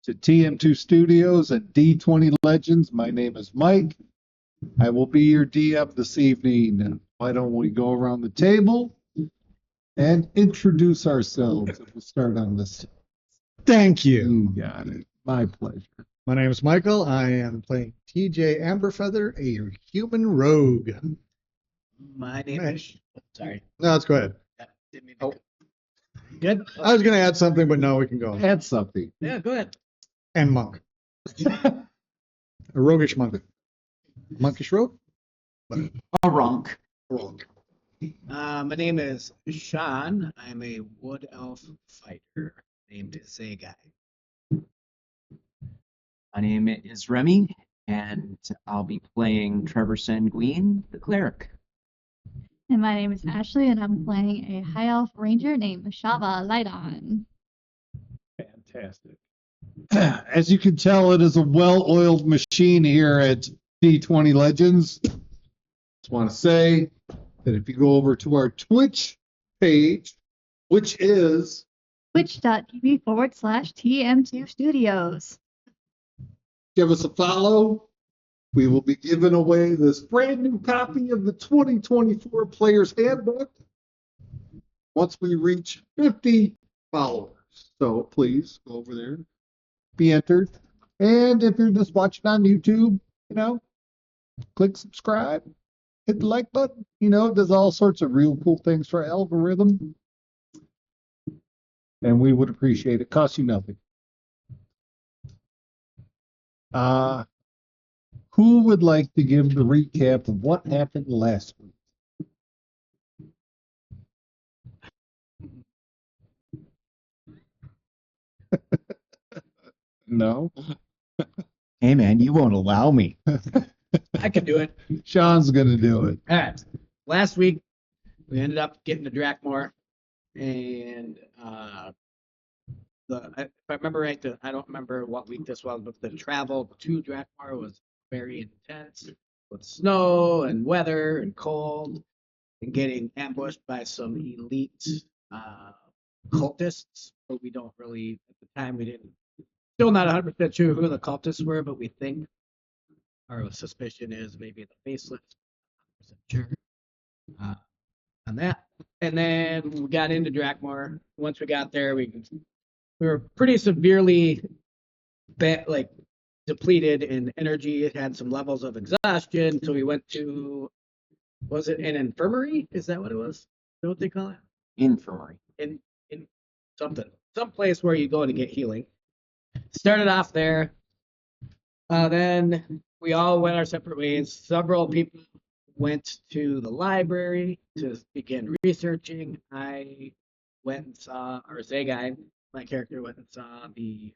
to TM2 Studios and D20 Legends. My name is Mike. I will be your DM this evening. Why don't we go around the table and introduce ourselves? We'll start on this. Thank you. You got it. My pleasure. My name is Michael. I am playing TJ Amberfeather, a human rogue. My name is. Sorry. No, let's go ahead. Didn't mean to- Good. I was going to add something, but no, we can go. Add something. Yeah, go ahead. And monk. A roguish monk. Monkish rogue? A runk. Rogue. My name is Sean. I'm a wood elf fighter named Zagai. My name is Remy, and I'll be playing Trevor Sanguine, the cleric. And my name is Ashley, and I'm playing a high elf ranger named Shava Lighton. Fantastic. As you can tell, it is a well-oiled machine here at D20 Legends. Just want to say that if you go over to our Twitch page, which is Twitch.tv/TM2 Studios. give us a follow. We will be giving away this brand new copy of the 2024 Player's Handbook once we reach 50 followers. So please go over there, be entered. And if you're just watching on YouTube, click subscribe, hit the like button. It does all sorts of real cool things for our algorithm. And we would appreciate it. Costs you nothing. Who would like to give the recap of what happened last week? No? Hey, man, you won't allow me. I can do it. Sean's going to do it. All right. Last week, we ended up getting to Drakmore, and if I remember right, I don't remember what week this was, but the travel to Drakmore was very intense with snow and weather and cold, and getting ambushed by some elite cultists. But we don't really, at the time, we didn't. Still not 100% sure who the cultists were, but we think our suspicion is maybe the faceless. Sure. On that, and then we got into Drakmore. Once we got there, we were pretty severely depleted in energy. It had some levels of exhaustion, so we went to, was it an infirmary? Is that what it was? Is that what they call it? Infirmary. In some place where you go to get healing. Started off there. Then we all went our separate ways. Several people went to the library to begin researching. I went and saw, or Zagai, my character went and saw the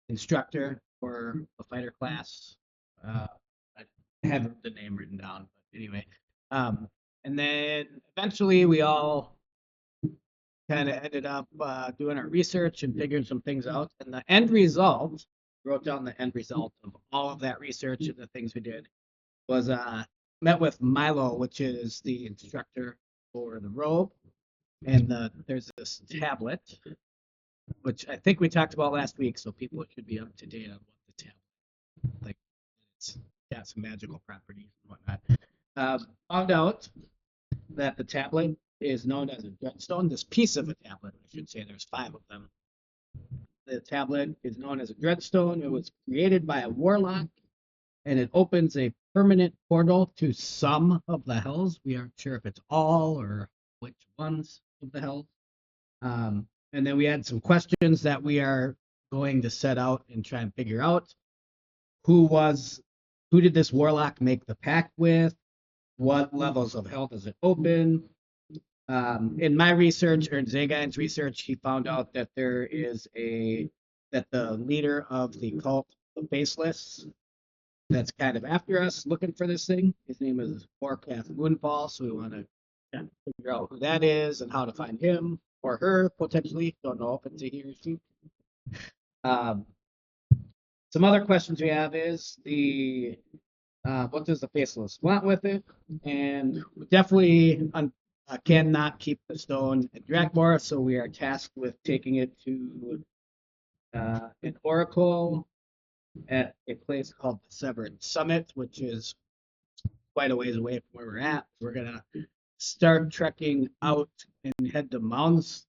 instructor for the fighter class. I have the name written down, but anyway. And then eventually we all kind of ended up doing our research and figuring some things out. And the end result, wrote down the end result of all of that research and the things we did, was met with Milo, which is the instructor for the robe. And there's this tablet, which I think we talked about last week, so people should be up to date on what the tablet, it's got some magical properties and whatnot. Found out that the tablet is known as a dreadstone. This piece of a tablet, I should say, there's 5 of them. The tablet is known as a dreadstone. It was created by a warlock, and it opens a permanent portal to some of the hells. We aren't sure if it's all or which ones of the hells. And then we had some questions that we are going to set out and try and figure out. Who did this warlock make the pact with? What levels of hell does it open? In my research, or in Zagai's research, he found out that that the leader of the cult, the Faceless, that's kind of after us, looking for this thing. His name is Forecast Moonfall, so we want to figure out who that is and how to find him or her, potentially. Don't know if it's a he or she. Some other questions we have is what does the Faceless want with it? And we definitely cannot keep the stone at Drakmore, so we are tasked with taking it to an oracle at a place called the Severed Summit, which is quite a ways away from where we're at. We're gonna start trekking out and head to Moundsville,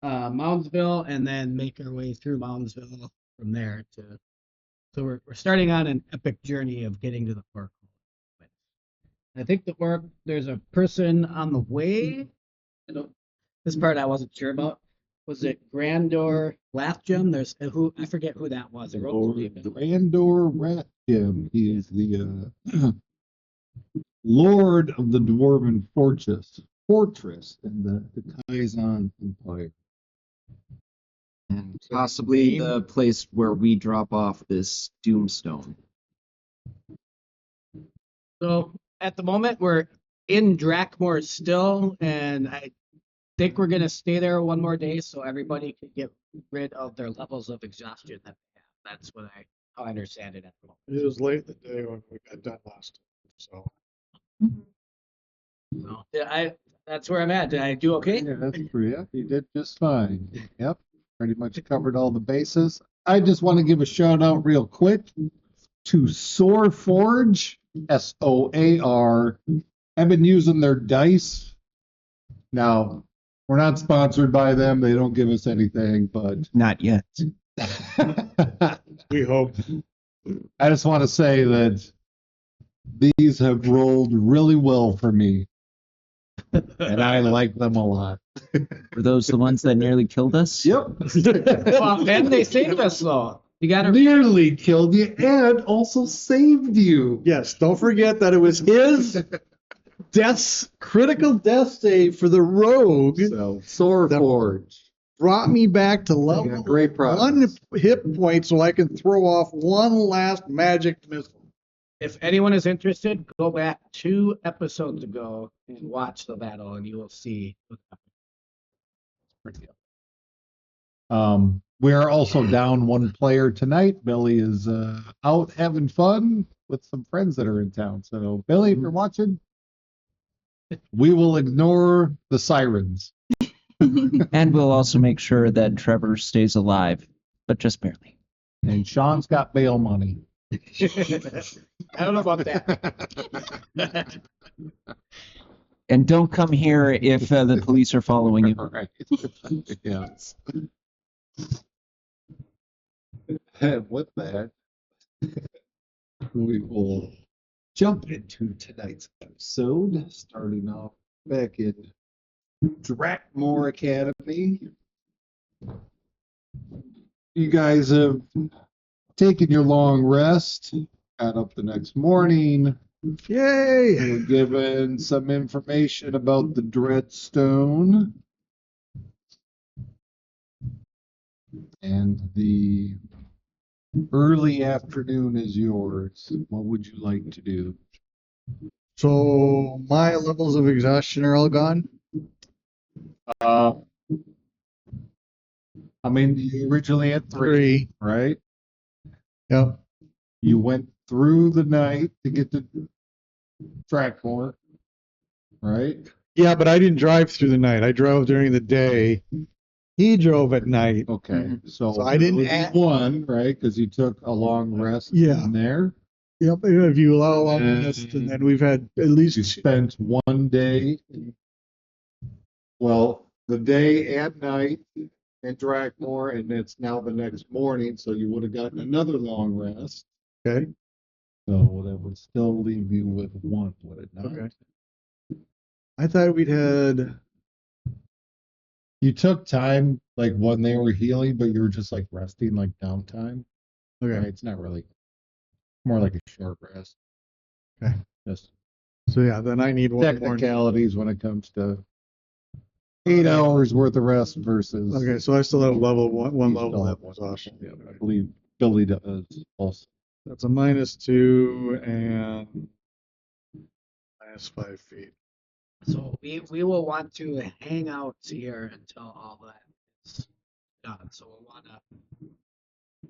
and then make our way through Moundsville from there to. So we're starting on an epic journey of getting to the oracle. I think there's a person on the way. This part I wasn't sure about. Was it Grandor Lathgem? There's who I forget who that was. Grandor Ratjim. He is the Lord of the Dwarven Fortress in the Kaizen Empire. And possibly the place where we drop off this Doomstone. So at the moment we're in Drakmore still, and I think we're gonna stay there one more day so everybody can get rid of their levels of exhaustion that they have. That's how I understand it at the moment. It was late in the day when we got done last time, so. So, that's where I'm at. Did I do okay? Yeah, that's true. Yeah, you did just fine. Yep, pretty much covered all the bases. I just want to give a shout out real quick to Soar Forge, SOAR. I've been using their dice. Now, we're not sponsored by them. They don't give us anything, but Not yet. We hope. I just want to say that these have rolled really well for me, and I like them a lot. Were those the ones that nearly killed us? Yep. Well, and they saved us though. You gotta Nearly killed you and also saved you. Yes, don't forget that it was his critical death save for the rogue So, Soar That- Forge. brought me back to Yeah, level great progress. 1 hit point so I can throw off one last magic missile. If anyone is interested, go back 2 episodes ago and watch the battle, and you will see. We are also down 1 player tonight. Billy is out having fun with some friends that are in town. So, Billy, if you're watching, we will ignore the sirens. And we'll also make sure that Trevor stays alive, but just barely. And Sean's got bail money. I don't know about that. And don't come here if the police are following you. Right. Yes. And with that, we will jump into tonight's episode, starting off back in Drakmore Academy. You guys have taken your long rest, got up the next morning, Yay! were given some information about the Dreadstone. And the early afternoon is yours. What would you like to do? So my levels of exhaustion are all gone. Uh, I mean, you originally had 3, right? Yep. You went through the night to get to Drakmore, right? Yeah, but I didn't drive through the night. I drove during the day. He drove at night. Okay, So I didn't it was add- 1, right? Because you took a long rest Yeah. in there. Yep. If you allow long And- rest, and then we've had at You least spent 1 day, well, the day and night in Drakmore, and it's now the next morning, so you would have gotten another long rest. okay. So that would still leave you with 1, would it not? Okay. I thought we'd had. You took time, like when they were healing, but you were just like resting, like downtime. Okay. Right? It's not really, more like a short rest. Okay. Just So yeah, then I need one more. technicalities when it comes to 8 hours worth of rest versus. Okay, so I still have one you level still have of one. exhaustion. Yeah, I believe Billy does also. That's a -2 and -5 feet. So we will want to hang out here until all that is done. So we'll want to.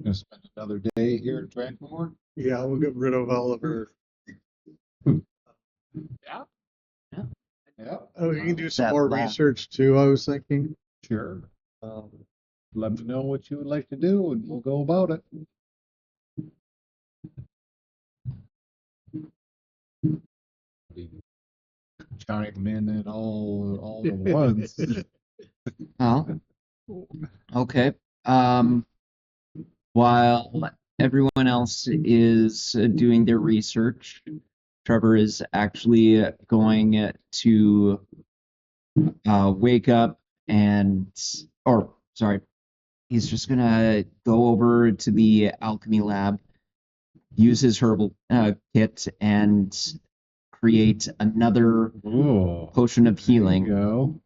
Gonna spend another day here in Drakmore. Yeah, we'll get rid of Oliver. Yeah. Yeah, Oh, we can do some That more last- research too, I was thinking. sure. let me know what you would like to do, and we'll go about it. Chime in at all at once. Oh, okay. While everyone else is doing their research, Trevor is actually going to wake up or sorry, he's just gonna go over to the alchemy lab, use his herbal kit, and create another Ooh, potion of there you healing. go.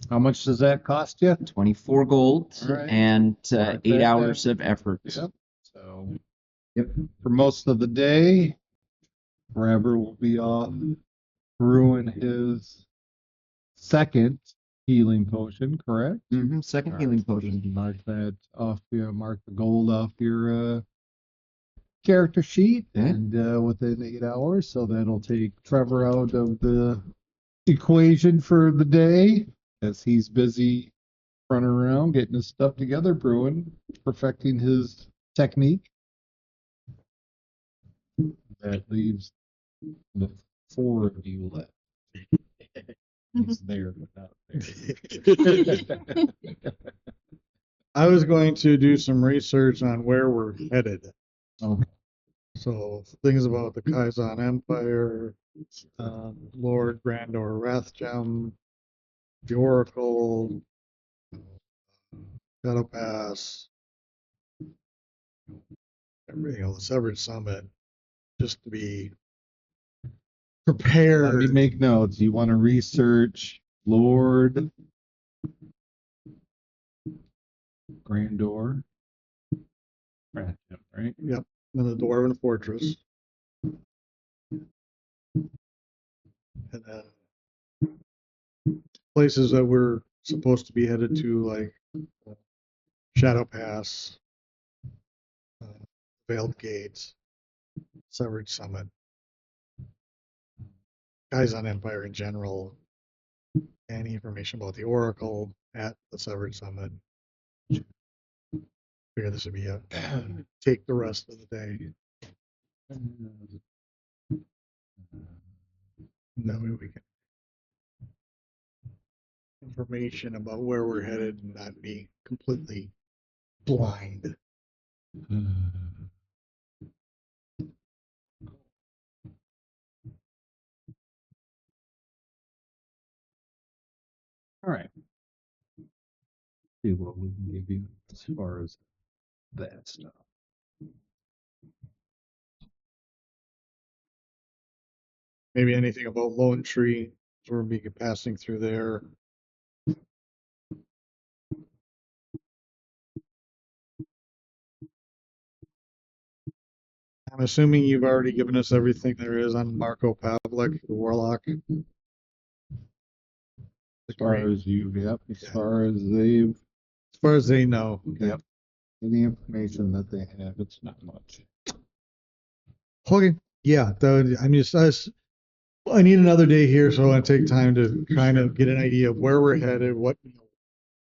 How much does that cost you? 24 gold All right. and Mark 8 that hours down. of effort. Yep. So, yep. For most of the day, Trevor will be off brewing his second healing potion, correct? Second All healing right, potion. just mark that off your mark the gold off your character sheet, Okay. and within 8 hours, so that'll take Trevor out of the equation for the day as he's busy running around getting his stuff together, brewing, perfecting his technique. That leaves the four of you left. He's there, but not there. I was going to do some research on where we're headed. Okay. So things about the Kaizen Empire, Lord Grandor Rathgem, the Oracle, Shadow Pass, everything else, the Severed Summit, just to be Let me prepared. make notes. You want to research Lord Grandor, right? Yep, in the Dwarven Fortress. And then places that we're supposed to be headed to, like Shadow Pass, Veiled Gates, Severed Summit, Kaizen Empire in general, any information about the Oracle at the Severed Summit. Figure this would be a take the rest of the day. That way we can information about where we're headed and not be completely blind. All right. See what we can give you as far as that stuff. Maybe anything about Lone Tree, so we'll be passing through there. I'm assuming you've already given us everything there is on Marco Pavlik, the Warlock. As far as As far as they know. yep, the information that they have, it's not much. Okay. Yeah. I mean, I need another day here, so I want to take time to kind of get an idea of where we're headed, what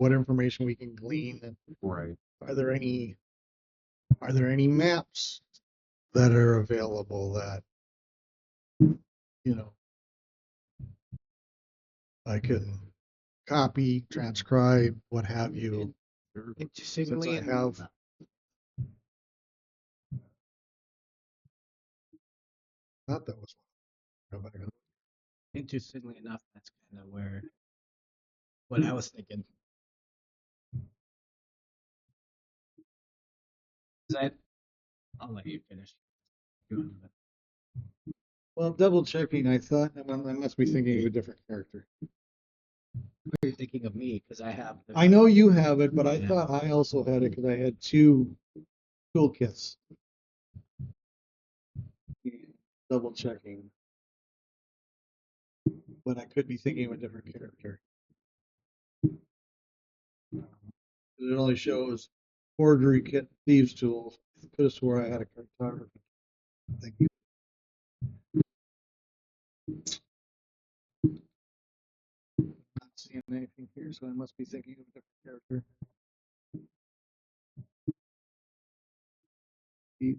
information we can glean, and Right. are there any maps that are available that I can copy, transcribe, what have you. Since Interestingly, I have not that was interestingly enough, that's kind of where what I was thinking. 'Cause I'll let you finish. well, double checking. I thought I must be thinking of a different character. You're thinking of me because I have. I know you have it, but I Yeah. thought I also had it because I had two toolkits. Double checking. But I could be thinking of a different character. It only shows forgery kit, thieves tools. I could have swore I had a cartography. Thank you. Not seeing anything here, so I must be thinking of a different character. Yeah,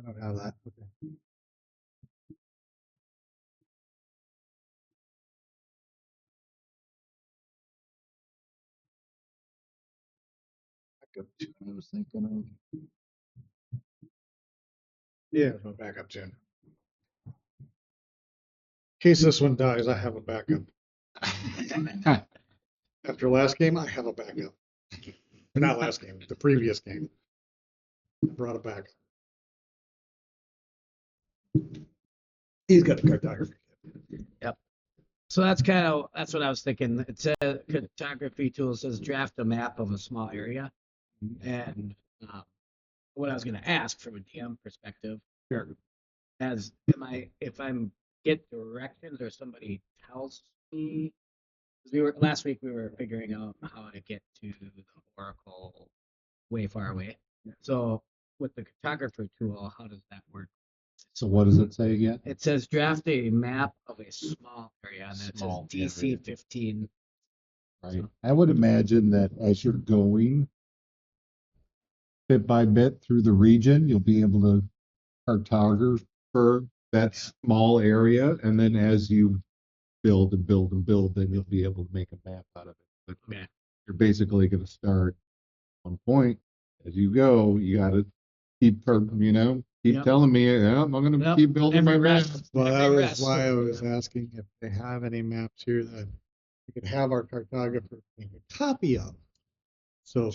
I don't have that. Okay. Backup tune I was thinking of. Yeah, no backup tune. In case this one dies, I have a backup. After last game, I have a backup. Or not last game, the previous game. I brought a backup. He's got a cartography. So that's what I was thinking. It says cartography tool says draft a map of a small area, and what I was going to ask from a DM perspective, if I'm get directions or somebody tells me, 'cause last week we were figuring out how to get to the Oracle way far away. So with the cartographer tool, how does that work? So what does it say again? It says draft a map of a small area, and then it says Small DC area. 15. Right. I would imagine that as you're going bit by bit through the region, you'll be able to cartographer that small area, and then as you build and build and build, then you'll be able to make a map out of it. But Yeah. you're basically going to start on point as you go. You got to keep, keep Yep. telling me, yeah, I'm going to Yep. keep building Every my map. rest. Well, that Every was rest. why I was asking if they have any maps here that we could have our cartographer make a copy of. So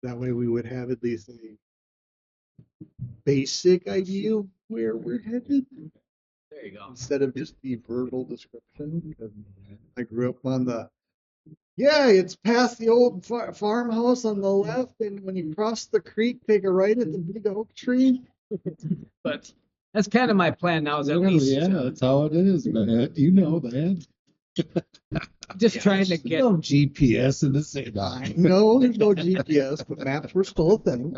that way we would have at least a basic idea of where we're headed There you go. instead of just the verbal description. Because I grew up on it's past the old farmhouse on the left, and when you cross the creek, take a right at the big oak tree. But that's kind of my plan now. Is at Literally, least yeah, that's how it is, man. You know that. just trying to get. No GPS in the same line. No, there's no GPS, but maps were still a thing.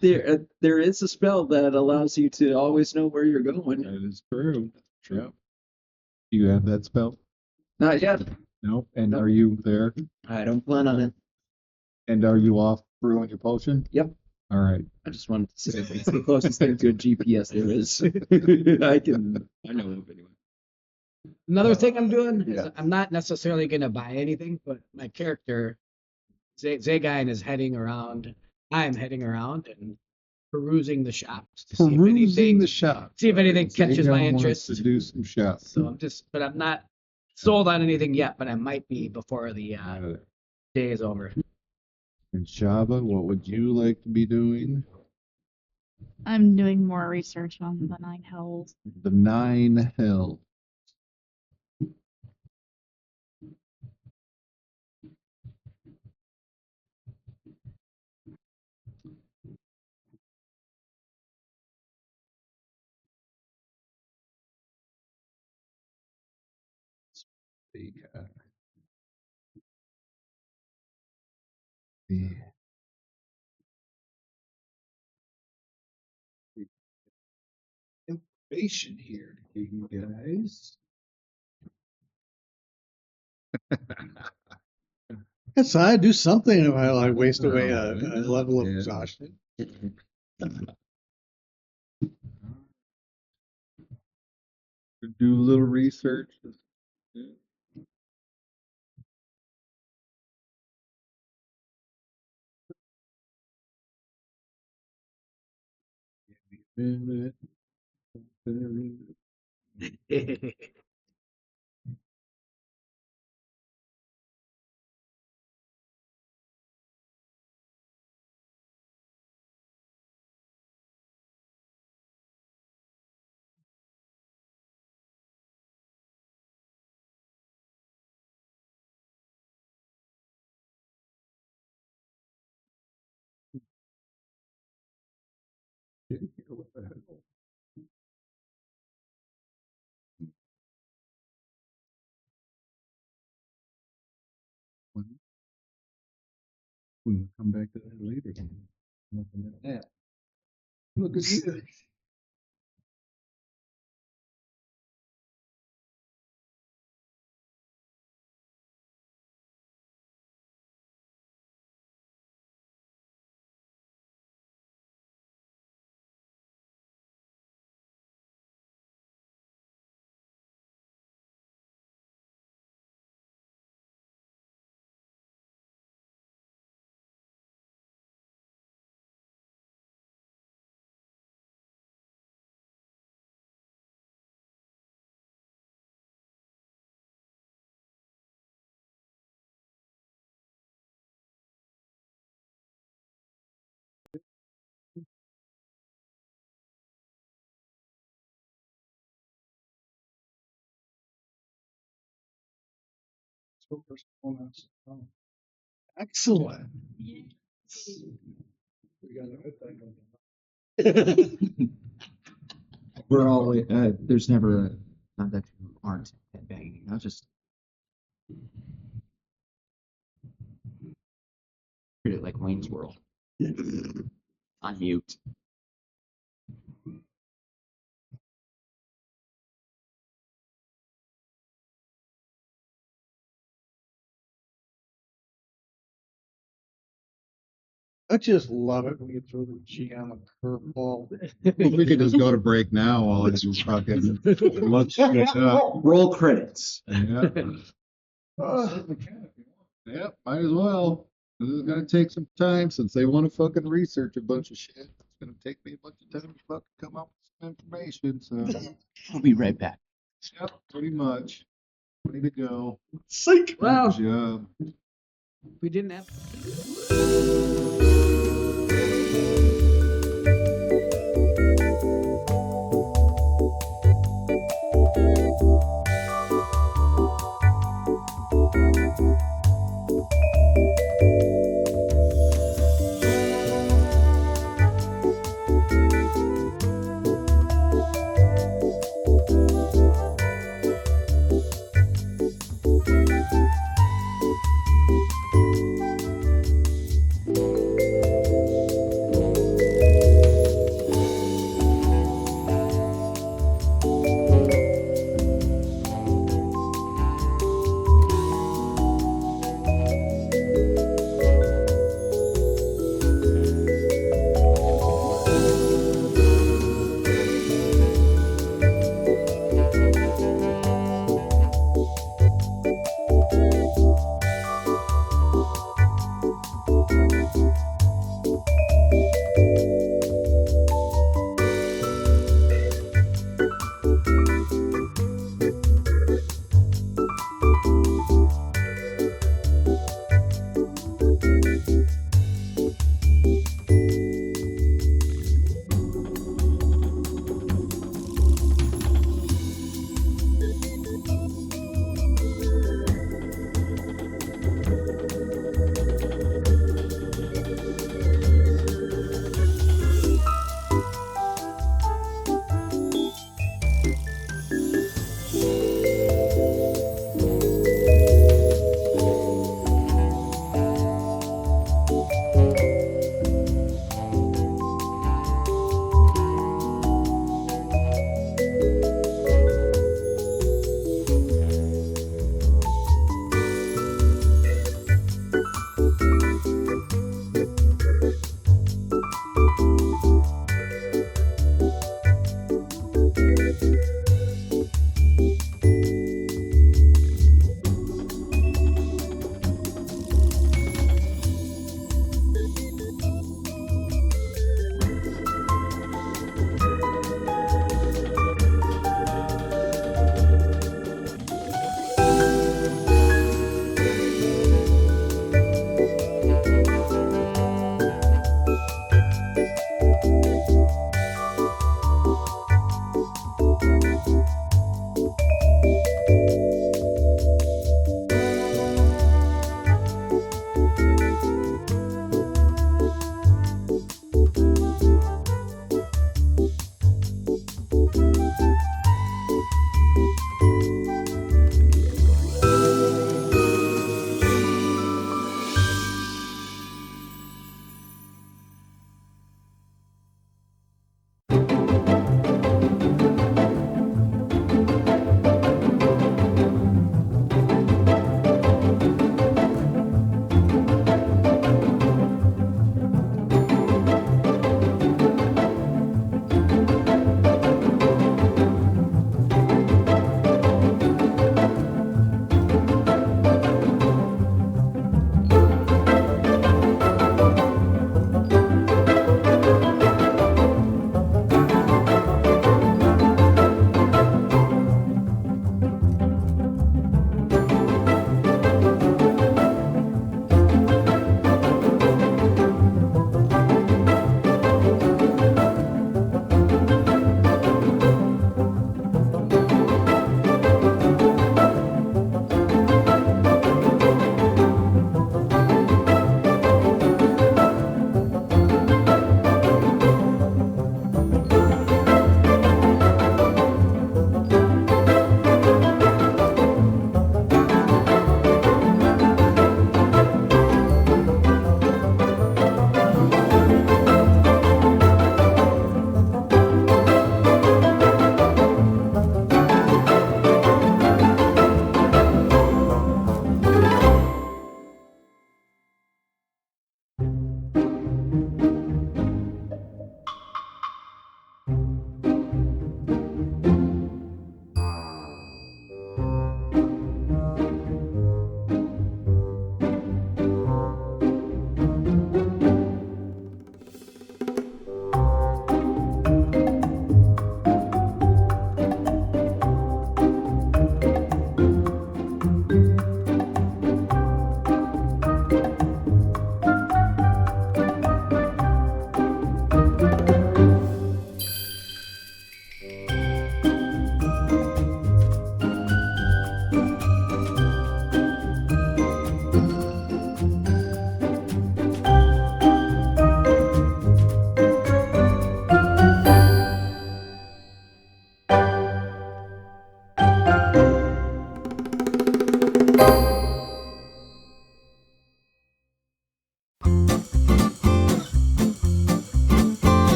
There is a spell that allows you to always know where you're going. That is true. Yep. Do you have that spell? Not yet. Nope. And Nope. are you there? I don't plan on it. And are you off brewing your potion? Yep. All right. I just wanted to say it's the closest thing to a GPS there is. I know of anyway. Another thing I'm doing is Yeah. I'm not necessarily going to buy anything, but my character, Zagain, is heading around. I'm heading around and perusing the shops to see if Perusing anything, the shop. see if anything catches my Zagan wants interest. To do some shops. So but I'm not sold on anything yet, but I might be before the day is over. And Shaba, what would you like to be doing? I'm doing more research on the Nine Hells. The 9 Hells. The information here, you guys. Yes, I do something while I waste away a level of exhaustion. Do a little research. Minute. We'll come back to that later. Looking at that. Look at you. Excellent. We got a good thing. We're all there's never not that you aren't headbanging. I'll just treat it like Wayne's World. On mute. I just love it when you throw the GM a curveball. We could just go to break now while it's fucking lunch. Roll credits. Yeah. Yep, might as well. This is gonna take some time since they want to fucking research a bunch of shit. It's gonna take me a bunch of time to fucking come up with some information. So, I'll be right back. yep, pretty much. Ready to go. Sink. Wow. Good job. We didn't have.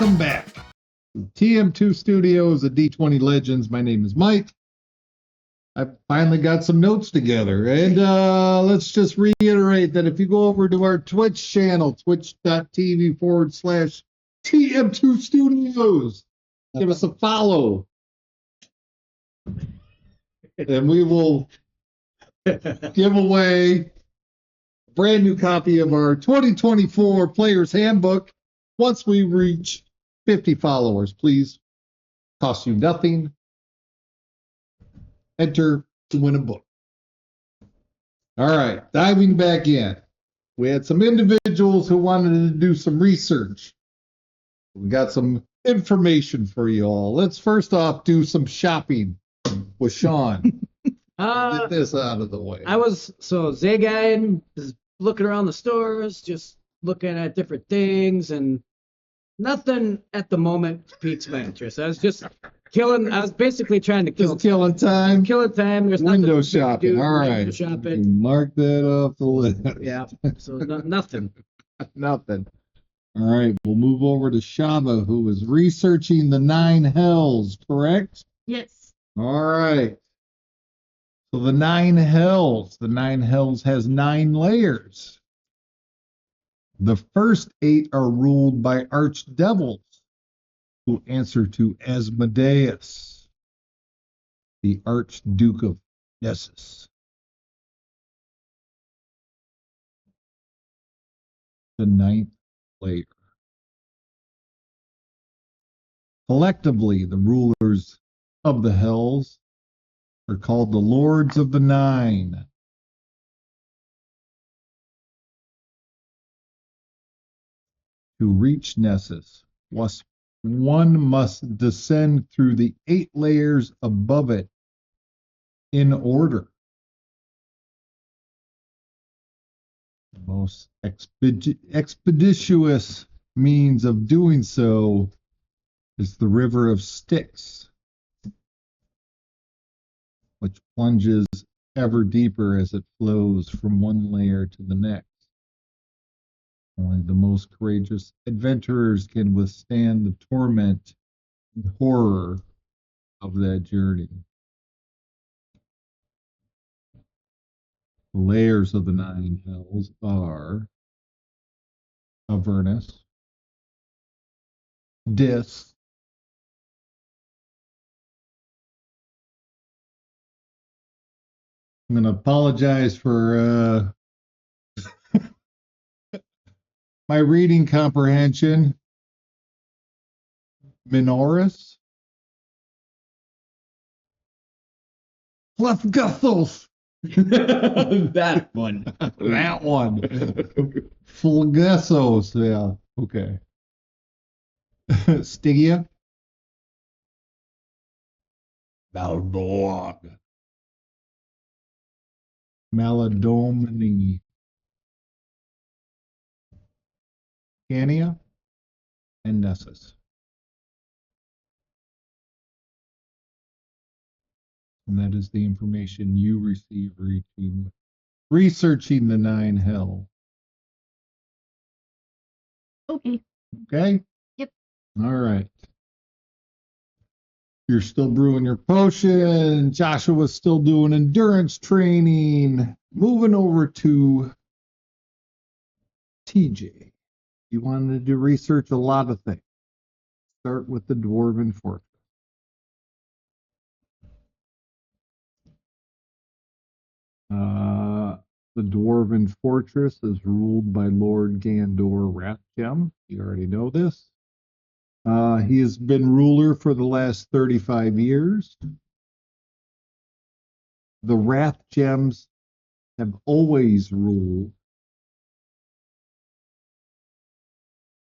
Welcome back. TM2 Studios at D20 Legends. My name is Mike. I finally got some notes together. And let's just reiterate that if you go over to our Twitch channel, twitch.tv/TM2 Studios, give us a follow. And we will give away a brand new copy of our 2024 Player's Handbook once we reach 50 followers. Please, cost you nothing. Enter to win a book. All right, diving back in. We had some individuals who wanted to do some research. We got some information for you all. Let's first off do some shopping with Sean. Get this out of the way. Zagan is looking around the stores, just looking at different things, and nothing at the moment piques my interest. I was basically trying to kill Just killing time. There's Window nothing to shopping. do. All right. Window shopping. Mark that off the list. Yeah. So nothing. Nothing. All right. We'll move over to Shava, who is researching the 9 hells, correct? Yes. All right. So the 9 hells. The 9 hells has 9 layers. The first 8 are ruled by archdevils, who answer to Asmodeus, the Archduke of Nessus. The 9th layer. Collectively, the rulers of the hells are called the Lords of the 9. To reach Nessus, one must descend through the 8 layers above it in order. The most expeditious means of doing so is the River of Styx, which plunges ever deeper as it flows from one layer to the next. Only the most courageous adventurers can withstand the torment and horror of that journey. The layers of the 9 hells are Avernus, Dis, I'm going to apologize for my reading comprehension. Minoris, Clefguthos. That one. That one. Fulgessos, yeah. Okay. Stygia. Balborg. Maladomini. Cania. And Nessus. And that is the information you receive researching the 9 hell. Okay. Okay? Yep. All right. You're still brewing your potion. Joshua's still doing endurance training. Moving over to TJ. You wanted to research a lot of things. Start with the Dwarven Fortress. The Dwarven Fortress is ruled by Lord Gandor Rathgem. You already know this. He has been ruler for the last 35 years. The Wrath Gems have always ruled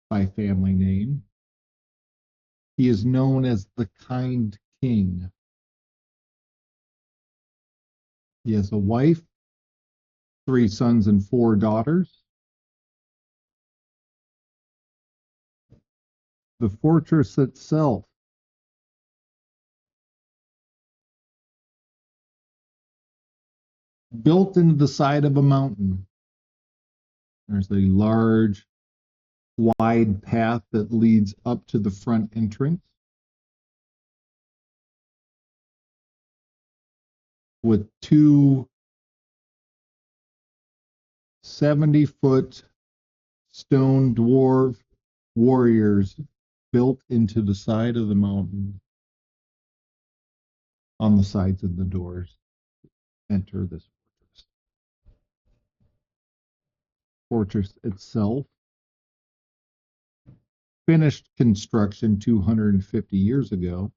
by family name. He is known as the Kind King. He has a wife, 3 sons, and 4 daughters. The fortress itself built into the side of a mountain. There's a large, wide path that leads up to the front entrance with 2 70-foot stone dwarf warriors built into the side of the mountain on the sides of the doors. Enter this fortress. Fortress itself, finished construction 250 years ago.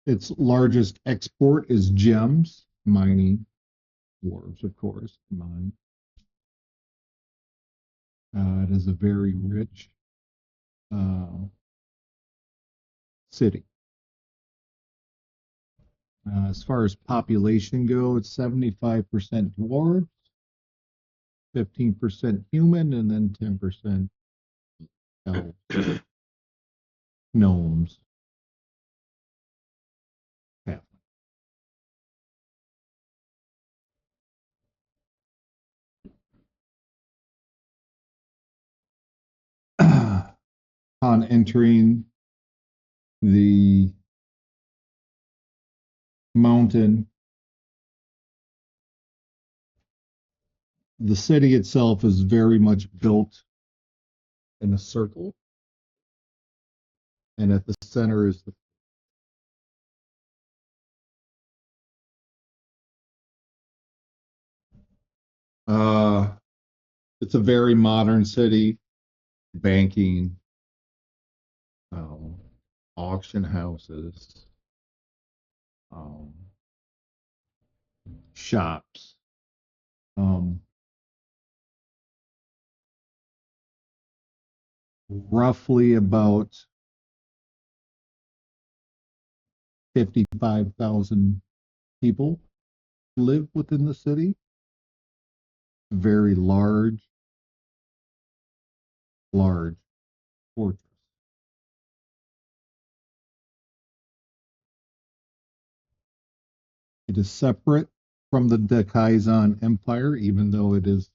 Its largest export is gems, mining, dwarves, of course, mine. It is a very rich city. As far as population go, it's 75% dwarves, 15% human, and then 10% elves, gnomes. Upon entering the mountain, the city itself is very much built in a circle, and at the center is the it's a very modern city, banking, auction houses, um, shops. Roughly about 55,000 people live within the city. Very large fortress. It is separate from the Dekaizan Empire, even though it is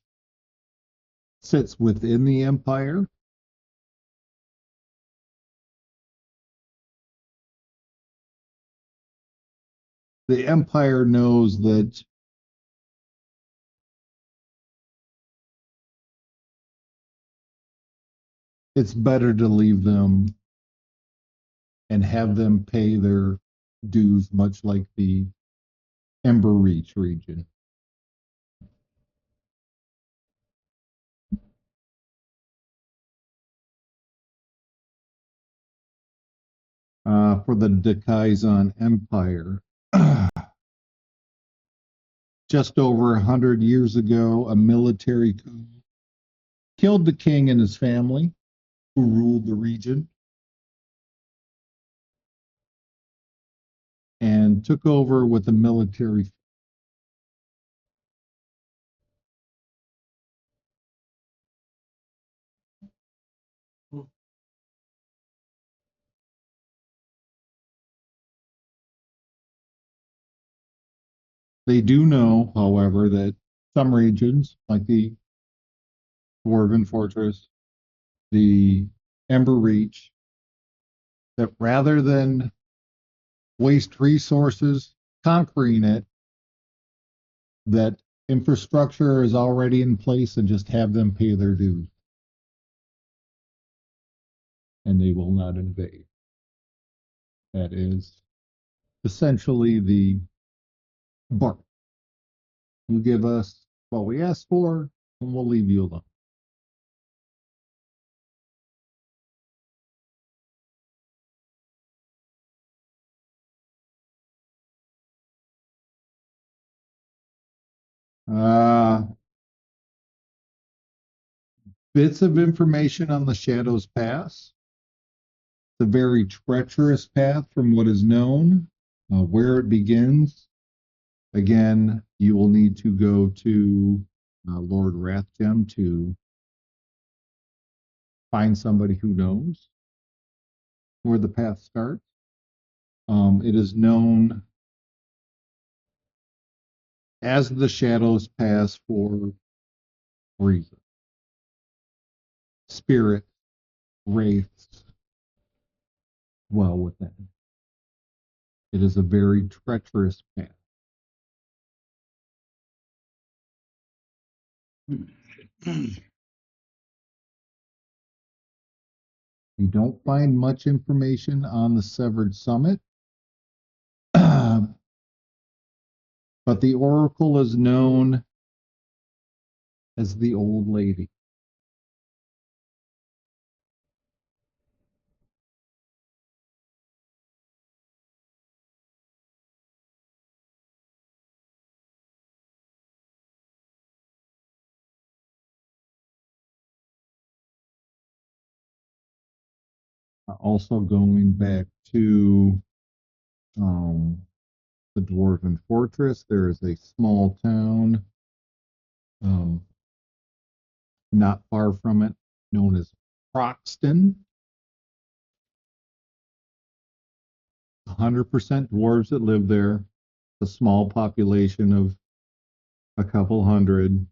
sits within the empire. The empire knows that it's better to leave them and have them pay their dues, much like the Ember Reach region. For the Dekaizan Empire, just over 100 years ago, a military coup killed the king and his family, who ruled the region, and took over with a military. They do know, however, that some regions, like the Dwarven Fortress, the Ember Reach, that rather than waste resources conquering it, that infrastructure is already in place and just have them pay their dues. And they will not invade. That is essentially the bark. You give us what we asked for, and we'll leave you alone. Bits of information on the Shadows Pass. It's a very treacherous path from what is known. Where it begins, again, you will need to go to Lord Rathgem to find somebody who knows where the path starts. It is known as the Shadows Pass for reason. Spirit, wraiths, dwell within. It is a very treacherous path. You don't find much information on the Severed Summit, but the Oracle is known as the Old Lady. Also going back to the Dwarven Fortress, there is a small town not far from it known as Proxton. 100% dwarves that live there. A small population of a couple hundred.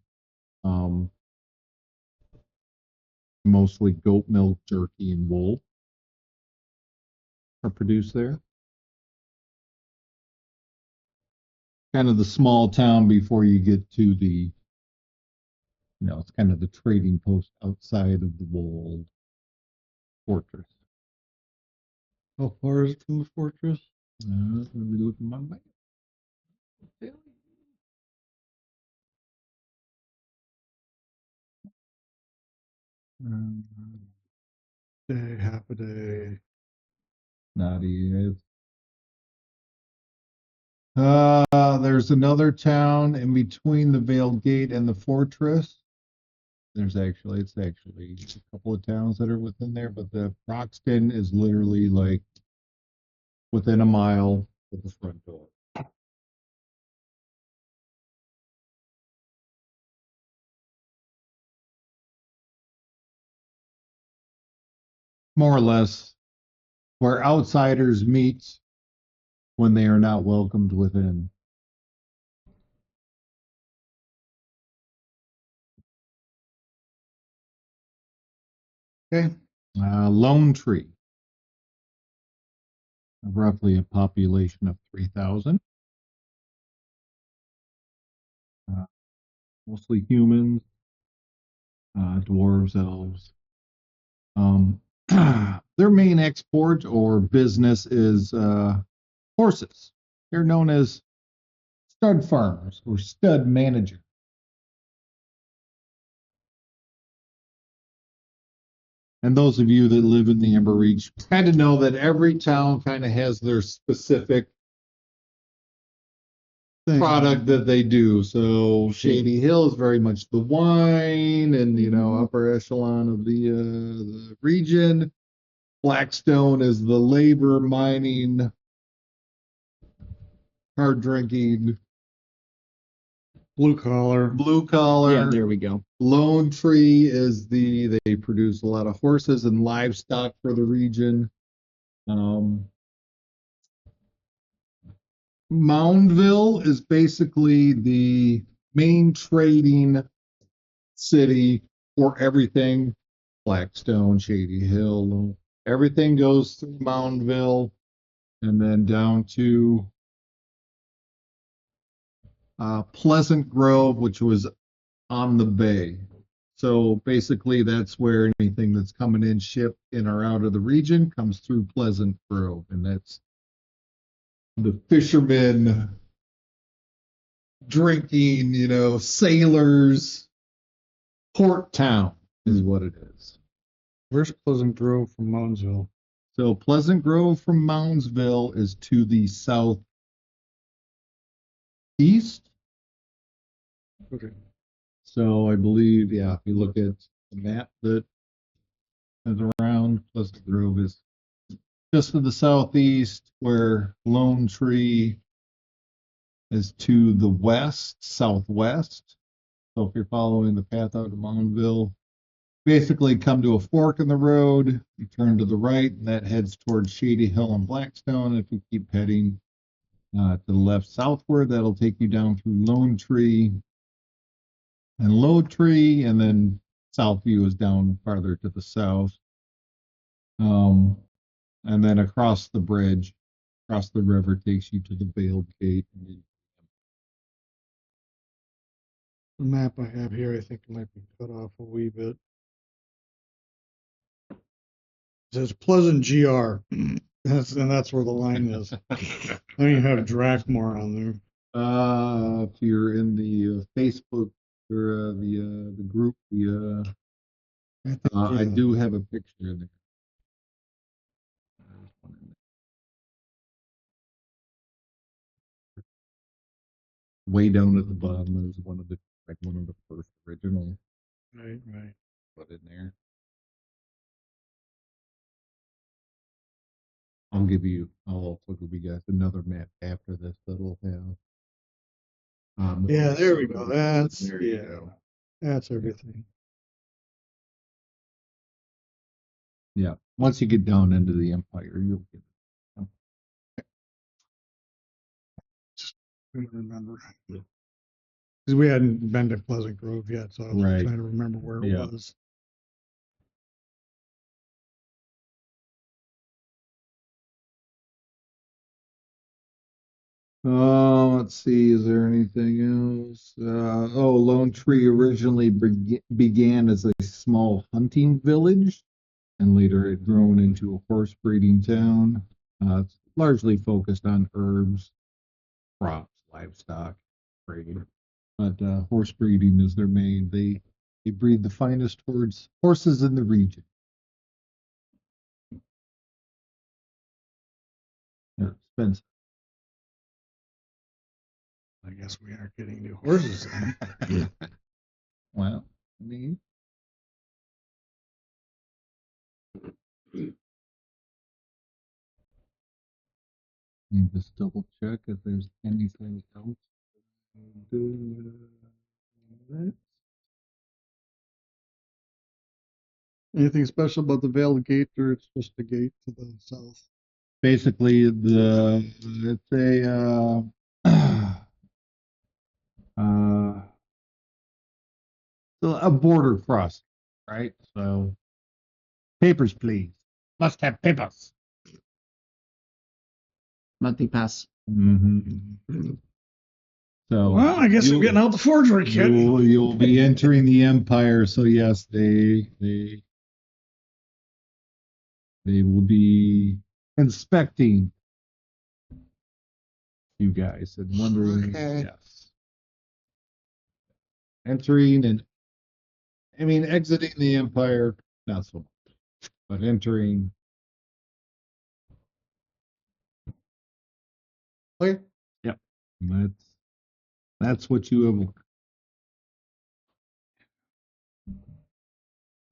Mostly goat milk, jerky, and wool are produced there. Kind of the small town before you get to the, it's kind of the trading post outside of the walled fortress. How far is it from the fortress? Let me look at my map. Day, half a day. Not yet. There's another town in between the Veiled Gate and the fortress. It's actually a couple of towns that are within there, but the Broxton is literally like within a mile of the front door. More or less where outsiders meet when they are not welcomed within. Okay. Lone Tree. Roughly a population of 3,000. Mostly humans, dwarves, elves. Their main export or business is horses. They're known as stud farmers or stud managers. And those of you that live in the Amber Reach kind of know that every town kind of has their specific product that they do. So Shady Hill is very much the wine and upper echelon of the region. Blackstone is the labor, mining, hard drinking, Blue collar. Yeah, there we go. Lone Tree is they produce a lot of horses and livestock for the region. Moundville is basically the main trading city for everything. Blackstone, Shady Hill, everything goes through Moundville and then down to Pleasant Grove, which was on the bay. So basically, that's where anything that's coming in, shipped in or out of the region, comes through Pleasant Grove, and that's the fishermen drinking, sailors, port town is what it is. Where's Pleasant Grove from Moundsville? So Pleasant Grove from Moundsville is to the southeast. Okay. So I believe, yeah, if you look at the map that is around, Pleasant Grove is just to the southeast, where Lone Tree is to the west, southwest. So if you're following the path out of Moundville, basically come to a fork in the road, you turn to the right, and that heads towards Shady Hill and Blackstone. If you keep heading to the left southward, that'll take you down through Lone Tree and Low Tree, and then Southview is down farther to the south. Um, and then across the bridge, across the river, takes you to the Veiled Gate. The map I have here, I think it might be cut off a wee bit. It says Pleasant GR. That's where the line is. I don't even have Drackmore on there. If you're in the Facebook or the group, I do have a picture in there. There's one in there. Way down at the bottom, there's one of the first original Right. put in there. I'll also give you guys another map after this that'll have. Yeah, there we go. There you Yeah. go. That's everything. Yeah. Once you get down into the Empire, you'll get it. Trying to remember. Because we hadn't been to Pleasant Grove yet, so I was Right. trying to remember where it Yeah. was. Let's see, is there anything else? Lone Tree originally began as a small hunting village, and later it grown into a horse breeding town. It's largely focused on herbs, crops, livestock, trade. But horse breeding is their main. They breed the finest horses in the region. They're expensive. I guess we aren't getting new horses then. Well, I mean, let me just double check if there's anything else. Do that. Anything special about the Veiled Gate, or it's just a gate to the south? Basically, it's uh, a border crossing, right? So, papers, please. Must have papers. Monthly pass. Mm-hmm. So, Well, I guess I'm getting out the forgery kit. you'll be entering the Empire. So yes, they will be inspecting you guys and wondering. Okay. Yes, entering and I mean exiting the Empire, not so much, but entering. Okay. Yep, that's what you have.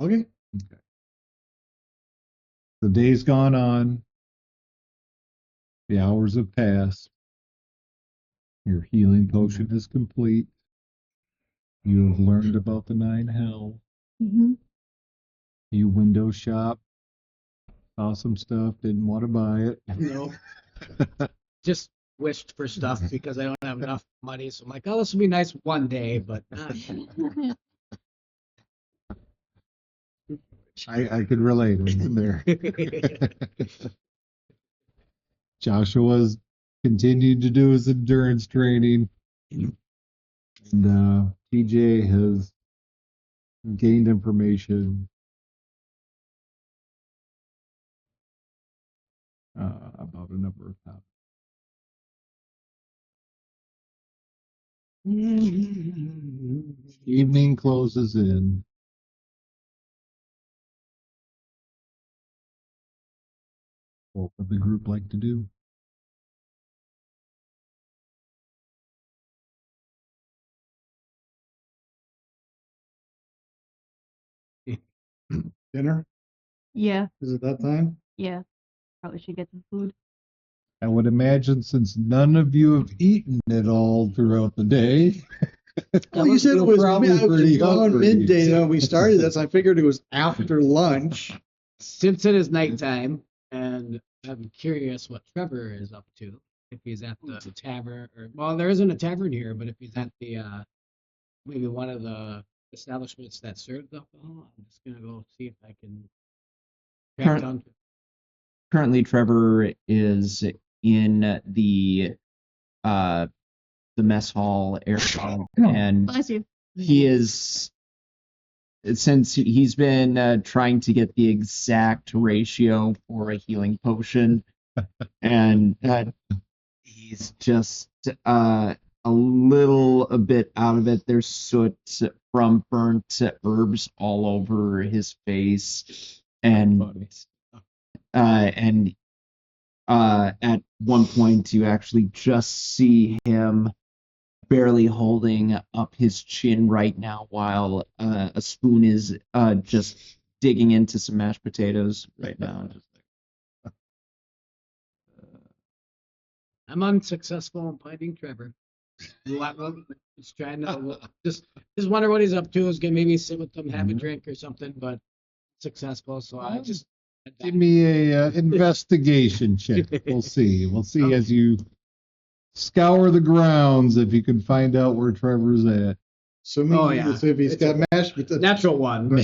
Okay. Okay. The day's gone on. The hours have passed. Your healing potion is complete. You have learned about the 9 hells. Mm-hmm. You window shop, saw some stuff, didn't want to buy it. No. Just wished for stuff because I don't have enough money. So I'm like, oh, this will be nice one day, but I could relate in there. Joshua's continued to do his endurance training, and TJ has gained information about a number of topics. Evening closes in. What would the group like to do? Dinner? Yeah, Is it that time? yeah. Probably should get some food. I would imagine since none of you have eaten it all throughout the day. Well, you said it was probably pretty around hungry. midday when we started this. I figured it was after lunch. Since it is nighttime, and I'm curious what Trevor is up to. If he's at the tavern, or well, there isn't a tavern here, but if he's at the maybe one of the establishments that serves alcohol, I'm just gonna go see if I can track Current- down. Currently, Trevor is in the mess hall area, and Bless you. he is, since he's been trying to get the exact ratio for a healing potion, and he's just a little a bit out of it. There's soot from burnt herbs all over his face, and at one point you actually just see him barely holding up his chin right now while a spoon is just digging into some mashed potatoes right now. I'm unsuccessful in finding Trevor. Just trying to just wonder what he's up to. Is gonna maybe sit with them, have a drink or something, but successful. So I just Give me a investigation check. We'll see. We'll see as you scour the grounds if you can find out where Trevor's at. So Oh, yeah. if he's got mashed potatoes. natural one.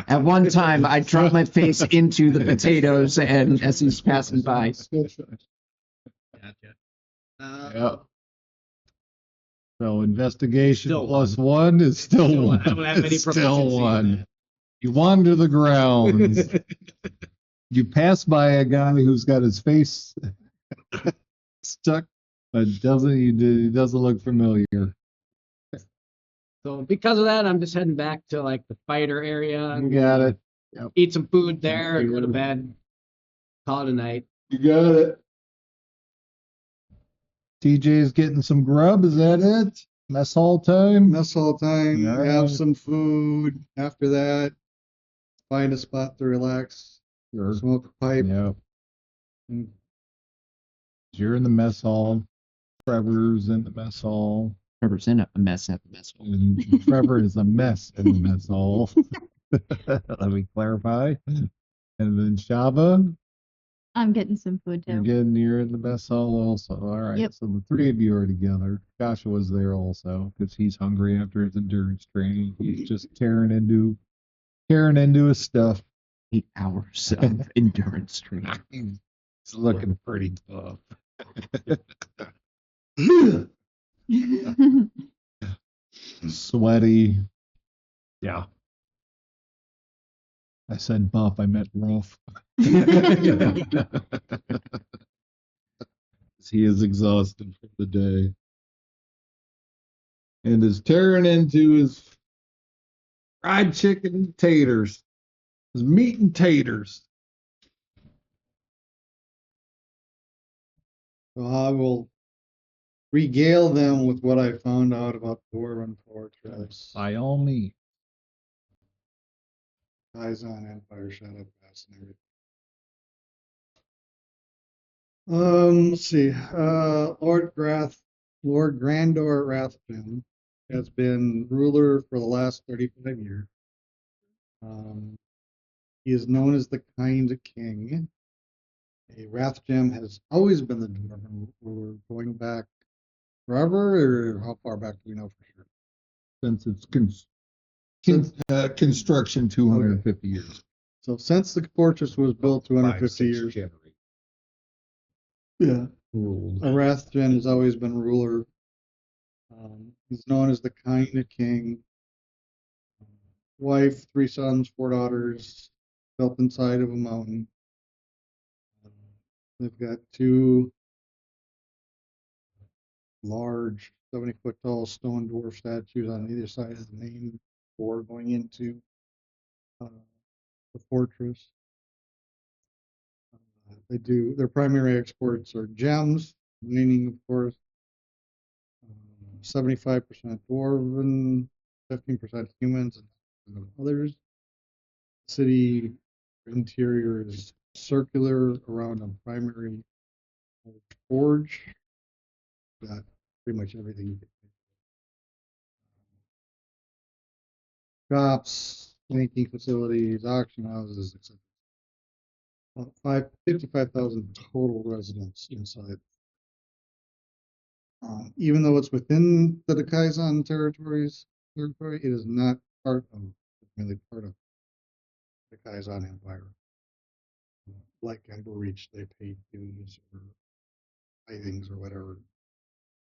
At one time, I dropped my face into the potatoes, and as he's passing by, Gotcha. Yeah. So investigation Still plus one is still Still one. I don't have any It's still proficiency in one. You wander the grounds. You pass by a guy who's got his face stuck, but he doesn't look familiar. So because of that, I'm just heading back to like the fighter area. You got it. Eat some food there and go to bed. Call it a night. You got it. TJ's getting some grub. Is that it? Mess hall time. Mess hall time, All have right. some food. After that, find a spot to relax, Sure. smoke a pipe. Yeah. You're in the mess hall. Trevor's in the mess hall. Trevor's in a mess at the mess hall. And Trevor is a mess in the mess hall. Let me clarify. And then Shava, I'm getting some food too. you're in the mess hall also. All right. Yep. So the three of you are together. Joshua's there also because he's hungry after his endurance training. He's just tearing into his stuff. 8 hours of endurance training. He's looking pretty tough. Sweaty. Yeah. I said buff, I meant rough. He is exhausted from the day. And is tearing into his fried chicken and taters. His meat and taters. So I will regale them with what I found out about Dwarven Fortress. By all means. Eyes on Empire Shadow Pass and everything. Let's see. Lord Grandor Rathbun has been ruler for the last 35 years. He is known as the Kind King. A Rathgem has always been the Dwarven ruler, going back forever, or how far back do we know for sure? Since it's construction 250 years. So since the fortress was built 250 5, 6 years, generations. yeah, Ruled. a Rathgen has always been ruler. He's known as the Kind of King. Wife, 3 sons, 4 daughters, built inside of a mountain. They've got 2 large 70-foot tall stone dwarf statues on either side of the main door going into the fortress. Their primary exports are gems, mining, of course. 75% dwarven, 15% humans and others. City interior is circular around a primary forge. Got pretty much everything. Shops, banking facilities, auction houses, etc. 55,000 total residents inside. Even though it's within the Kaizen territory, it is not really part of the Kaizen Empire. Like Ember Reach, they pay dues or things or whatever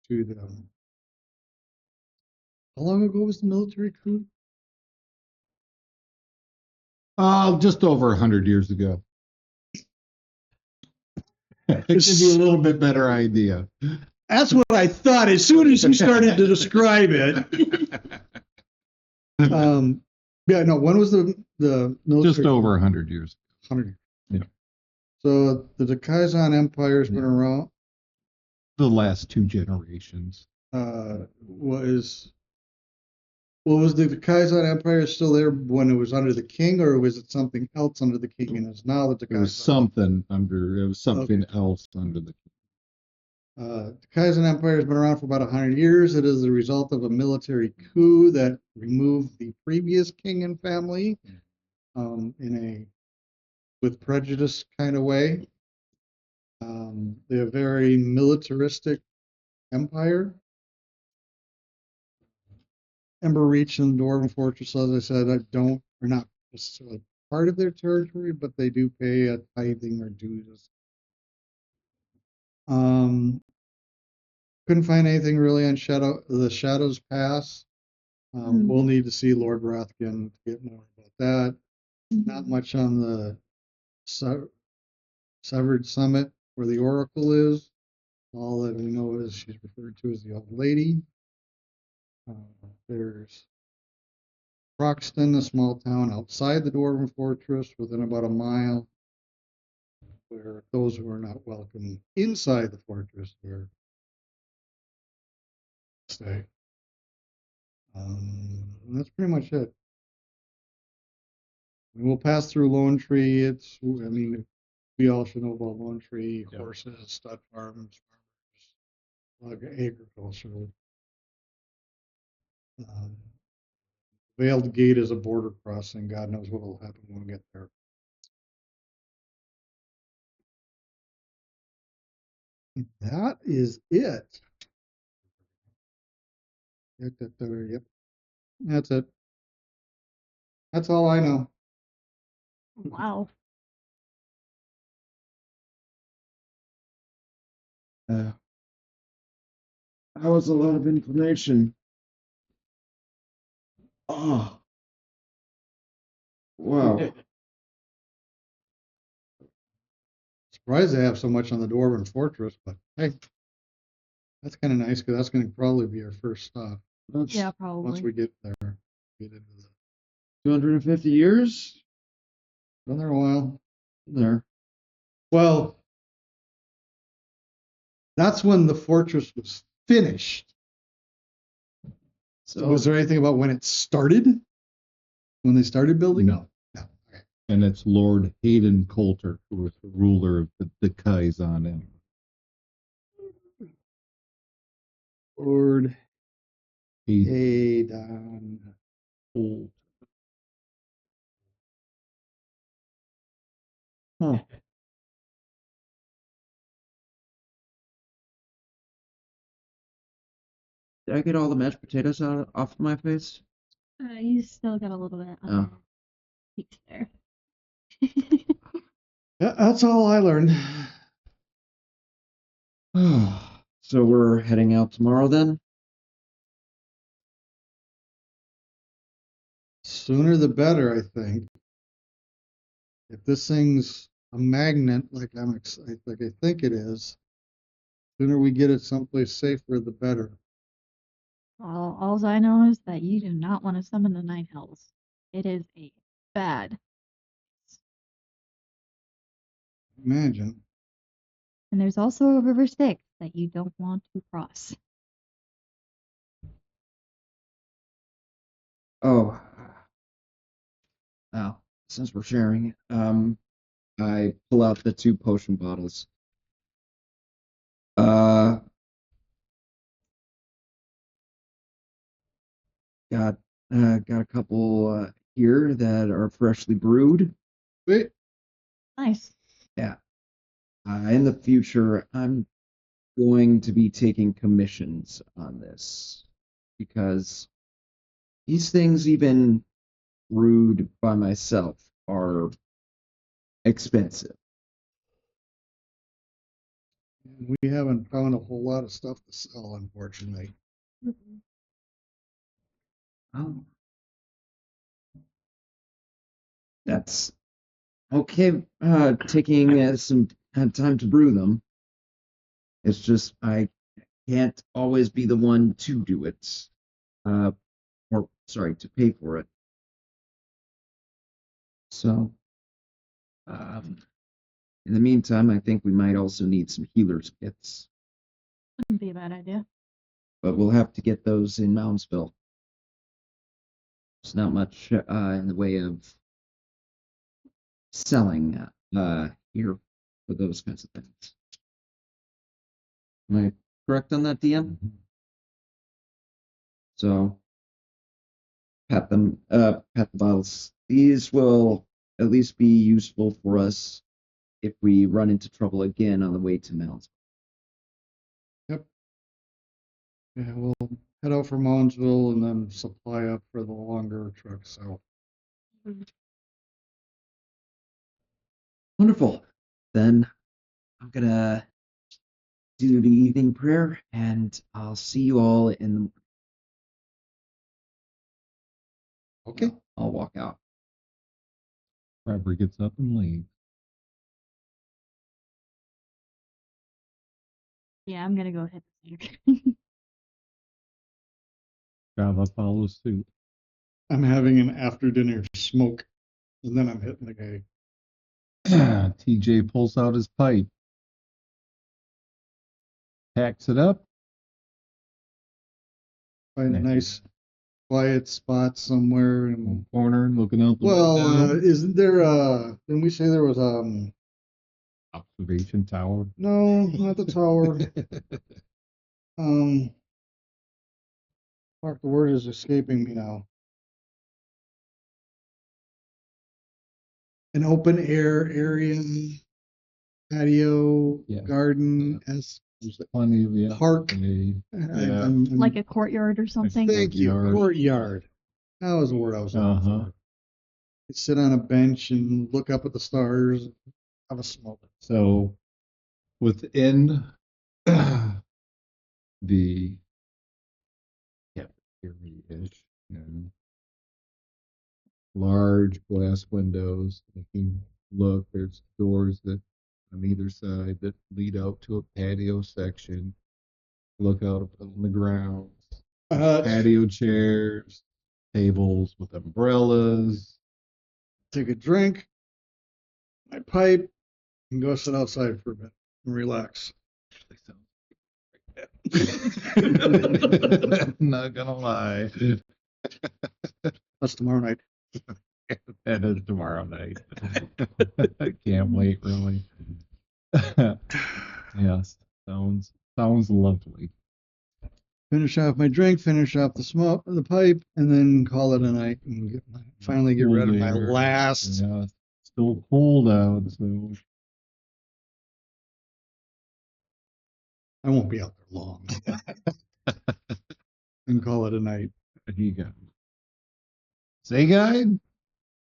to them. How long ago was the military coup? Just over 100 years ago. It gives you a little bit better idea. That's what I thought as soon as you started to describe it. Yeah, no, when was the military? Just over 100 years. 100 years. Yeah. So the Kaizen Empire has been around. The last 2 generations. Was the Kaizen Empire still there when it was under the king, or was it something else under the king and is now that the It was something else under the. The Kaizen Empire has been around for about 100 years. It is the result of a military coup that removed the previous king and family in a with prejudice kind of way. They're a very militaristic empire. Ember Reach and Dwarven Fortress, as I said, are not necessarily part of their territory, but they do pay a tithing or dues. Couldn't find anything really on the Shadows Pass. We'll need to see Lord Rathgen to get more about that. Not much on the Severed Summit where the Oracle is. All that we know is she's referred to as the Old Lady. There's Croxton, a small town outside the Dwarven Fortress, within about a mile, where those who are not welcome inside the fortress are stay. That's pretty much it. We'll pass through Lone Tree. We all should know about Lone Tree, horses, stud farms, agriculture. Veiled Gate is a border crossing. God knows what will happen when we get there. That is it. Yep. That's it. That's all I know. Wow. That was a lot of information. Oh. Wow. Surprised they have so much on the Dwarven Fortress, but hey, that's kind of nice because that's going to probably be our first stop Yeah, once probably. we get there. Get into the 250 years? been there a while. There. Well, that's when the fortress was finished. So was there anything about when it started? When they started building? No. No. Okay. And it's Lord Hayden Coulter, who was the ruler of the Kaizen Empire. Lord Hayden Hayden. Coulter. Huh. Did I get all the mashed potatoes off of my face? You still got a little bit Oh. cheeks there. Yeah, that's all I learned. So we're heading out tomorrow then? Sooner the better, I think. If this thing's a magnet, like I think it is, sooner we get it someplace safer, the better. All I know is that you do not want to summon the Night Hells. It is a bad. Imagine. And there's also a river Styx that you don't want to cross. Oh, now since we're sharing, I pull out the 2 potion bottles. Uh, got got a couple here that are freshly brewed. Wait, Nice. Yeah. In the future, I'm going to be taking commissions on this because these things, even brewed by myself, are expensive. We haven't found a whole lot of stuff to sell, unfortunately. Oh. That's okay. Taking some time to brew them. It's just I can't always be the one to do it. Or sorry, to pay for it. So, in the meantime, I think we might also need some healers kits, Wouldn't be a bad idea. but we'll have to get those in Moundsville. There's not much in the way of selling here for those kinds of things. Am I correct on that, DM? So pat the bottles. These will at least be useful for us if we run into trouble again on the way to Mounds. Yeah, we'll head out for Moundsville and then supply up for the longer trip south. Wonderful. Then I'm gonna do the evening prayer, and I'll see you all in the. okay. I'll walk out. Trevor gets up and leaves. Yeah, I'm gonna go hit the theater. Java follows suit. I'm having an after dinner smoke, and then I'm hitting the gay. TJ pulls out his pipe, packs it up. Find a nice quiet spot somewhere. And Corner, looking out the well, window. isn't there? Didn't we say there was Observation tower. No, not the tower. Fuck, the word is escaping me now. An open air area, patio, Yeah. garden, There's plenty of park. Yeah. Like a courtyard or something. Thank you, Courtyard. courtyard. That was the word I was looking for. You'd sit on a bench and look up at the stars, have a smoke. So within the cafeteria-ish, large glass windows. You can look, there's doors that on either side that lead out to a patio section. Look out on the grounds. Patio chairs, tables with umbrellas. Take a drink, my pipe, and go sit outside for a bit and relax. Not gonna lie. That's tomorrow night. That is tomorrow night. I can't wait, really. Yes, sounds lovely. Finish off my drink, finish off the smoke, the pipe, and then call it a night and finally get rid of my Cool air. last. Yeah, still cold out, so I won't be out there long. And call it a night. there you go. Say, guide.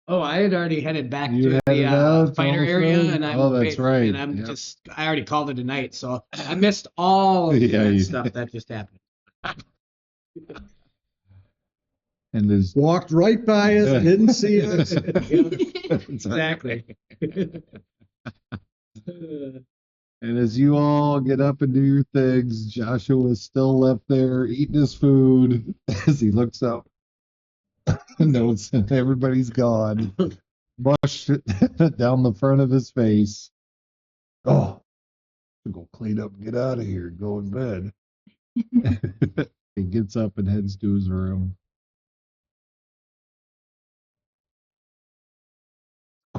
Oh, I had already headed back You to headed the out fighter also? area, and I'm Oh, that's right. And I'm Yep. I already called it a night, so I missed all of Yeah, that you stuff did. that just happened. And there's Walked right by us, didn't see us. Exactly. And as you all get up and do your things, Joshua is still left there eating his food as he looks up and notes that everybody's gone. Mushed it down the front of his face. Oh, I'm gonna clean up and get out of here and go in bed. He gets up and heads to his room.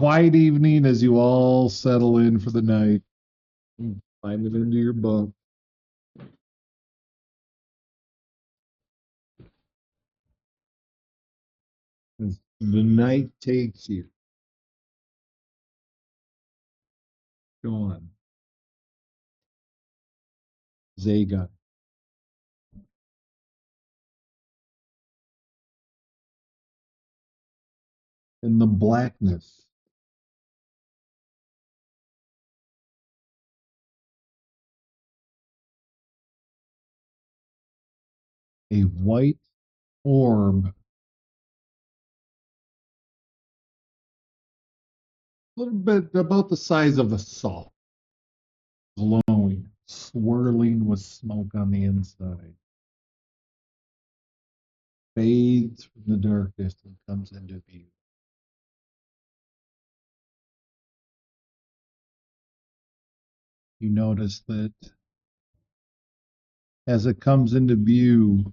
quiet evening as you all settle in for the night. Climb it into your bunk. As the night takes you. Sean. Zaga. In the blackness. A white orb. A little bit about the size of a saw. Glowing, swirling with smoke on the inside. Fades from the darkness and comes into view. You notice that as it comes into view,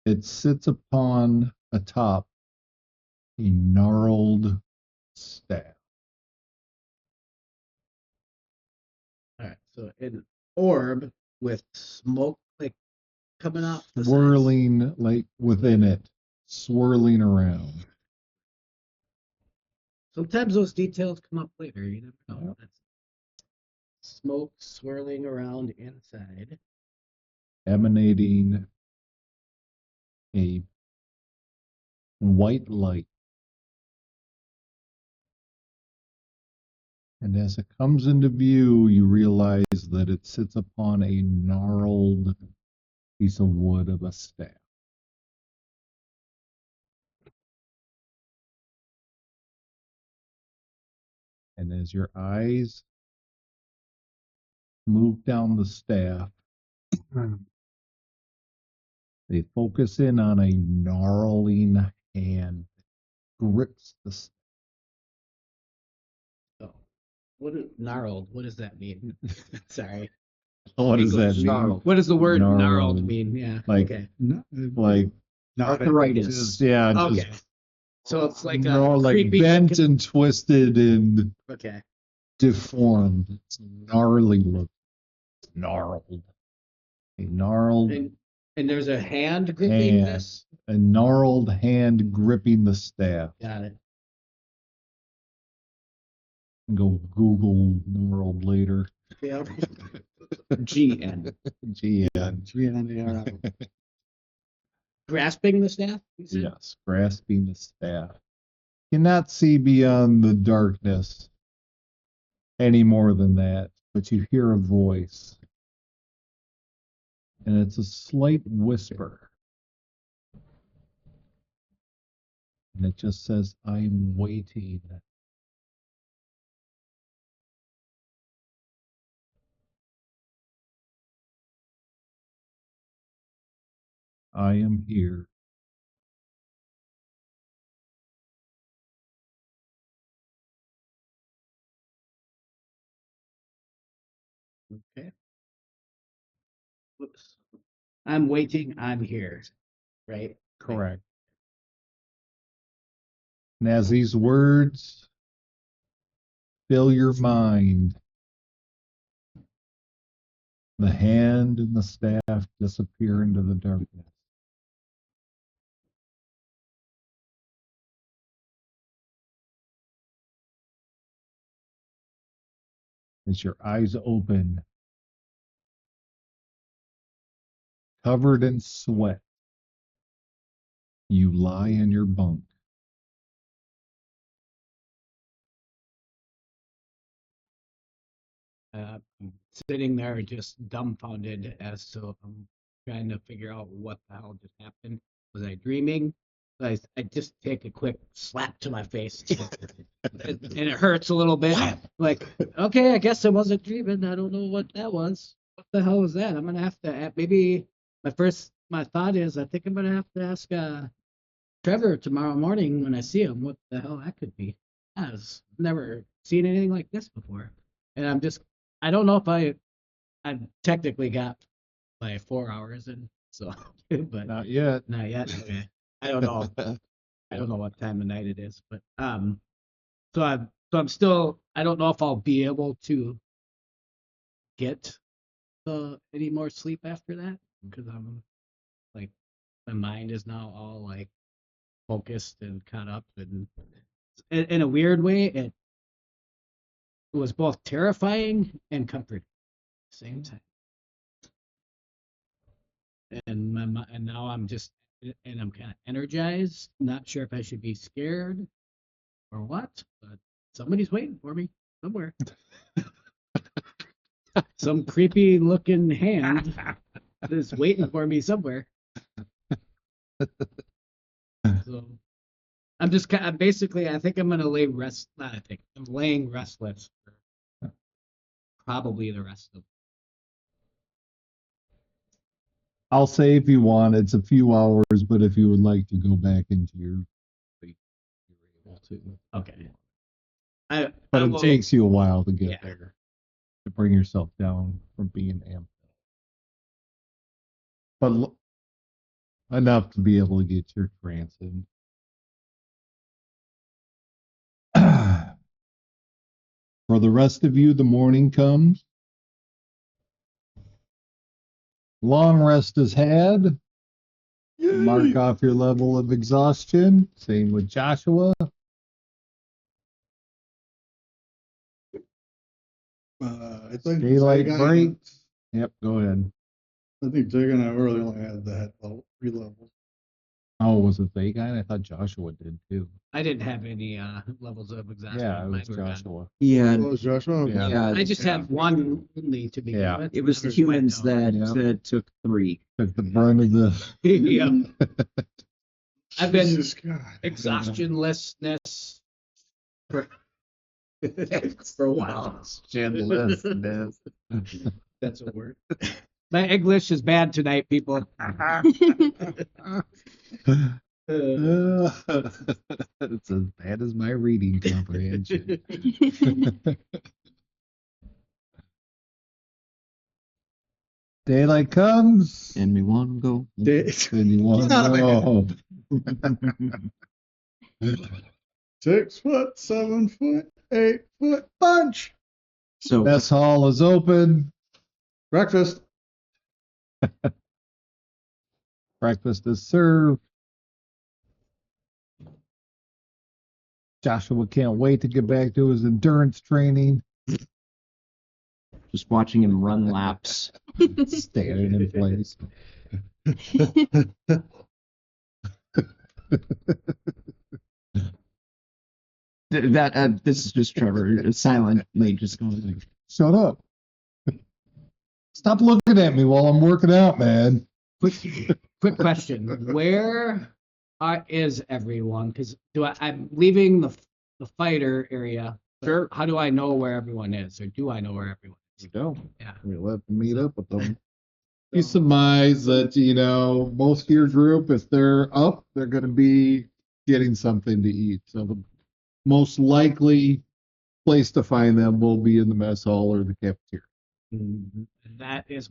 it sits upon atop a gnarled staff. All right, so an orb with smoke like coming out the sides. Swirling like within it, swirling around. Sometimes those details come up later. You never know. Yep. That's smoke swirling around inside. Emanating a white light. And as it comes into view, you realize that it sits upon a gnarled piece of wood of a staff. And as your eyes move down the staff, they focus in on a gnarling hand that grips the staff. So, gnarled? What does that mean? Sorry. What does that English. mean? What does the word gnarled Gnarled. mean? Yeah. Like- okay. Like, Arthritis. just, yeah, Okay. just So it's like like creepy bent looking- and twisted and Okay. deformed. It's gnarly look. It's gnarled. A gnarled, And there's a hand gripping Hand. this. a gnarled hand gripping the staff. Got it. Go Google gnarled later. Yeah. GN. GN. Grasping the staff. You said? Yes, grasping the staff. Cannot see beyond the darkness any more than that, but you hear a voice. And it's a slight whisper. And it just says, I'm waiting. I am here. Okay. Whoops. I'm waiting. I'm here. Right. Correct. And as these words fill your mind, the hand and the staff disappear into the darkness. As your eyes open, covered in sweat, you lie in your bunk. I'm sitting there just dumbfounded as to I'm trying to figure out what the hell just happened. Was I dreaming? I just take a quick slap to my face, and it hurts a little bit. Like, okay, I guess I wasn't dreaming. I don't know what that was. What the hell was that? I'm gonna have to maybe my thought is I think I'm gonna have to ask Trevor tomorrow morning when I see him what the hell that could be. I've never seen anything like this before, and I don't know if I've technically got my 4 hours in, so but Not yet. not yet. Okay. I don't know. I don't know what time of night it is, but I'm still, I don't know if I'll be able to get any more sleep after that because I'm like my mind is now all like focused and caught up, and in a weird way it was both terrifying and comforting at the same time. And and now I'm just, and I'm kind of energized, not sure if I should be scared or what, but somebody's waiting for me somewhere. Some creepy looking hand is waiting for me somewhere. So I'm just kind of basically, I think I'm gonna lay rest. Not I think I'm laying restless for probably the rest of. I'll say if you want, it's a few hours, but if you would like to go back into your sleep, you're able to. Okay. But I it will- takes you a while to get Yeah. there, to bring yourself down from being amped up. But enough to be able to get your trance in. For the rest of you, the morning comes. Long rest is had. Mark off your level of exhaustion. Same with Joshua. I think Daylight Zach- breaks. Yep, go ahead. I think Jake and I really only had that level, 3 levels. Oh, was it they guy? I thought Joshua did too. I didn't have any levels of exhaustion. Yeah, it Mine was were gone. Joshua. Yeah, Oh, it was Joshua? Yeah. yeah. I just have one only to begin Yeah. with. It was the Others went humans down. that Yeah. took 3. Took the brunt of the. Yeah. I've been Jesus God. exhaustionlessness for for a while. That's a word. My English is bad tonight, people. It's as bad as my reading comprehension. Daylight comes, And we want to go. and you want Get out to of go. 6 foot, 7 foot, 8 foot punch. So Mess hall is open. Breakfast. Breakfast is served. Joshua can't wait to get back to his endurance training. Just watching him run laps. Standing in place. This is just Trevor silently just going like, Shut up. Stop looking at me while I'm working out, man. Quick question: where is everyone? Because I'm leaving the fighter area. Sure. How do I know where everyone is, or do I know where everyone is? Go. Yeah. We'll have to meet up with them. You surmise that, most of your group, if they're up, they're going to be getting something to eat. So the most likely place to find them will be in the mess hall or the cafeteria. That is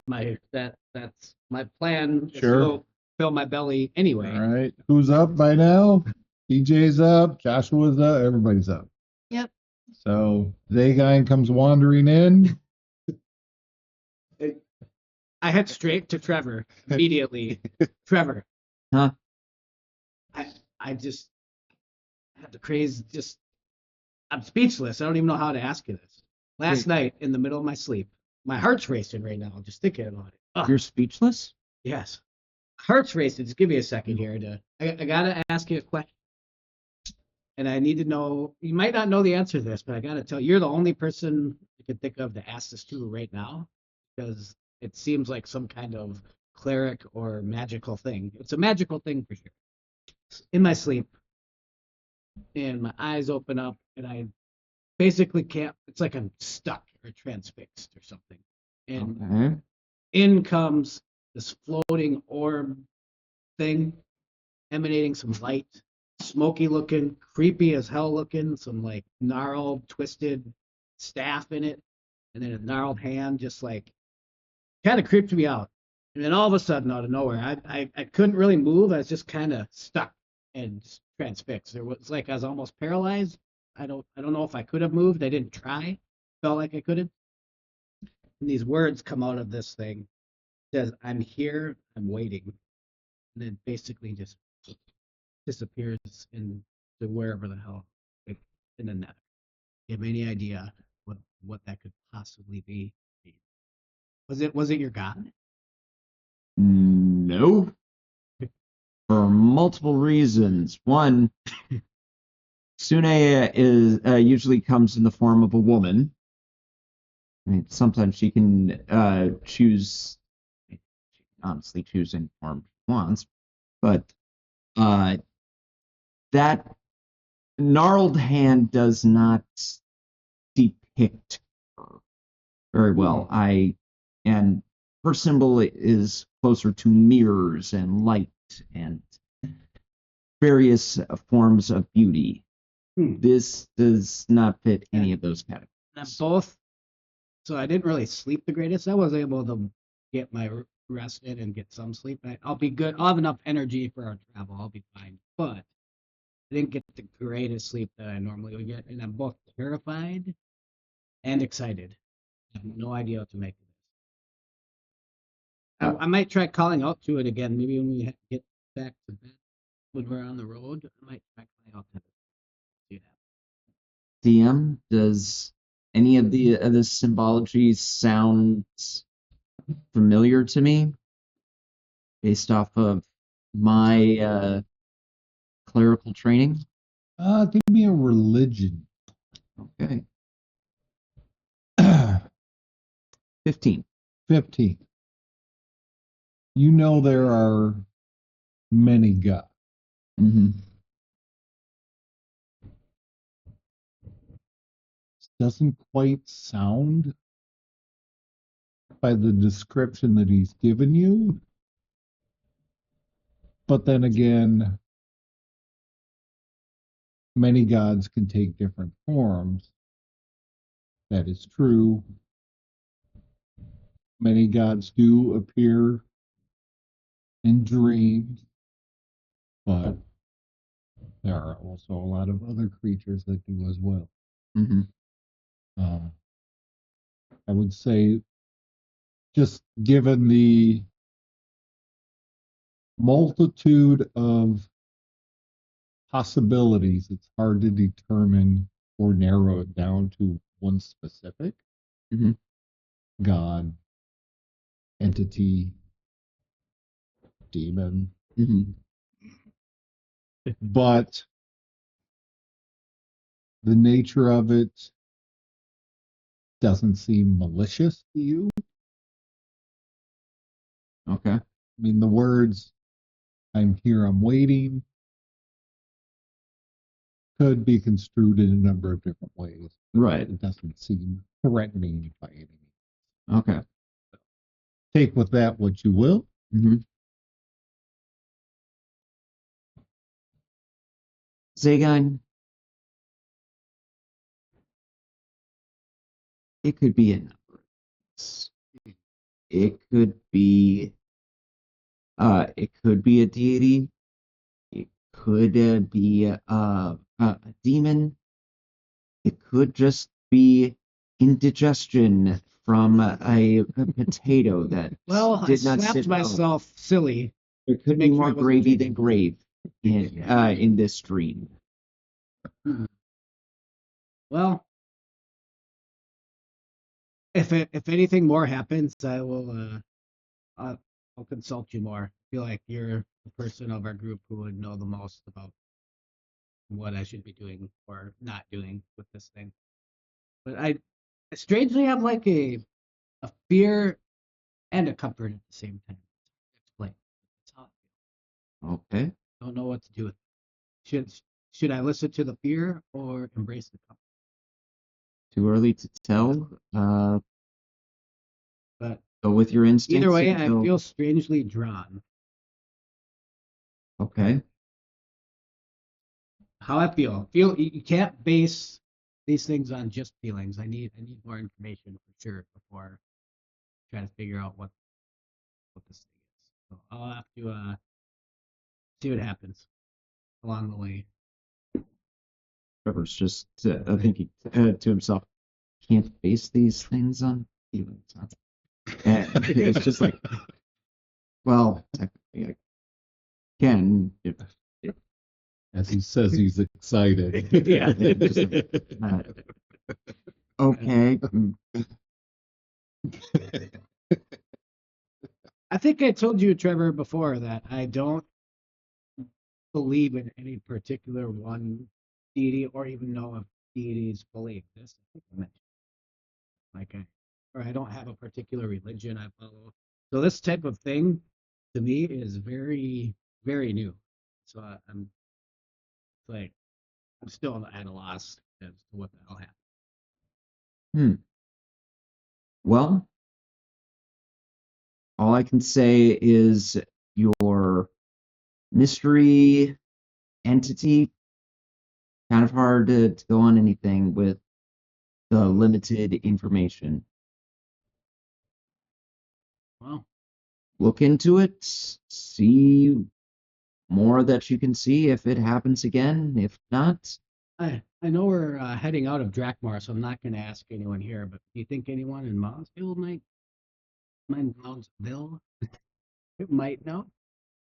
that's my plan. is to Sure. go fill my belly anyway. All right. Who's up by now? DJ's up. Joshua's up. Everybody's up. Yep. So Zagan comes wandering in. I head straight to Trevor immediately. Trevor. Huh? I just had the craze. I'm speechless. I don't even know how to ask you this. Last night, in the middle of my sleep, my heart's racing right now. Just thinking about it. Ugh, You're speechless? yes, heart's racing. Just give me a second here. I gotta ask you a question, and I need to know. You might not know the answer to this, but I gotta tell you, you're the only person I can think of to ask this to right now, because it seems like some kind of cleric or magical thing. It's a magical thing for sure. In my sleep, and my eyes open up, and I basically can't. It's like I'm stuck or transfixed or something. And Okay. in comes this floating orb thing, emanating some light, smoky looking, creepy as hell looking, some like gnarled, twisted staff in it, and then a gnarled hand, just like kind of creeped me out. And then all of a sudden, out of nowhere, I couldn't really move. I was just kind of stuck and just transfixed. There was like I was almost paralyzed. I don't know if I could have moved. I didn't try. Felt like I couldn't. And these words come out of this thing. It says, "I'm here. I'm waiting," and then basically just disappears into wherever the hell in the net. You have any idea what that could possibly be? Was it your god? No, for multiple reasons. One, Sune is usually comes in the form of a woman. I mean, sometimes she can choose. She can honestly choose any form she wants, but uh, that gnarled hand does not depict her very well. And her symbol is closer to mirrors and light and various forms of beauty. This does not fit any of those categories. And both. So I didn't really sleep the greatest. I was able to get my rest in and get some sleep. I'll be good. I'll have enough energy for our travel. I'll be fine. But I didn't get the greatest sleep that I normally would get, and I'm both terrified and excited. I have no idea what to make of this. I might try calling out to it again. Maybe when we get back to bed, when we're on the road, I might try calling out to it. See that. DM, does any of the symbology sound familiar to me based off of my clerical training? Give me a religion. Okay. 15. 15. You know there are many gods. Mm-hmm. Doesn't quite sound by the description that he's given you. But then again, many gods can take different forms. That is true. Many gods do appear in dreams, but there are also a lot of other creatures that do as well. Mm-hmm. I would say, just given the multitude of possibilities, it's hard to determine or narrow it down to one specific Mhm. god, entity, demon. Mm-hmm. But the nature of it doesn't seem malicious to you. Okay. I mean, the words, "I'm here, I'm waiting," could be construed in a number of different ways. Right. It doesn't seem threatening by any means. Okay. Take with that what you will. Mm-hmm. Zagon, it could be a number of things. It could be a deity. It could be a demon. It could just be indigestion from a potato that Well, I did not slapped sit well. myself silly. There could be make sure more I wasn't gravy dreaming. than grave in this dream. Well, if anything more happens, I will I'll consult you more. I feel like you're the person of our group who would know the most about what I should be doing or not doing with this thing. But I strangely have like a fear and a comfort at the same time. Explain. That's how I feel. Okay. Don't know what to do with it. Should I listen to the fear or embrace the comfort? Too early to tell. But Go with your instincts. either way, I until- feel strangely drawn. Okay. How I feel you can't base these things on just feelings. I need more information for sure before trying to figure out what this thing is. So I'll have to see what happens. along the way. Trevor's just thinking to himself, can't base these things on feelings. Huh? And it's just like, well, technically I can. As he says, he's excited. Yeah. Okay. I think I told you, Trevor, before that I don't believe in any particular one deity or even know if deities fully exist. I think I mentioned or I don't have a particular religion I follow. So this type of thing to me is very, very new. So I'm like, I'm still at a loss as to what the hell happened. Well, all I can say is your mystery entity, kind of hard to go on anything with the limited information. Well, Look into it, see more that you can see if it happens again. If not, I know we're heading out of Drakmar, so I'm not going to ask anyone here. But do you think anyone in Moundsville Moundsville might know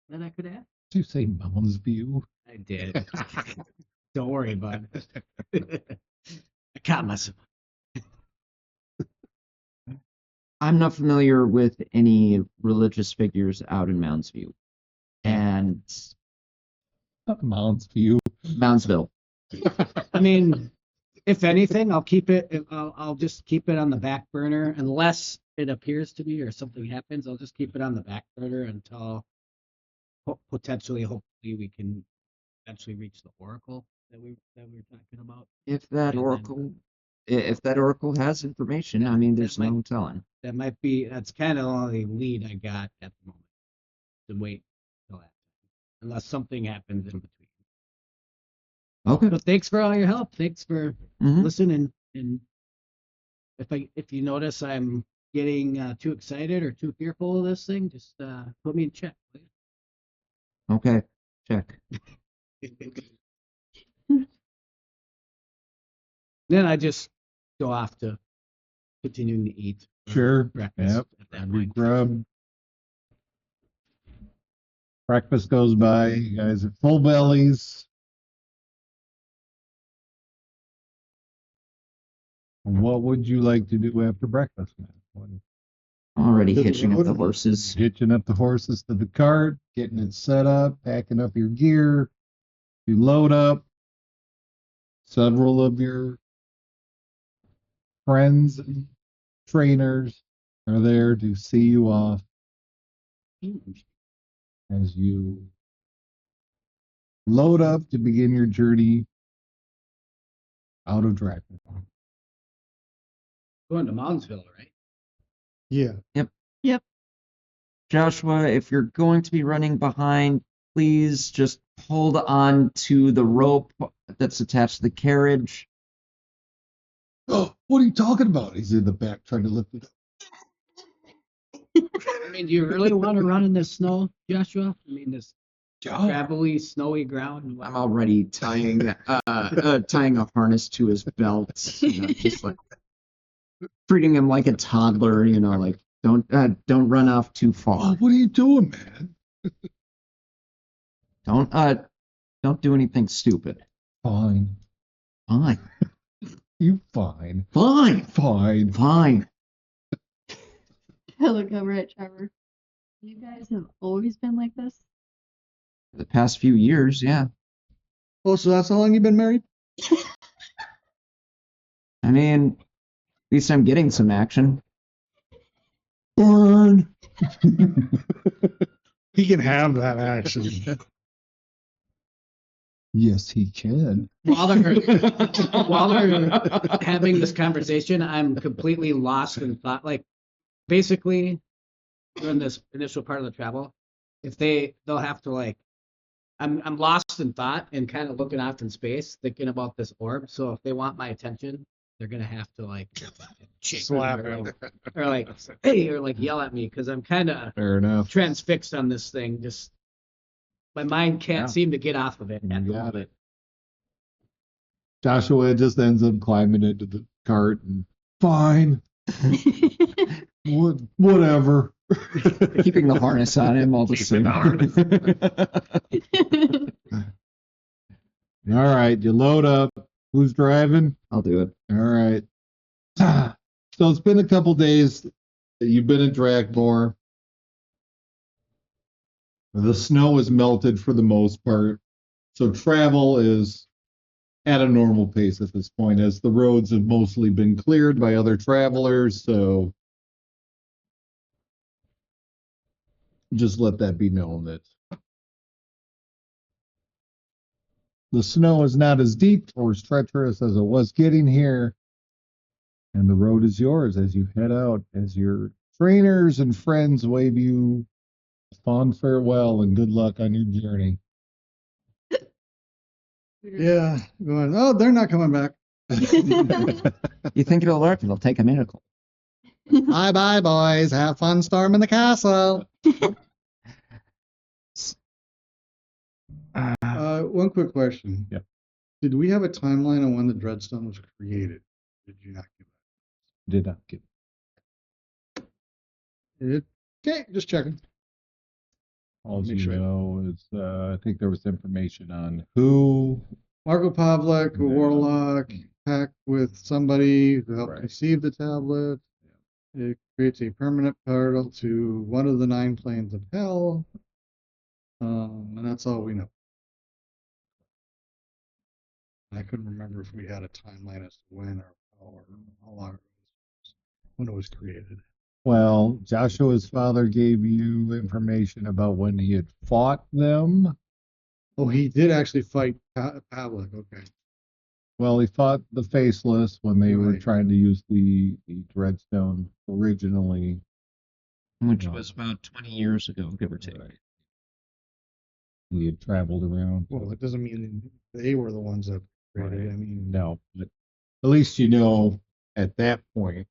that I could ask? Did you say Mounds View? I did. Don't worry, bud. I caught myself. I'm not familiar with any religious figures out in Moundsview and Mounds View. Moundsville. I mean, if anything, I'll keep it. I'll just keep it on the back burner unless it appears to be or something happens. I'll just keep it on the back burner until hopefully, we can eventually reach the oracle that we were talking about. If that oracle has information, I mean, there's no telling. That's kind of the only lead I got at the moment. To wait till that, unless something happens in between. Okay. So thanks for all your help. Thanks for Mhm. listening. And if you notice I'm getting too excited or too fearful of this thing, just put me in check, please. Okay. Check. Then I just go off to continuing to eat. Sure. Breakfast Yep. at that Every point. grub. Breakfast goes by. You guys are full bellies. What would you like to do after breakfast, man? Already To the hitching up the road. horses. Hitching up the horses to the cart, getting it set up, packing up your gear. You load up. Several of your friends and trainers are there to see you off as you load up to begin your journey out of Dracula. Going to Moundsville, right? Yeah. Joshua, if you're going to be running behind, please just hold on to the rope that's attached to the carriage. Oh, what are you talking about? He's in the back trying to lift it up. I mean, do you really want to run in this snow, Joshua? I mean, this gravelly, snowy ground. I'm already tying a harness to his belt, just like treating him like a toddler. Like don't run off too Oh, far. what are you doing, man? Don't do anything stupid. Fine. Fine. You fine. Fine. Fine. Fine. I look over at Trevor. You guys have always been like this? The past few years, yeah. Oh, so that's how long you've been married? I mean, at least I'm getting some action. Burn. He can have that action. Yes, he can. While they're having this conversation, I'm completely lost in thought. Like, basically, during this initial part of the travel, if they'll have to like, I'm lost in thought and kind of looking off in space, thinking about this orb. So if they want my attention, they're gonna have to like Slap or him. like, or like, hey, or like yell at me because I'm kind of Fair enough. transfixed on this thing. Just My mind can't Yeah. seem to get off of it. You at the got moment. it. Joshua just ends up climbing into the cart and fine, whatever. Keeping the harness on him all the same. All right, you load up. Who's driving? I'll do it. All right. So it's been a couple days that you've been in Dragmore. The snow has melted for the most part, so travel is at a normal pace at this point, as the roads have mostly been cleared by other travelers. So just let that be known that the snow is not as deep or as treacherous as it was getting here. And the road is yours as you head out, as your trainers and friends wave you a fond farewell and good luck on your journey. Yeah, going, oh, they're not coming back. You think it'll work? It'll take a miracle. Bye bye, boys. Have fun storming the castle. One quick question. Yep. Did we have a timeline on when the Dreadstone was created? Did you not give Did not get it? Okay, just checking. all Make you sure. know is I think there was information on who. Marco Pavlik, a Yeah. warlock, pact with somebody who helped Right. conceive the tablet. It creates a permanent portal to one of the 9 planes of hell. And that's all we know. I couldn't remember if we had a timeline as to when or how long it was, when it was created. Well, Joshua's father gave you information about when he had fought them. Oh, he did actually fight Pavlik. Okay. Well, he fought the Faceless when they were Right. trying to use the Dreadstone originally. Which No. was about 20 years ago, give or take. Right. He had traveled around. Well, it doesn't mean they were the ones that created it. I mean, No, but at least you know at that point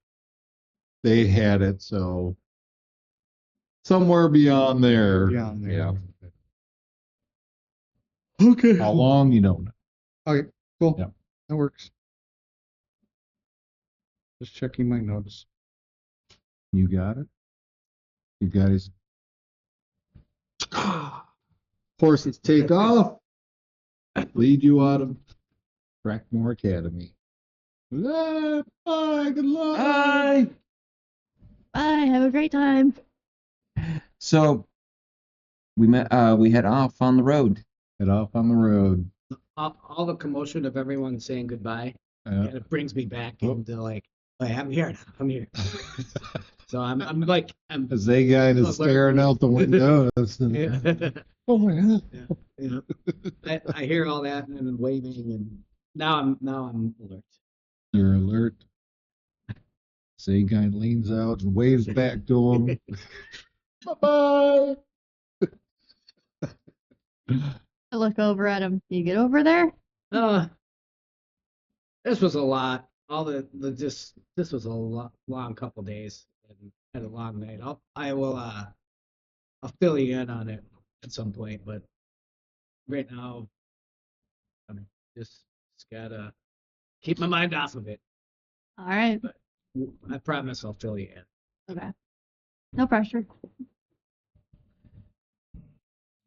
they had it. So somewhere beyond there. beyond there. Yeah. Okay. How long you don't know. Okay, cool. Yeah. That works. Just checking my notes. You got it. You guys. Horses take off. Lead you out of Crackmore Academy. Bye. Good luck. Bye. Bye. Have a great time. So we head off on the road. Head off on the road. All the commotion of everyone saying goodbye, Yeah. and it brings me back Oh. into like, hey, I'm here now. I'm here. So I'm like, I'm. As they guy is staring out the window. Oh my God. You know, I hear all that and then waving, and now I'm alert. You're alert. Say guy leans out and waves back to him. Bye-bye. I look over at him. You get over there? This was a lot. All the just this was a long couple days and a long night. I'll fill you in on it at some point, but right now I'm just gotta keep my mind off of it. All right. I promise I'll fill you in. Okay. No pressure.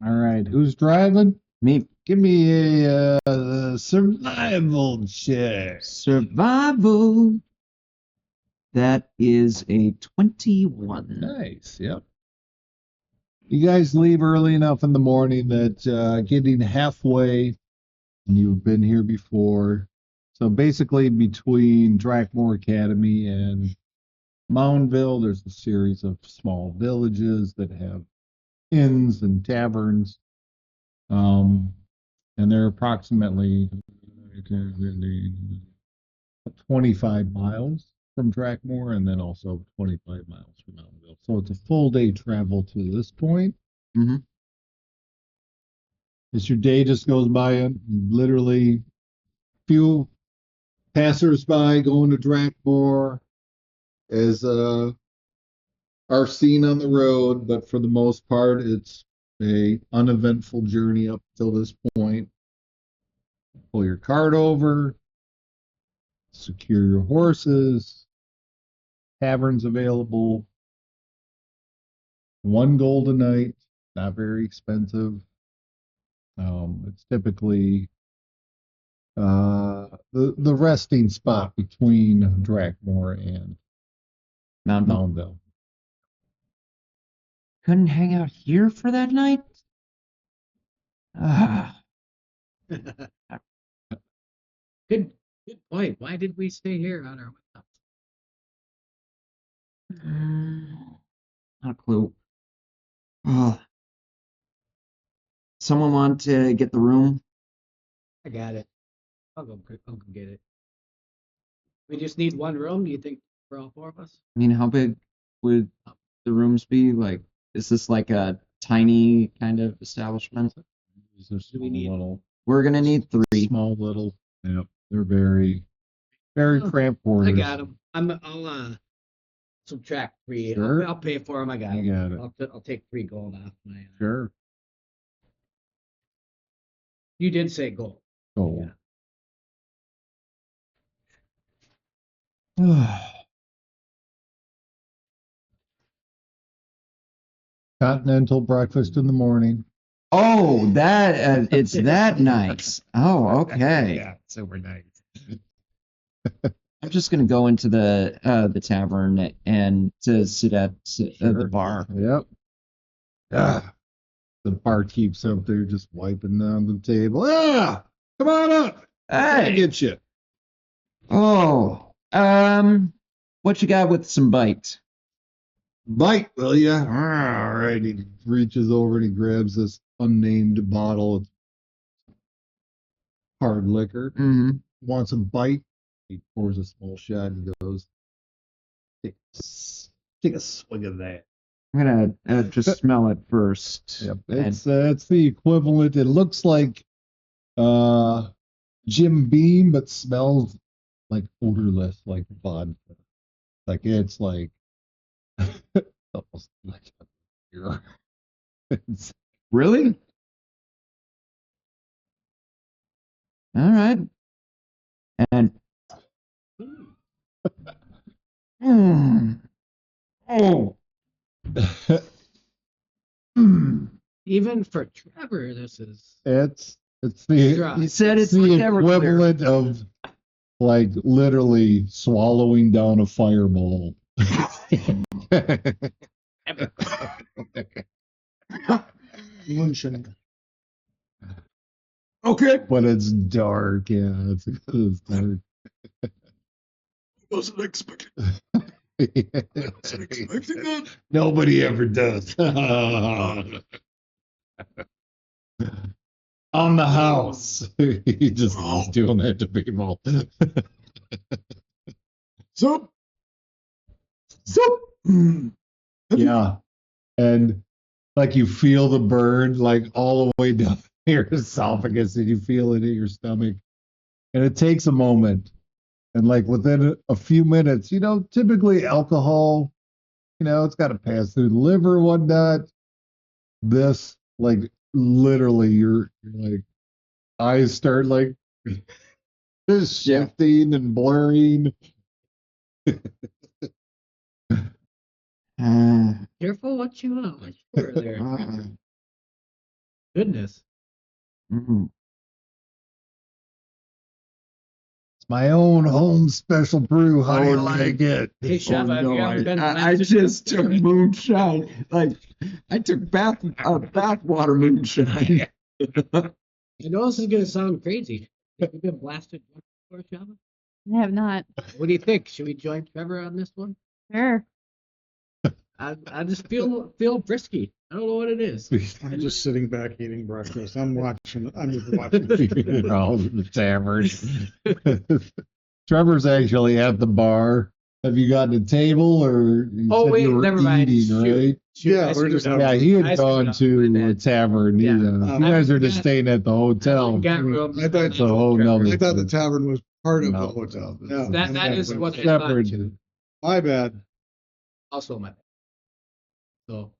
All right, who's driving? Me. Give me a survival check. Survival. That is a 21. Nice, yep. You guys leave early enough in the morning that getting halfway, and you've been here before. So basically between Drakmore Academy and Moundville, there's a series of small villages that have inns and taverns. And they're approximately 25 miles from Drakmore and then also 25 miles from Moundville. So it's a full day travel to this point. Mhm. As your day just goes by, and literally few passersby going to Drakmore as are seen on the road, but for the most part, it's a uneventful journey up till this point. Pull your cart over, secure your horses, taverns available, 1 gold a night, not very expensive. It's typically the resting spot between Drakmore and Moundville. Couldn't hang out here for that night? Ah, Good point. Why did we stay here on our way up? not a clue. Oh. Someone want to get the room? I got it. I'll go get it. We just need one room, do you think, for all 4 of us? I mean, how big would the rooms be? Like, is this like a tiny kind of establishment? These are Do we need- little, We're gonna need 3. small little. Yep, they're very, very Oh, cramped quarters. I got them. I'll subtract 3. Sure. I'll pay for them. I got You them. got it. I'll take 3 gold off my. Sure. You did say gold. Gold. Continental breakfast in the morning. Oh, that it's that nice. Oh, okay. Yeah, super nice. I'm just gonna go into the tavern and to sit at the Sure. bar. Yep. Ah, the barkeep's up there just wiping down the table. Ah, come on up. I Hey. get you. Oh, what you got with some bite? Bite, will ya? All right. He reaches over and he grabs this unnamed bottle of hard liquor. Mm-hmm. Wants a bite. He pours a small shot and goes, take a swig of that. I'm gonna just smell it first. Yep. And It's the equivalent. It looks like Jim Beam, but smells like odorless, like vodka. Like it's like almost like a beer. It's- really? All right. And Mm. Oh. Even for Trevor, this is. it's the Dry. You said it's the like Everclear. equivalent of like literally swallowing down a fireball. Moonshine. Okay. But it's dark, yeah. It's dark. Wasn't expecting. Nobody ever does. On the house. He just loves doing that to people. Soup. Yeah. And like you feel the burn like all the way down your esophagus and you feel it in your stomach. And it takes a moment. And like within a few minutes, typically alcohol, it's got to pass through the liver and whatnot. This, like, literally, you're like, eyes start like just shifting and blurring. Careful what you pour there. Goodness. Mm. It's my own home special brew. How do you like it? Hey, Shava, have you ever been to I just took moonshine. Like I took bathwater moonshine. I know this is gonna sound crazy. Have you been blasted before, Shava? I have not. What do you think? Should we join Trevor on this one? Sure. I just feel frisky. I don't know what it is. I'm just sitting back eating breakfast. I'm just watching. All the tavern. Trevor's actually at the bar. Have you gotten a table or you Oh said wait, you were never mind. eating, right? Yeah, I we're screwed just up. Yeah, he I had screwed gone up. to My a bad. tavern. Yeah. You guys are just I staying at the hotel. Got rooms. I thought It's a whole Trevor. nother- I thought the tavern was part of the No. hotel. No. That is what I thought. Separate. too. My bad. Also my bad. So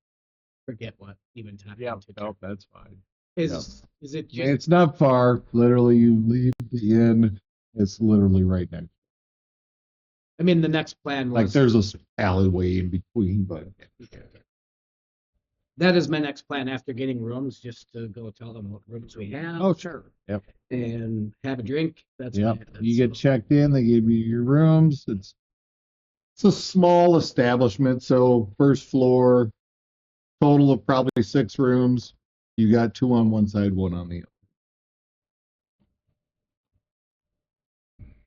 forget what even time. Yeah, no, that's fine. Is it just? It's not far. Literally, you leave the inn. It's literally right next. I mean, the next plan Like was there's a alleyway in between, but that is my next plan after getting rooms, just to go tell them what rooms we have. oh sure, yep, And have a drink. That's yep. my- You get checked in. They give you your rooms. It's a small establishment, so first floor, total of probably 6 rooms. You got 2 on one side, 1 on the other.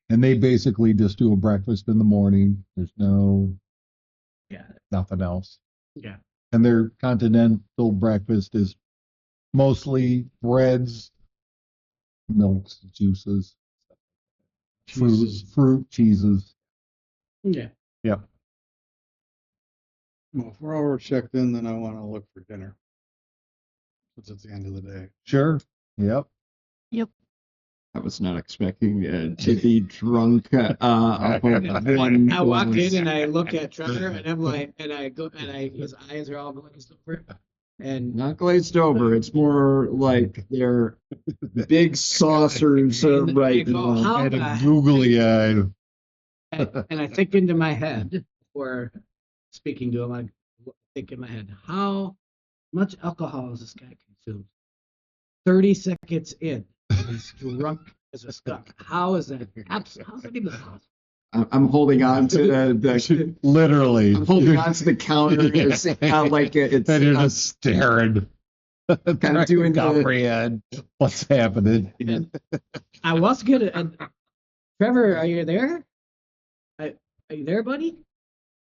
And they basically just do a breakfast in the morning. There's nothing else. Yeah. And their continental breakfast is mostly breads, milks, juices, fruit, cheeses. Yeah. Yep. Well, if we're all checked in, then I want to look for dinner. It's at the end of the day. Sure. Yep. I was not expecting to be drunk off of one. I walk in and I look at Trevor and I'm like, his eyes are all glazed over. And Not glazed over. It's more like they're big saucers And right I go, now. how And the a heck- googly eyed. and I think into my head, before speaking to him, I think in my head, how much alcohol has this guy consumed? 30 seconds in, he's drunk as a skunk. How is that? How's that even possible? I'm holding on to the Literally. I'm holding on to the counter. It's like it's And you're just staring. kind of doing the, comprehend what's happening. I was gonna. And Trevor, are you there? Are you there, buddy?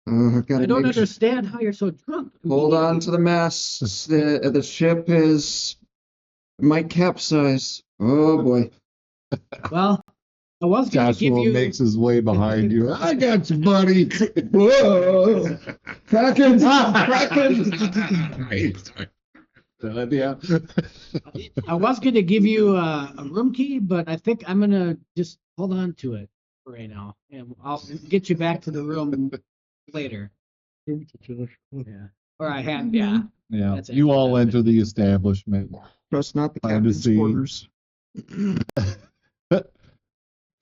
gotta I don't make sure- understand how you're so drunk. Hold on to the masts. The ship might capsize. Oh boy. Well, I was gonna give Joshua you. makes his way behind you. I got you, buddy. Whoa! Kraken! Kraken! Yeah. I was gonna give you a room key, but I think I'm gonna just hold on to it for right now, and I'll get you back to the room later. Yeah. Or I had, yeah. Yeah. That's You actually all better. enter the establishment. Trust not the Time to captain's see. quarters.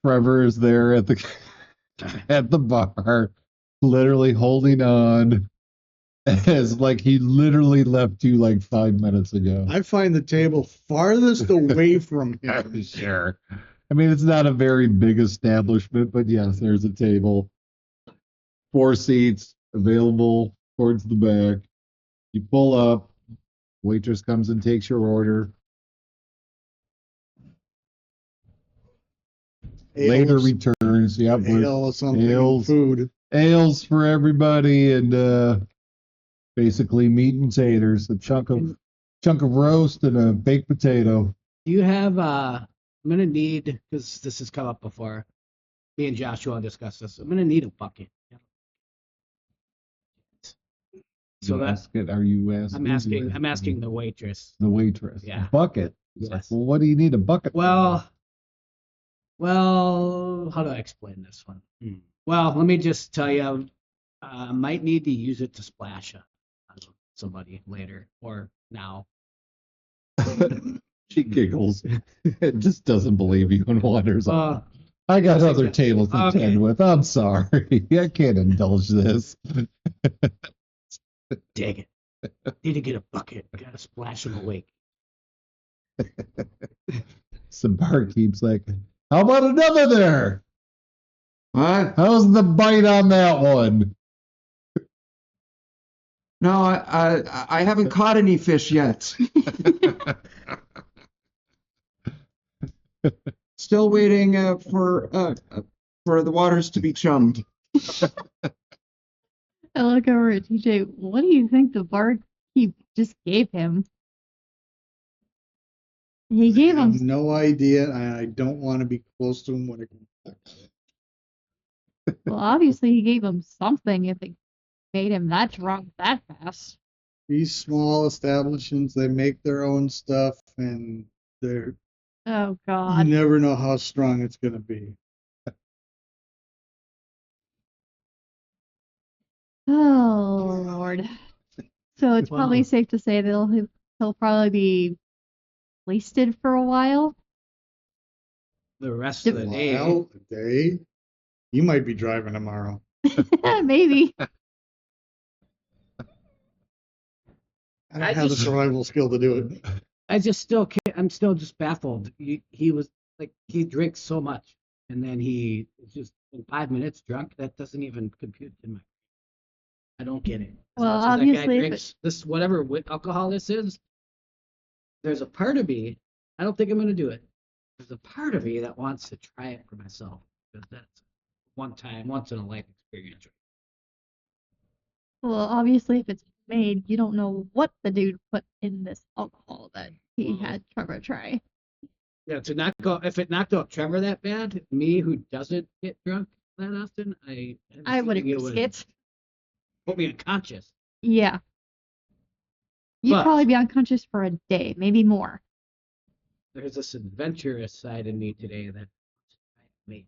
Trevor is there at the bar, literally holding on, as like he literally left you like 5 minutes ago. I find the table farthest away from Yeah, him. sure. I mean, it's not a very big establishment, but yes, there's a table, 4 seats available towards the back. You pull up, waitress comes and takes your order. Later Ales, returns. Yep, with ale, something, ales. food. ales for everybody, and basically meat and taters, a chunk of roast and a baked potato. Do you have? I'm gonna need, because this has come up before. Me and Joshua discussed this. I'm gonna need a bucket. So You that's. are you asking? I'm asking the waitress. the waitress. Yeah. A bucket. It's like, Yes. well, what do you need a bucket for? Well, how do I explain this one? Well, let me just tell you, might need to use it to splash on somebody later or now. She giggles. It just doesn't believe you and wanders off. I got because other he's- tables to okay. attend with. I'm sorry. I can't indulge this. Dang it. Need to get a bucket. Gotta splash them awake. Some barkeep's like, how about another there? What? How's the bite on that one? No, I haven't caught any fish yet. Still waiting for the waters to be chummed. I look over at TJ. What do you think the barkeep just gave him? He gave I have him. no idea, and I don't want to be close to him when it comes. Well, obviously he gave him something if it made him that drunk that fast. These small establishments, they make their own stuff, and they're Oh you God. never know how strong it's gonna be. Oh Lord. So it's Wow. probably safe to say that he'll probably be wasted for a while. The rest of the day. While a day, you might be driving tomorrow. Maybe. I don't have the survival skill to do it. I just still can't. I'm still just baffled. He was like he drinks so much, and then he is just in 5 minutes drunk. That doesn't even compute in my. I don't get it. As Well, much as that guy obviously, if drinks this whatever alcohol this is, there's a part of me. I don't think I'm gonna do it. There's a part of me that wants to try it for myself because that's once in a life experience. Well, obviously, if it's made, you don't know what the dude put in this alcohol that he had Trevor try. Yeah, to not go if it knocked out Trevor that bad, me who doesn't get drunk that often, I wouldn't risk would it. put me unconscious. Yeah. You'd But- probably be unconscious for a day, maybe more. There's this adventurous side in me today that me.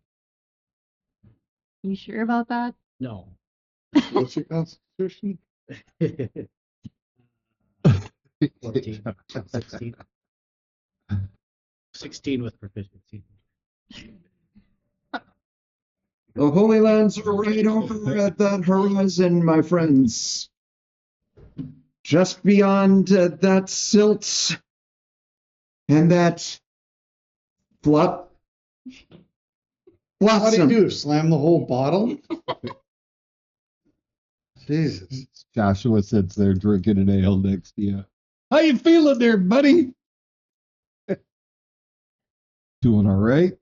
You sure about that? No. What's your constitution? 14, 16. 16 with proficiency. The Holy Lands are right over at that horizon, my friends. Just beyond that silt and that What do flotsam. you do? Slam the whole bottle? Jesus. Joshua sits there drinking an ale next to you. How you feeling there, buddy? Doing all right?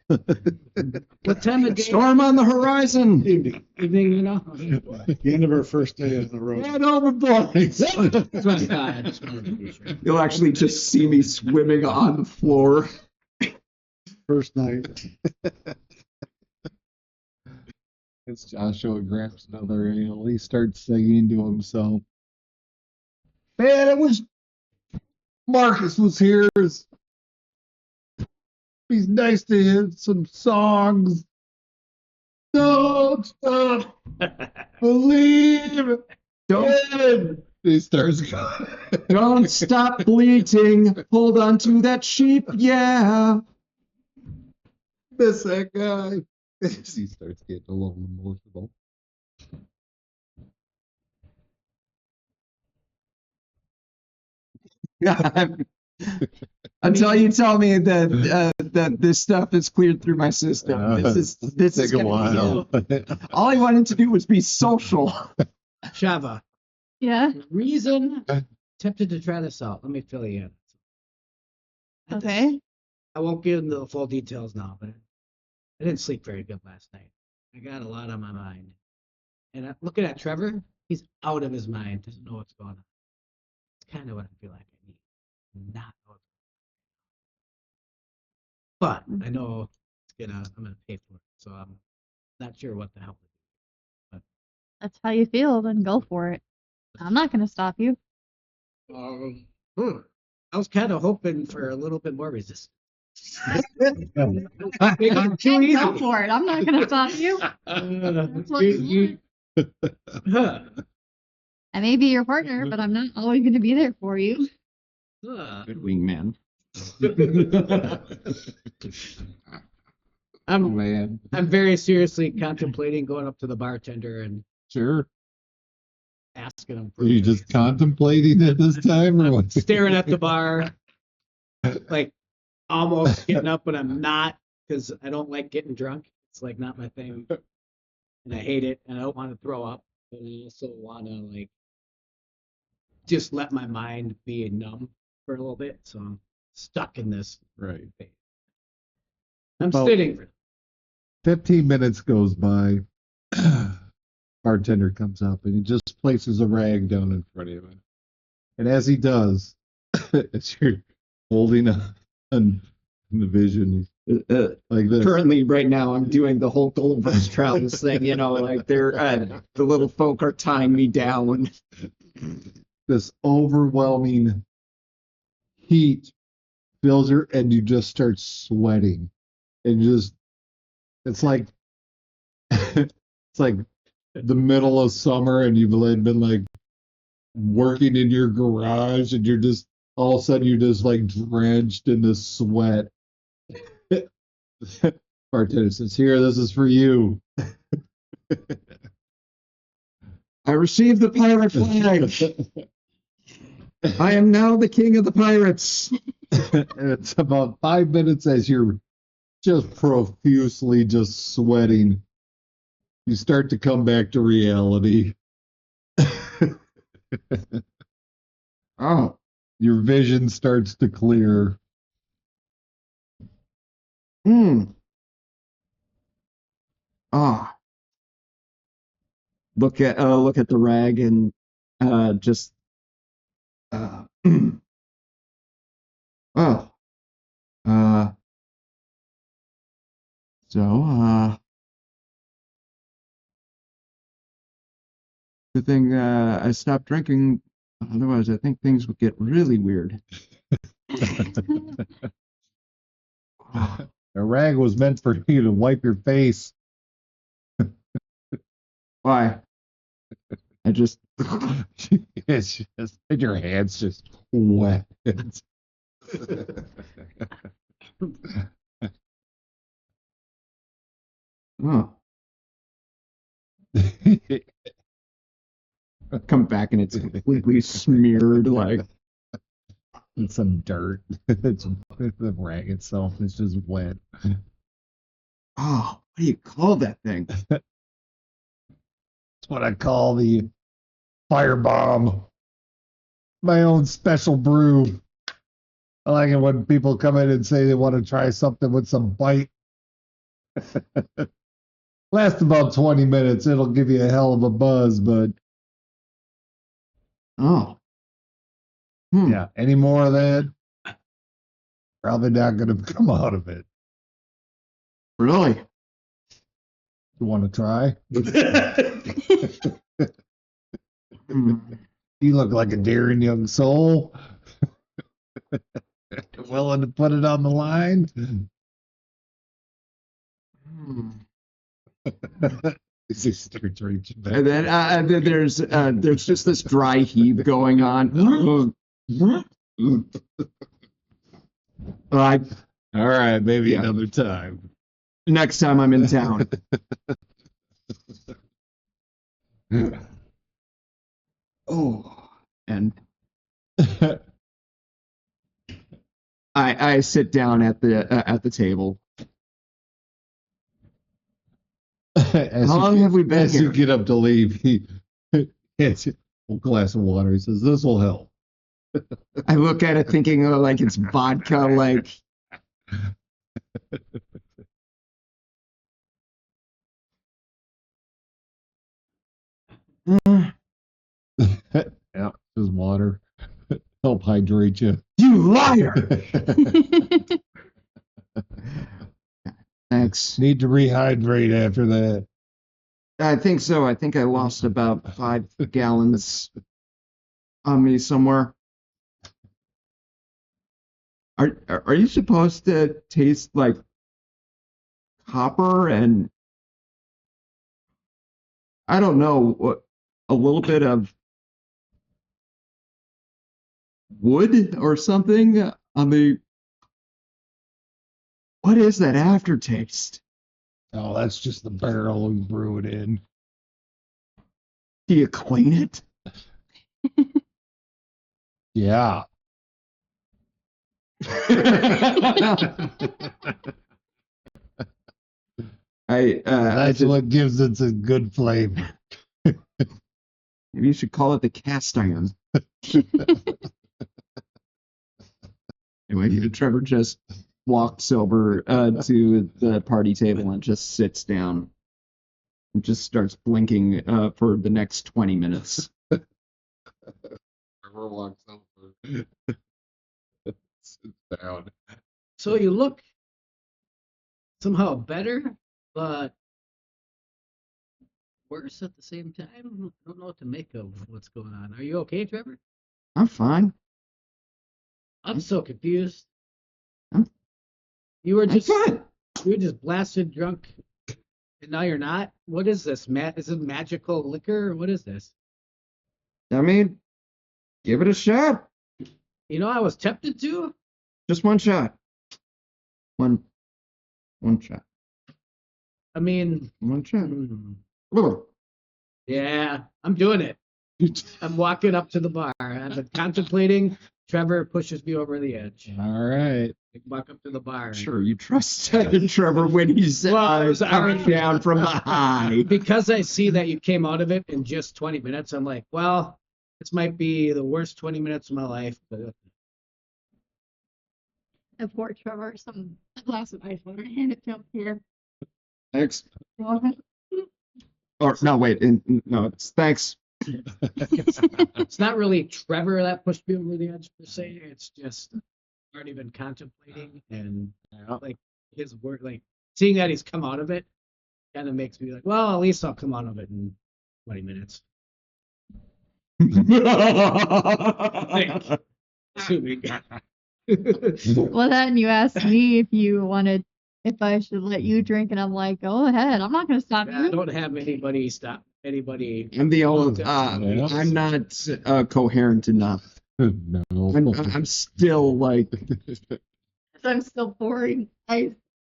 What time of day? Storm on the horizon. Evening. Evening, you know? The end of our first day on the road. Head over, boys. That's what I just wanted to be sure. You'll actually just see me swimming on the floor. First night. It's Joshua grabs another ale. He starts singing to himself. Man, it was Marcus was here. He's nice to him. Some songs. Don't stop. Believe. Don't, He starts going. don't stop bleating. Hold on to that sheep, yeah. Miss that guy. He starts getting a little emotional. Until you tell me that this stuff is cleared through my system. This is Take a gonna be while. all I wanted to do was be social. Shava. Yeah. Reason tempted to try this out. Let me fill you in. Okay. I won't get into the full details now, but I didn't sleep very good last night. I got a lot on my mind. And looking at Trevor, he's out of his mind, doesn't know what's going on. It's kind of what I feel like I need. Not know what's going on. But I know I'm gonna pay for it, so I'm not sure what the hell to That's how you feel, then go for it. I'm not going to stop you. do. I was kind of hoping for a little bit more resistance. Make it too easy. Go for it. I'm not going to stop you. That's what you I may be your partner, but I'm not always going to be there for you. Good wingman. I'm Man, I'm very seriously contemplating going up to the bartender and sure. asking him Are you just contemplating it this time, or what? staring at the bar, like almost getting up, but I'm not because I don't like getting drunk. It's like not my thing, and I hate it, and I don't want to throw up, but I also want to like just let my mind be numb for a little bit. So I'm stuck in this Right. phase. I'm Well- sitting for 15 minutes goes by. Bartender comes up and he just places a rag down in front of him. And as he does, as you're holding on the vision, like this. Currently, right now, I'm doing the whole Goldberg's Travels thing. You know, like they're the little folk are tying me down. This overwhelming heat fills her, and you just start sweating. And it's like, it's like the middle of summer, and you've been like working in your garage and you're just all of a sudden you're just like drenched in the sweat. Bartender says, "Here, this is for you." I received the pirate flag. I am now the king of the pirates. It's about 5 minutes as you're just profusely just sweating. You start to come back to reality. Oh, Your vision starts to clear. hmm. Ah, look at the rag and just uh, oh, uh, so good thing I stopped drinking. Otherwise, I think things would get really weird. A rag was meant for you to wipe your face. Why? I just It's just your hands just wet. oh, come back and it's completely smeared like And some dirt. It's the rag itself is just wet. oh, what do you call that thing? That's what I call the firebomb. My own special brew. I like it when people come in and say they want to try something with some bite. Lasts about 20 minutes. It'll give you a hell of a buzz, but Oh, yeah, any more of that, probably not going to come out of it. really? You want to try? Hmm. You look like a daring young soul. Willing to put it on the line? Hmm. He starts reaching back. And then there's just this dry heave going on. Like All right, maybe Yeah. another time. next time I'm in town. Oh, and I sit down at the table. As How you long get- have we been as you here? get up to leave, he gets you a glass of water. He says, "This will help." I look at it thinking like it's vodka, like Yeah, just water. Help hydrate you. you liar. Thanks. Need to rehydrate after that. I think so. I think I lost about 5 gallons on me somewhere. Are you supposed to taste like copper and I don't know what a little bit of wood or something on the what is that aftertaste? Oh, that's just the barrel we brew it in. Do you clean it? Yeah. I That's just, what gives it a good flavor. maybe you should call it the cast iron. Anyway, Trevor just walks over to the party table and just sits down and just starts blinking for the next 20 minutes. Trevor walks over. Sits down. So you look somehow better, but worse at the same time. I don't know what to make of what's going on. Are you okay, Trevor? I'm fine. I'm so confused. I'm- You were I'm just fine. you were just blasted drunk, and now you're not. What is this? Is it magical liquor? What is this? I mean, Give it a shot. You know, I was tempted to. Just one shot. One shot. I mean, One shot. yeah, I'm doing it. I'm walking up to the bar. I've been contemplating. Trevor pushes me over the edge. All right. I walk up to the bar. Sure, you trust Trevor when he's Well, I was coming already- down from the high. Because I see that you came out of it in just 20 minutes, I'm like, well, this might be the worst 20 minutes of my life. But I poured Trevor a glass of ice water and handed it to him here. Thanks. Go ahead. Or no, wait. No, it's thanks. it's not really Trevor that pushed me over the edge per se. It's just I've already been contemplating and like his word, like seeing that he's come out of it kind of makes me like, well, at least I'll come out of it in 20 minutes. Assuming. Well, then you asked me if I should let you drink, and I'm like, go ahead. I'm not going to stop I you. don't have anybody stop anybody. I'm the old. Yeah. I'm not coherent enough. No. I'm still like. I'm still pouring ice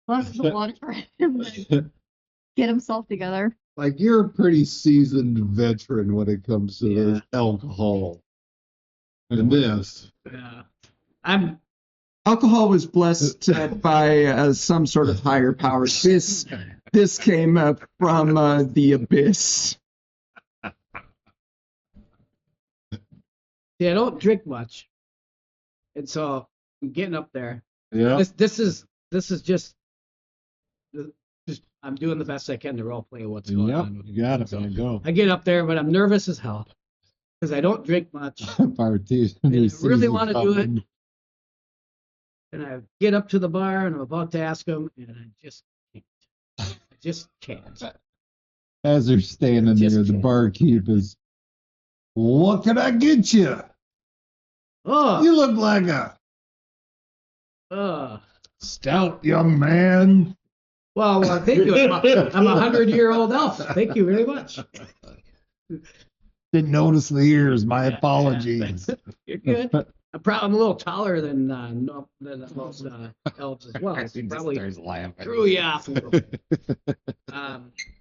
plus the water for him to get himself together. Like you're a pretty seasoned veteran when it comes to Yeah. alcohol. And this. Yeah. I'm Alcohol was blessed by some sort of higher power. This came up from the abyss. I don't drink much, and so I'm getting up there. Yeah. This is just I'm doing the best I can to role play what's going Yep. on. You got it, So, man. Go. I get up there, but I'm nervous as hell because I don't drink much, Parties. and I really want to do it. And I get up to the bar, and I'm about to ask him, and I just can't. I just can't. As they're standing Just there, the can't. barkeep is, what can I get you? Oh, You look like a stout young man. well, thank you. I'm a 100-year-old elf. Thank you very much. Didn't notice the ears. My Yeah, apologies. You're good. I'm a little taller than most elves as well. So probably threw you off a little bit.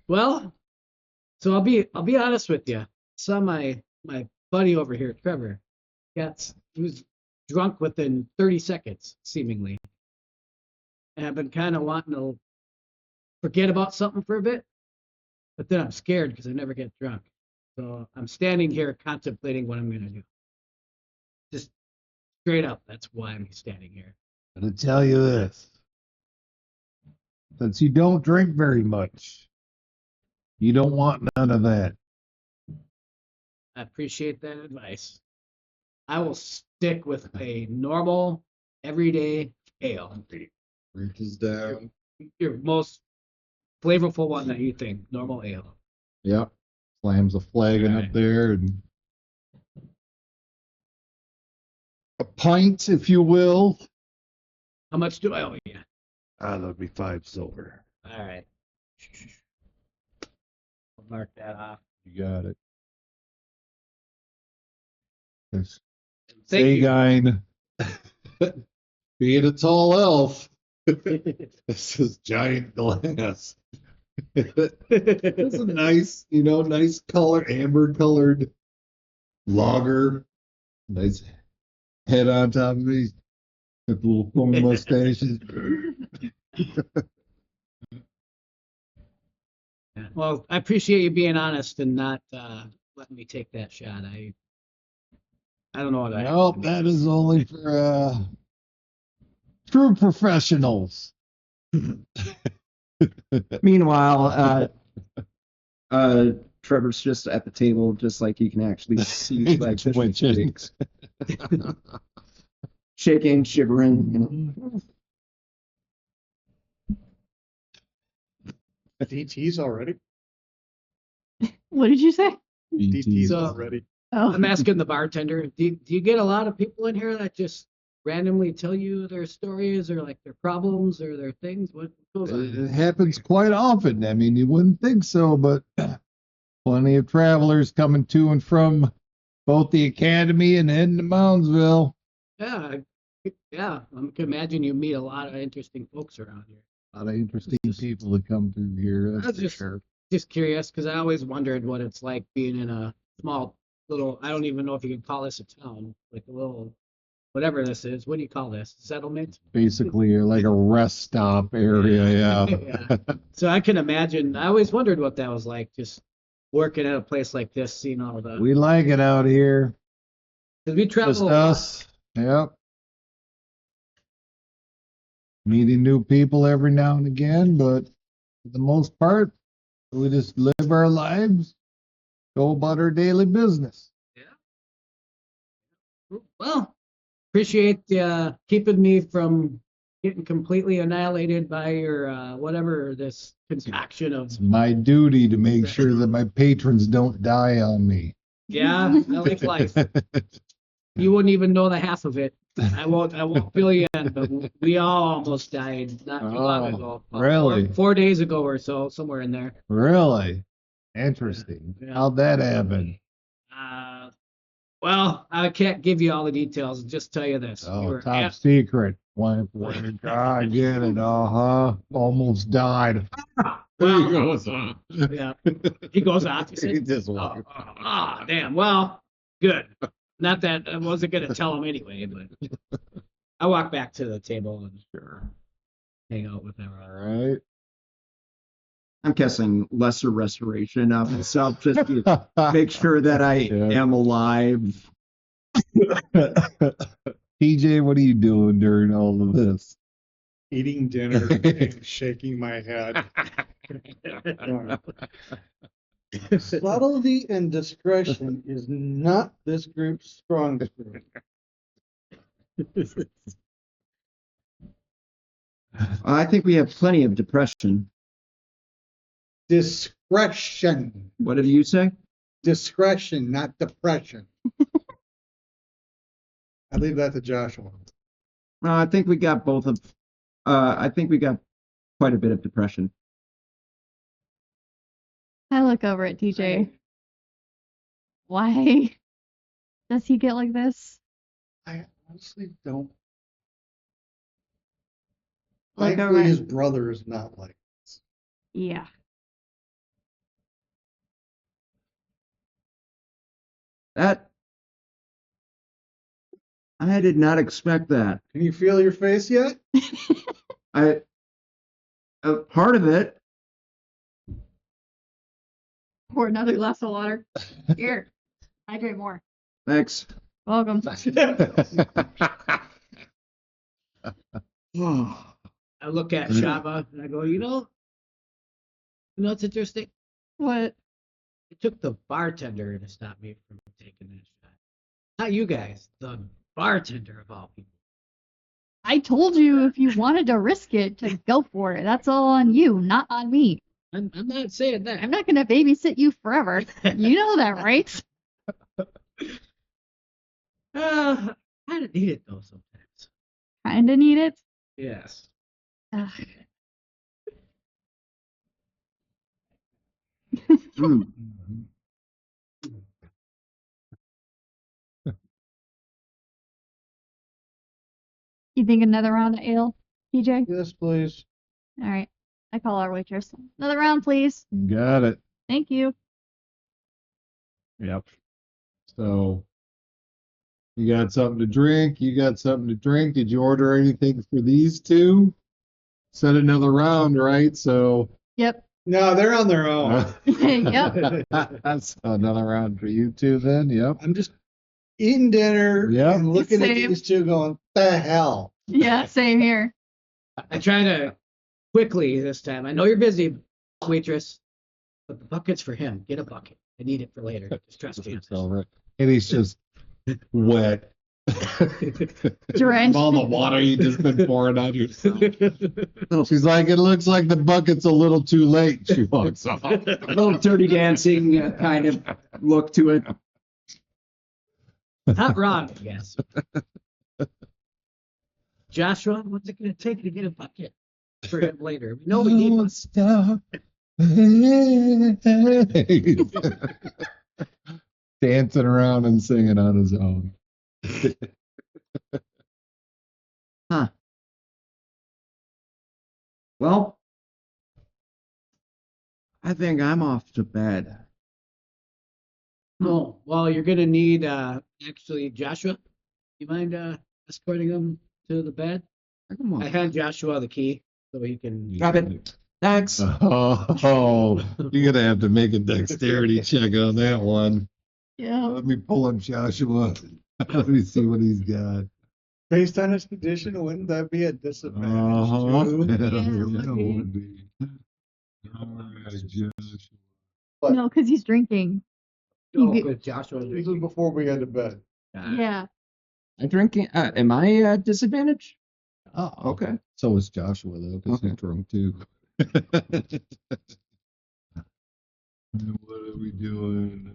Well, so I'll be honest with you. Saw my buddy over here, Trevor. He was drunk within 30 seconds, seemingly. And I've been kind of wanting to forget about something for a bit, but then I'm scared because I never get drunk. So I'm standing here contemplating what I'm gonna do. Just straight up, that's why I'm standing here. I'm going to tell you this. Since you don't drink very much, you don't want none of that. I appreciate that advice. I will stick with a normal, everyday ale. Reaches down. Your most flavorful one that you think, normal ale. Yep. Slams a flagon Alright. up there and a pint, if you will. How much do I owe you? That'll be 5 silver. All right. I'll mark that off. You got it. Yes. Thank you. Sagine. Being a tall elf, this is giant glass. It's a nice, nice color, amber colored lager. Nice head on top of me. With little foamy mustaches. Well, I appreciate you being honest and not letting me take that shot. I don't know what I. Nope, that is only for true professionals. Meanwhile, Trevor's just at the table, just like you can actually see, He's like twitching. shaking, shivering. DTs already? What did you say? DTs So- already. Oh, I'm asking the bartender. Do you get a lot of people in here that just randomly tell you their stories or like their problems or their things? What goes It on? happens quite often. I mean, you wouldn't think so, but plenty of travelers coming to and from both the academy and heading to Moundsville. Yeah, yeah. I can imagine you meet a lot of interesting folks around here. A lot of interesting people that come through here. That's That's for just- sure. Just curious, because I always wondered what it's like being in a small little. I don't even know if you can call this a town, like a little, whatever this is. What do you call this? Settlement? Basically, like a rest stop area. Yeah. Yeah. So I can imagine. I always wondered what that was like, just working at a place like this, seeing all the. We like it out here. 'Cause we travel Just a lot. us. Yep. Meeting new people every now and again, but for the most part, we just live our lives, go about our daily business. Well, appreciate keeping me from getting completely annihilated by your whatever this concoction of. It's my duty to make sure that my patrons don't die on me. Yeah, I like life. You wouldn't even know the half of it. I won't fill you in, but we all almost died not too long Oh, ago. really? 4 days ago or so, somewhere in there. Really? Interesting. Yeah. How'd that happen? Well, I can't give you all the details. Just tell you this. We Oh, were top at- secret. Wink, wink. I get it. Uh-huh. Almost died. Well, He goes on. yeah, he goes off. He He said, just oh, walked. damn. Well, good. Not that I wasn't going to tell him anyway, but I walk back to the table and Sure. hang out with him. All right. I'm guessing lesser restoration of myself just to make sure that I Yeah. am alive. TJ, what are you doing during all of this? Eating dinner and shaking my head. Subtlety and discretion is not this group's strong suit. I think we have plenty of depression. Discretion. What did you say? Discretion, not depression. I leave that to Joshua. I think we got both of. I think we got quite a bit of depression. I look over at TJ. Why does he get like this? I honestly don't. Like Thankfully, over- his brother is not like this. Yeah. That I did not expect that. Can you feel your face yet? I part of it. Pour another glass of water. Here. Hydrate more. Thanks. Welcome. I look at Shaba and I go, you know what's interesting? What? It took the bartender to stop me from taking that shot. Not you guys, the bartender of all people. I told you if you wanted to risk it, to go for it. That's all on you, not on me. I'm not saying that. I'm not going to babysit you forever. You know that, right? I don't need it though sometimes. Kinda need it. Yes. Ugh. Mm. You think another round of ale, TJ? Yes, please. All right. I call our waitress. Another round, please. Got it. Thank you. Yep. So you got something to drink? You got something to drink? Did you order anything for these two? Set another round, right? So Yep. No, they're on their own. Yep. that's another round for you two then. Yep. I'm just eating dinner Yeah. and looking at Same. these two going, the hell? Yeah, same here. I try to quickly this time. I know you're busy, waitress, but the bucket's for him. Get a bucket. I need it for later. Stress It's cancer. all right. And he's just wet. Drenched. All the water you just been pouring on yourself. She's like, it looks like the bucket's a little too late. She walks off. A little dirty dancing kind of look to it. Not wrong, I guess. Joshua, what's it going to take to get a bucket for him later? We know we need one. Stop. dancing around and singing on his own. Huh. Well, I think I'm off to bed. Oh, well, you're gonna need actually Joshua. You mind escorting him to the bed? Come I on. hand Joshua the key so he can. Got it. Thanks. Oh, you're gonna have to make a dexterity check on that one. Yeah. Let me pull up Joshua. Let me see what he's got. Based on his condition, wouldn't that be a disadvantage? Uh-huh. too? Yeah, Yeah, it would would be. All right, Joshua. No, because he's drinking. Oh, get- good, Joshua. This is before we had to bed. Yeah. I drinking. Am I at disadvantage? Oh, Okay. so is Joshua though, because he's Okay. drunk too. And what are we doing?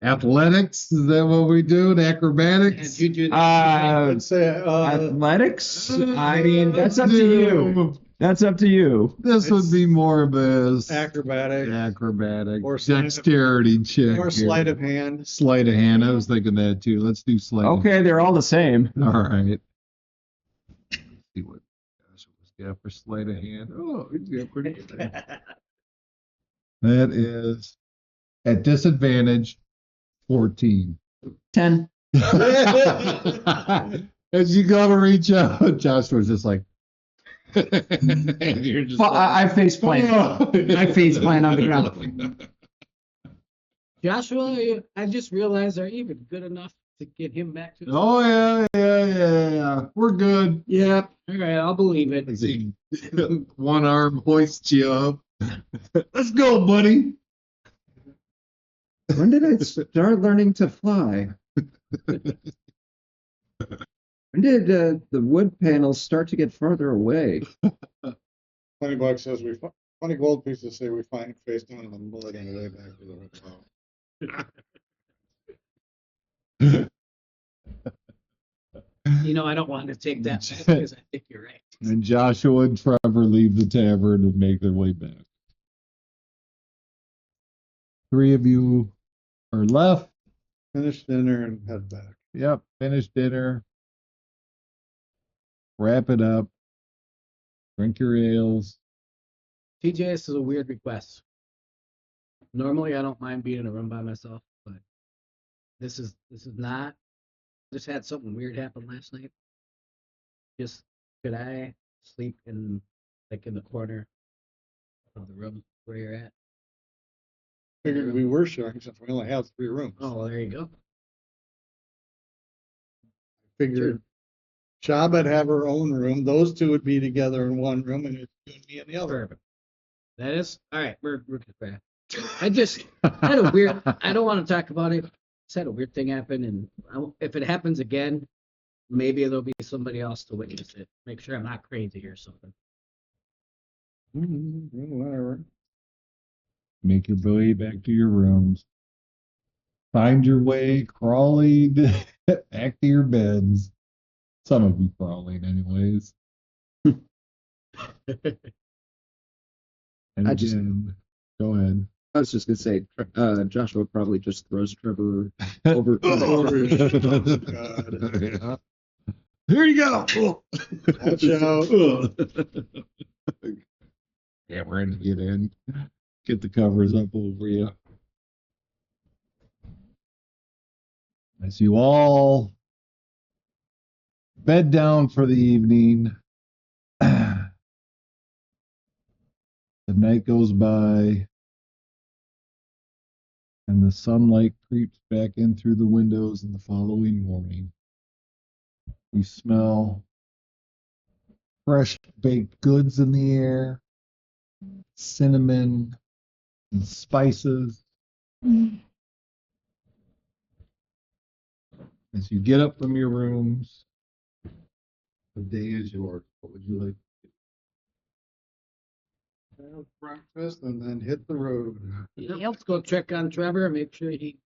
Athletics? Is that what we doing? Acrobatics? Did you do Let's say, Athletics? I mean, that's up to you. That's up to you. This would be more of a acrobatic acrobatic Or sleight of- dexterity check. or here. sleight of hand. Sleight of hand. I was thinking that too. Let's do sleight. of Okay, they're all the same. All right. Let's see what Joshua's got for sleight of hand. Oh, he's got pretty good. That is at disadvantage 14. 10. As you go to reach out, Joshua's just like, and you're just Well, I face plant. I face plant on the ground. Joshua? I just realized, are you even good enough to get him back to? Oh yeah. We're good. Yeah. All right, I'll believe it. As he one arm hoists you up. Let's go, buddy. When did I start learning to fly? When did the wood panels start to get farther away? $20 says 20 gold pieces say we find face down in the mud on the way back to the hotel. You know, I don't want to take that back because I think you're right. And Joshua and Trevor leave the tavern and make their way back. 3 of you are left. Finish dinner and head back. Yep, finish dinner. Wrap it up. Drink your ales. TJ, this is a weird request. Normally, I don't mind being in a room by myself, but this is not. Just had something weird happen last night. Just could I sleep in the corner of the room where you're at? Figured we were sharing since we only have 3 rooms. Oh, well, there you go. Figured Shaba'd have her own room. Those two would be together in one room, and it's you and me in the other. Perfect. That is all right. We're good. I just had a weird. I don't want to talk about it. Just had a weird thing happen, and if it happens again, maybe there'll be somebody else to witness it. Make sure I'm not crazy or something. Whatever. Make your way back to your rooms. Find your way crawling back to your beds. Some of you crawling, anyways. And I just- again, go ahead. I was just gonna say, Joshua probably just throws Trevor over. Yeah. Here you go. Watch out. Yeah, we're gonna get in. Get the covers up over you. As you all bed down for the evening, the night goes by, and the sunlight creeps back in through the windows in the following morning. You smell fresh baked goods in the air, cinnamon and spices. As you get up from your rooms, the day is yours. What would you like? Have breakfast and then hit the road. Yep. Let's go check on Trevor and make sure he.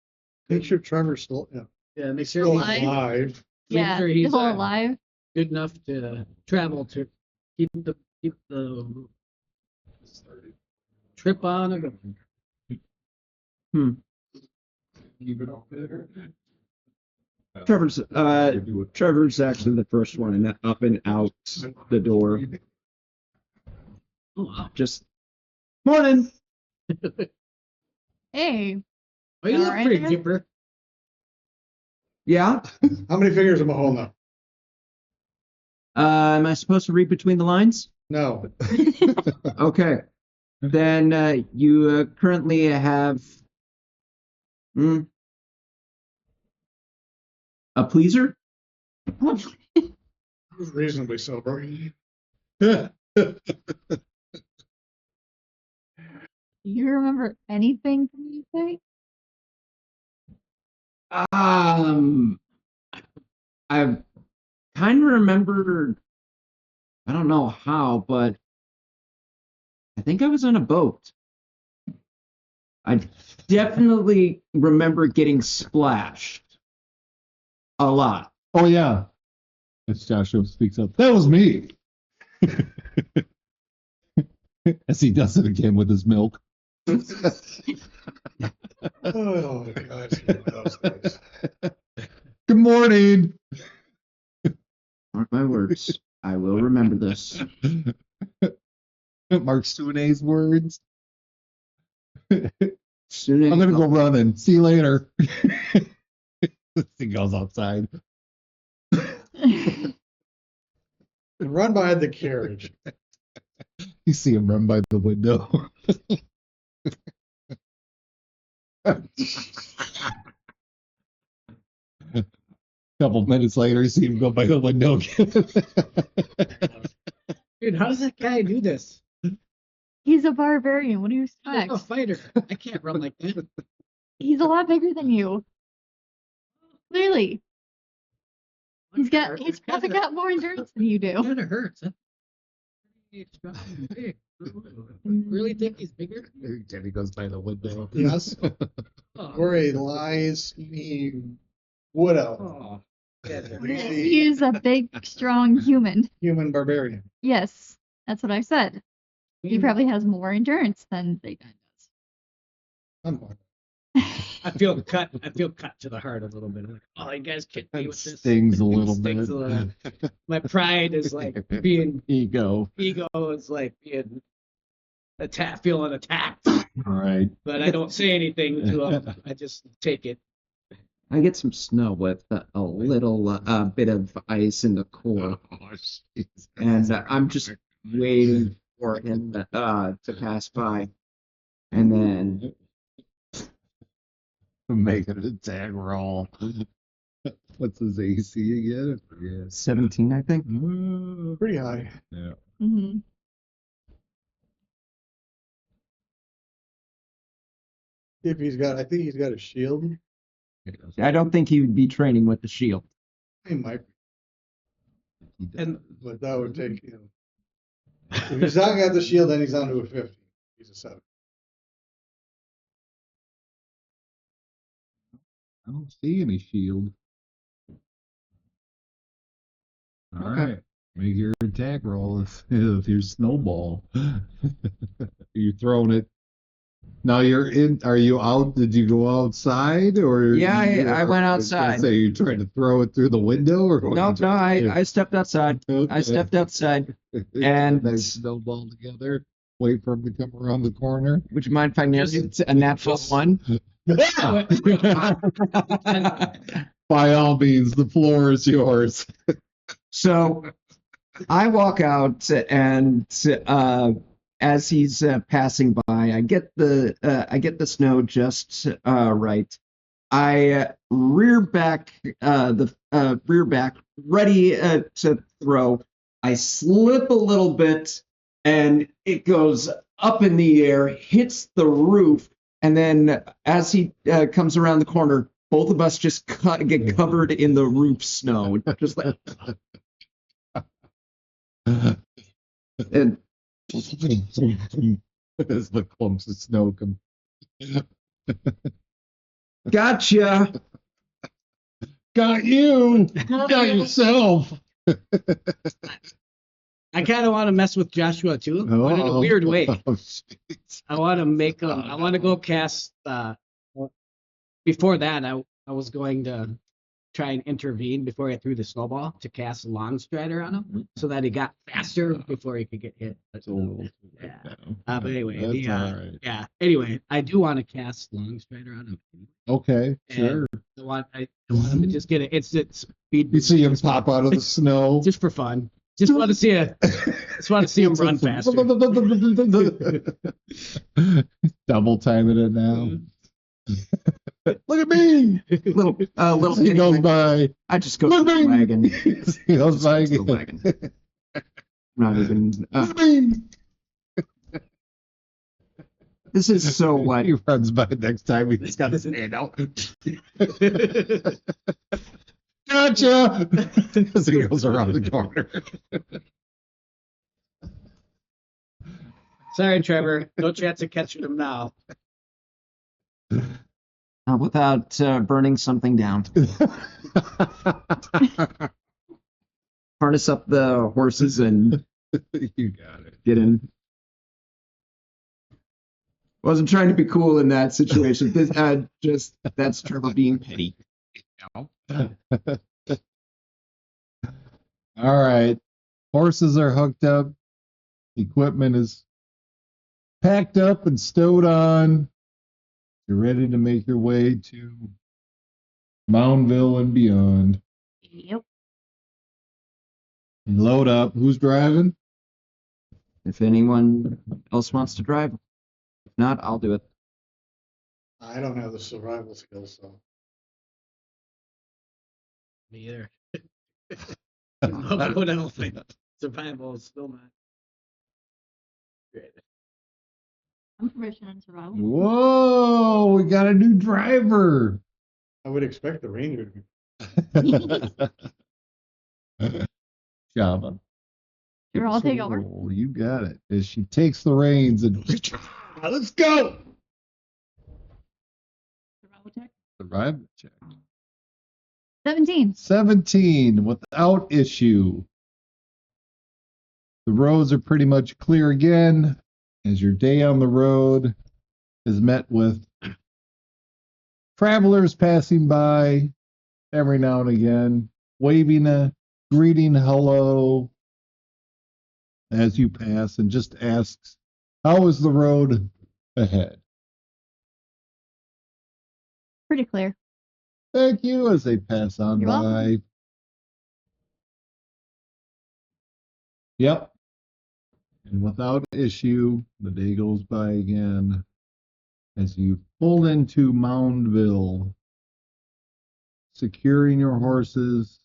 Make sure Trevor's still. Yeah. Yeah, make sure Still he's alive. Yeah, sure he's still alive. good enough to travel to keep the trip on a going. Keep it up there. Trevor's actually the first one and up and out the door. Oh, wow. Just morning. Hey, Oh, you look Alright, pretty man. chipper. Yeah. How many fingers am I holding up? Am I supposed to read between the lines? No. Okay. Then you currently have a pleaser. Reasonably sober. do you remember anything from anything? I kind of remember. I don't know how, but I think I was on a boat. I definitely remember getting splashed a lot. Oh yeah. As Joshua speaks up, that was me. As he does it again with his milk. Oh, God. Those days. Good morning. Mark my words. I will remember this. Mark Sune's words. Soon as I'm gonna go running. See you later. He goes outside. And run by the carriage. You see him run by the window. Couple minutes later, you see him go by the window again. Dude, how does that guy do this? He's a barbarian. What do you I'm a expect? fighter. I can't run like that. He's a lot bigger than you. Clearly. He's probably got more endurance than you do. Kind of hurts. That's pretty strong and big. Really think he's bigger? Jenny goes by the window. Yes. Oh, Or a lies me wood elf. oh. Yeah, He is a big, strong human. Human barbarian. Yes, that's what I said. He probably has more endurance than Zayden does. I'm fine. I feel cut to the heart a little bit. I'm like, oh, you guys kidding me It with this? stings a It little stings bit. a little. My pride is like being Ego. ego is like being feeling attacked. All right. But I don't say anything to him. I just take it. I get some snow with a little bit of ice in the core, and I'm just waiting for him to pass by, and then Make an attack roll. What's his AC again? I forget. 17, I think. Pretty high. Yeah. Mm-hmm. I think he's got a shield. I don't think he would be training with the shield. He might, And but that would take him. If he's not got the shield, then he's on to a 50. He's a 7. I don't see any shield. All right. Make your attack roll if you're snowball. You're throwing it. Now you're in. Are you out? Did you go outside or? Yeah, I went I was gonna outside. say you're trying to throw it through the window or what? no, I stepped outside. I Okay. stepped outside. And- they snowball together. Wait for him to come around the corner. Would you mind if I nailed it? A natural one. By all means, the floor is yours. So I walk out, and as he's passing by, I get the snow just right. I rear back, ready to throw. I slip a little bit, and it goes up in the air, hits the roof, and then as he comes around the corner, both of us just get covered in the roof snow, just like. And As the clumps of snow come. gotcha. Got you. Got yourself. I kind of want to mess with Joshua too, but in a weird way. Oh, jeez. I want to make him. I want to go cast. Before that, I was going to try and intervene before I threw the snowball to cast a long strider on him, so that he got faster before he could get hit. But, It's a little too late yeah. now. But anyway, That's all right. yeah. Anyway, I do want to cast long strider on him. Okay, And sure. I want him to just get an instant speed. You see him boost pop out of the snow. just for fun. Just want to see him run faster. Double timing it now. Look at me. Little He goes by. I just go Look to at the me. wagon. He goes by Just goes to the again. wagon. Not even. Look at me. This is so what. He runs by next time. He's got his hand out. Gotcha. As he goes around the corner. Sorry, Trevor. No chance of catching him now. Without burning something down. Harness up the horses and You got it. get in. Wasn't trying to be cool in that situation. This, that's Trevor being petty. All right. Horses are hooked up. Equipment is packed up and stowed on. You're ready to make your way to Moundville and beyond. Yep. And load up. Who's driving? If anyone else wants to drive, if not, I'll do it. I don't have the survival skills, so. Me either. What else? Survival is still not great. I'm proficient in survival. Whoa, we got a new driver. I would expect the ranger to be. Java. Sure, I'll take over. Oh, you got it. As she takes the reins and let's go. Survival check. Survival check. 17. 17 without issue. The roads are pretty much clear again as your day on the road is met with travelers passing by every now and again, waving a greeting hello as you pass and just asks, how is the road ahead? Pretty clear. Thank you as they pass on You're by. welcome. Yep. And without issue, the day goes by again as you pull into Moundville, securing your horses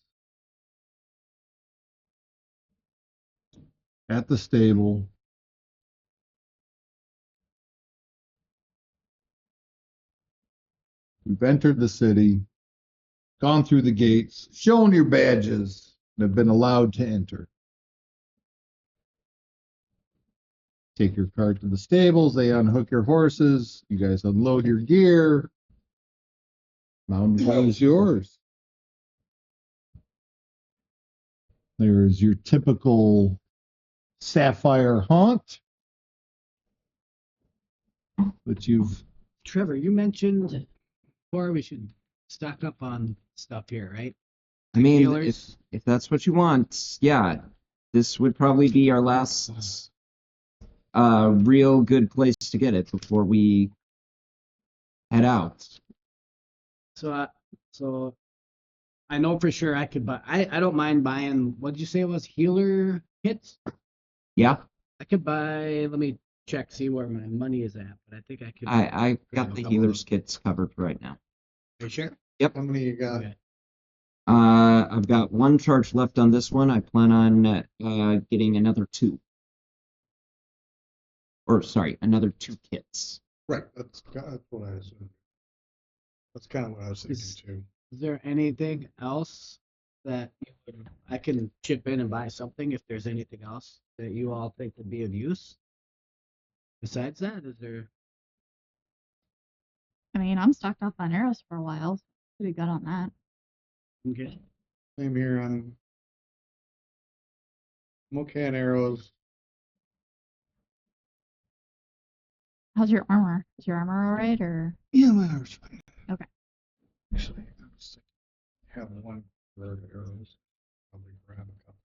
at the stable. You've entered the city, gone through the gates, shown your badges, and have been allowed to enter. Take your cart to the stables, they unhook your horses, you guys unload your gear. Mountain is yours. There's your typical sapphire haunt, but you've Trevor, you mentioned before we should stock up on stuff here, right? I mean, Healers? if that's what you want, yeah, this would probably be our last real good place to get it before we head out. So I know for sure I could buy. I don't mind buying. What did you say it was? Healer kits. Yeah, I could buy. Let me check, see where my money is at. But I think I could. I grab got a the couple healer's of- kits covered right now. Are you sure? How many you got? Okay. I've got one charge left on this one. I plan on getting another 2. Or sorry, another 2 kits. Right, that's what I assumed. That's kind of what I was thinking Is- too. Is there anything else that I can chip in and buy something if there's anything else that you all think would be of use? Besides that, is there? I mean, I'm stocked up on arrows for a while. So pretty good on that. Okay. Same here. I'm okay on arrows. How's your armor? Is your armor all right, or Yeah, my armor's fine. Okay. Actually, I was thinking, have one for arrows. Probably grab a couple.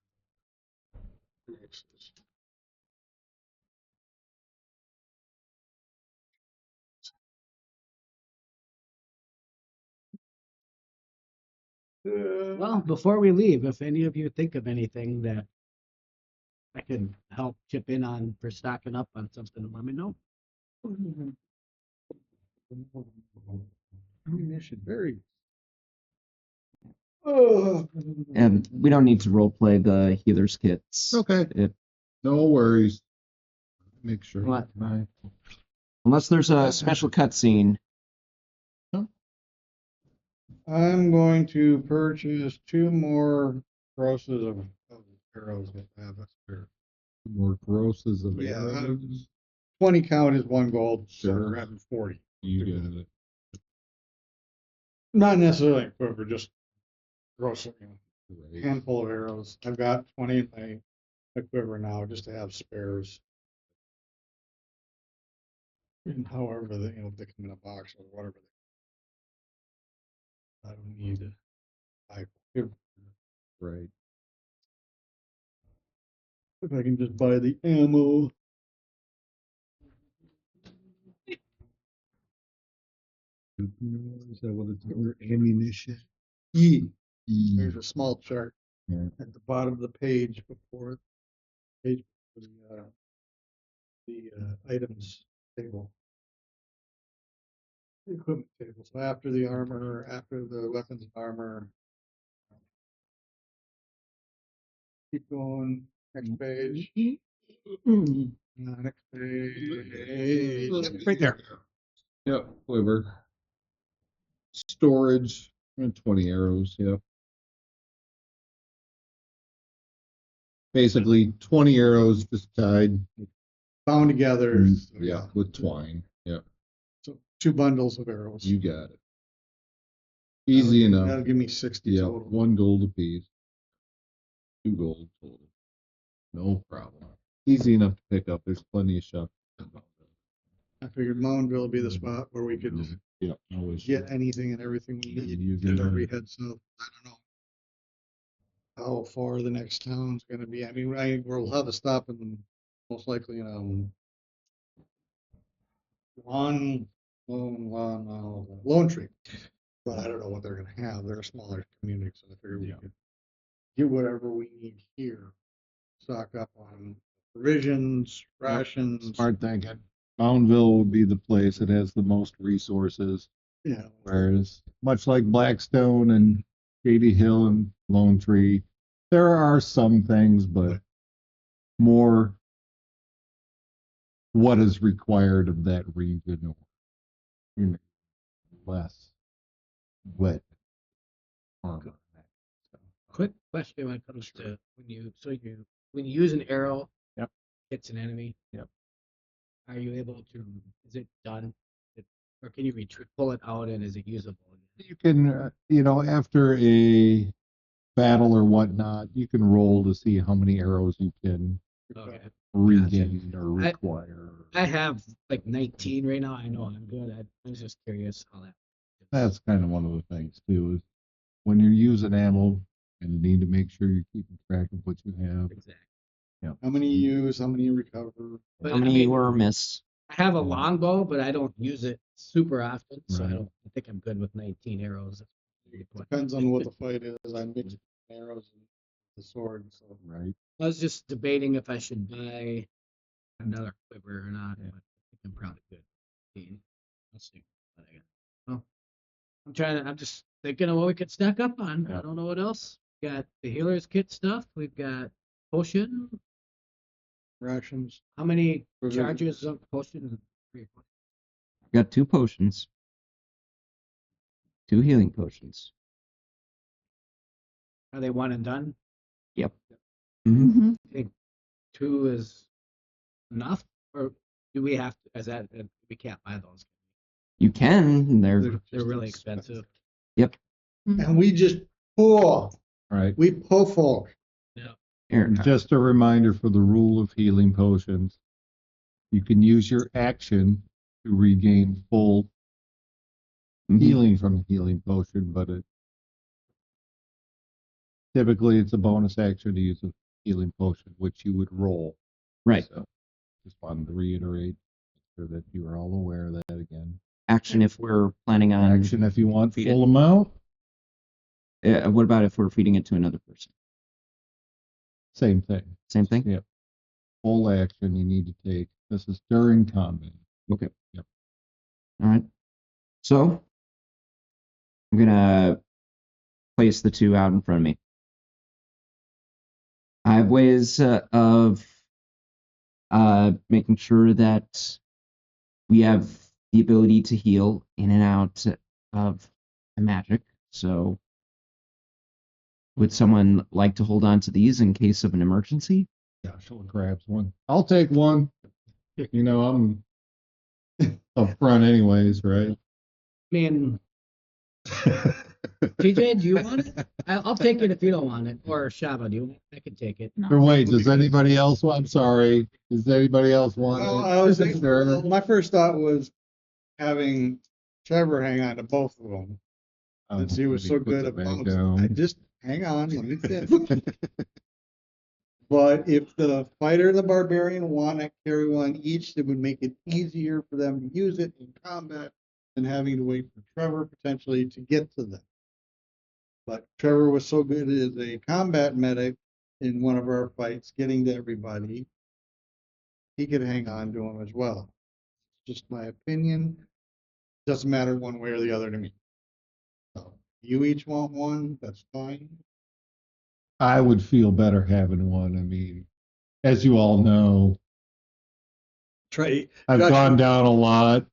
Well, before we leave, if any of you think of anything that I can help chip in on for stocking up on something, let me know. Ammunition, very. Oh. And we don't need to role play the healer's kits. Okay. If, No worries. Make sure. What? unless there's a special cutscene. I'm going to purchase 2 more grosses of arrows that I have spare. More grosses of Yeah, arrows. 20 count is 1 gold, so Sure. we're having 40. You got it. Not necessarily a quiver, just gross, Right. handful of arrows. I've got 20 in my quiver now, just to have spares. And however they, if they come in a box or whatever. I don't need to buy quiver. Right. If I can just buy the ammo. Is that what it's called? Ammunition. E. E. There's a small chart Yeah. at the bottom of the page before page the items table. The equipment table. So after the armor, after the weapons and armor. Keep going. Next page. Next page. Right there. Yep. Quiver. Storage. And 20 arrows. Yep. Basically 20 arrows just tied. Bound together. Yeah. With twine. Yep. So 2 bundles of arrows. You got it. Easy enough. That'll give me 60 Yeah. total. 1 gold apiece. 2 gold total. No problem. Easy enough to pick up. There's plenty of stuff. I figured Moundville would be the spot where we could Yeah. No issue. get anything and everything we need. You get Whenever we it. head south. I don't know how far the next town's gonna be. I mean, we'll have a stop in most likely Lone Tree. But I don't know what they're gonna have. They're a smaller community, so I figured we could get whatever we need here. Stock up on provisions, rations. Smart thinking. Moundville would be the place that has the most resources. Yeah. Whereas, much like Blackstone and Shady Hill and Lone Tree, there are some things, but more what is required of that region, or less wet armor. Quick question when it comes to when you use an arrow, Yep. hits an enemy. Yep. Are you able to? Is it done? Or can you pull it out and is it usable? You can, after a battle or whatnot, you can roll to see how many arrows you can Okay. regain or require. I have like 19 right now. I know I'm good. I was just curious how that. That's kind of one of the things too, is when you're using ammo and you need to make sure you're keeping track of what you have. Exactly. How many you use, how many you recover. But, How many were missed? I have a longbow, but I don't use it super often, so Right. I think I'm good with 19 arrows. Depends on what the fight is. I mix arrows and the sword. So Right. I was just debating if I should buy another quiver or not, but I think I'm probably good. Let's see what I got. Well, I'm just thinking of what we could stack up on. Yeah. I don't know what else. We got the healer's kit stuff. We've got potion. rations. How many Provisions. charges of potion? Got 2 potions. 2 healing potions. Are they one and done? Yep. Mm-hmm. I think 2 is enough, or do we have to? Is that we can't buy those? You can. They're They're really expensive. Yep. And we just Poor. Right. We poor folk. Here, And just a reminder for the rule of healing potions. You can use your action to regain full mhm. healing from a healing potion, but typically it's a bonus action to use a healing potion, which you would roll. Right. So just wanted to reiterate so that you are all aware of that again. Action if we're planning on. Action if you want feed full it. amount. What about if we're feeding it to another person? Same thing. Same thing? Yep. Full action you need to take. This is during combat. Okay. Yep. All right. So I'm gonna place the two out in front of me. I have ways of making sure that we have the ability to heal in and out of the magic. So would someone like to hold on to these in case of an emergency? Joshua grabs one. I'll take one. You know, I'm up front anyways, right? I mean, TJ, do you want it? I'll take it if you don't want it. Or Shaba, do you? I can take it. Or wait, does anybody else want? I'm sorry. Does anybody else want Well, it? I was thinking, Sure. my first thought was having Trevor hang on to both of them. Since he was so good at bouncing. I just hang on, let me finish. But if the fighter and the barbarian want to carry one each, it would make it easier for them to use it in combat than having to wait for Trevor potentially to get to them. But Trevor was so good as a combat medic in one of our fights, getting to everybody, he could hang on to him as well. Just my opinion. Doesn't matter one way or the other to me. So you each want one, that's fine. I would feel better having one. I mean, as you all know, Try. I've Joshua- gone down a lot.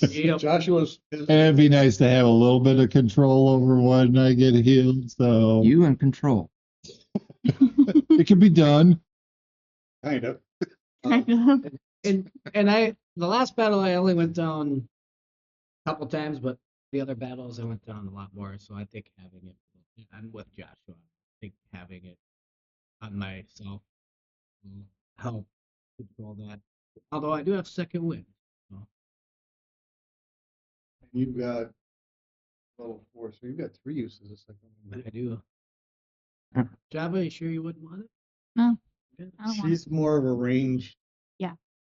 Yep. Joshua's. And it'd be nice to have a little bit of control over when I get healed. So You in control. it can be done. Kind of. And the last battle I only went down a couple times, but the other battles I went down a lot more. So I think having it, I'm with Joshua. I think having it on myself will help control that. Although I do have second wind. So. You've got level 4, so you've got 3 uses of second wind. I do. Yeah. Java, you sure you wouldn't want it? No. Okay. I don't want it. She's more of a range.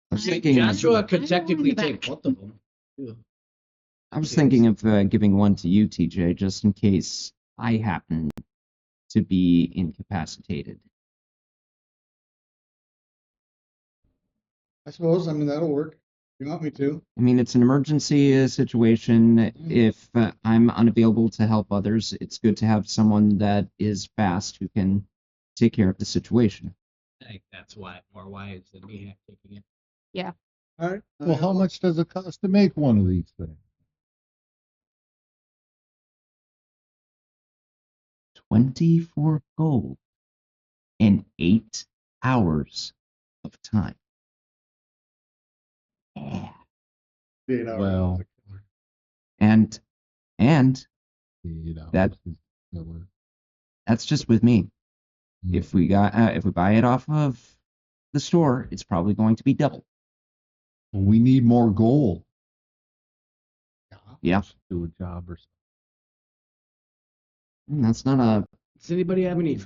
I was thinking, Joshua I could don't technically want it take back. both of them. too. I was thinking of giving one to you, TJ, just in case I happen to be incapacitated. I suppose. I mean, that'll work. If you want me to. I mean, it's an emergency situation. If I'm unavailable to help others, it's good to have someone that is fast who can take care of the situation. I think that's why more wise than me taking it. All right. Well, how much does it cost to make one of these things? 24 gold and 8 hours of time. Yeah. 8 hours. Well. And You know, That- this is killer. that's just with me. Mm. If we buy it off of the store, it's probably going to be double. We need more gold. Yeah. Do a job or something. That's not a Does anybody have any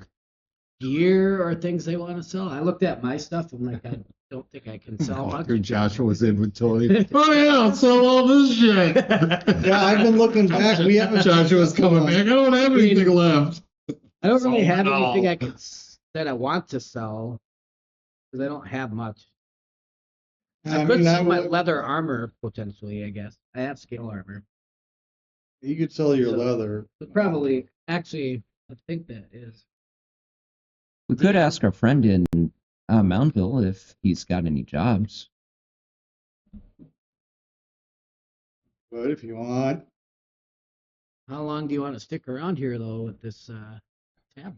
gear or things they want to sell? I looked at my stuff. I'm like, I don't think I can sell much. Through Joshua's inventory. Oh yeah, I'll sell all this shit. Yeah, I've been looking back. We haven't. Joshua's coming back. I don't have anything left. I don't really have no. anything I could that I want to sell because I don't have much. I could sell my leather armor potentially. I guess I have scale armor, You could sell your So- leather. but probably actually I think that is. we could ask our friend in Mountville if he's got any jobs. But if you want, How long do you want to stick around here though with this tablet?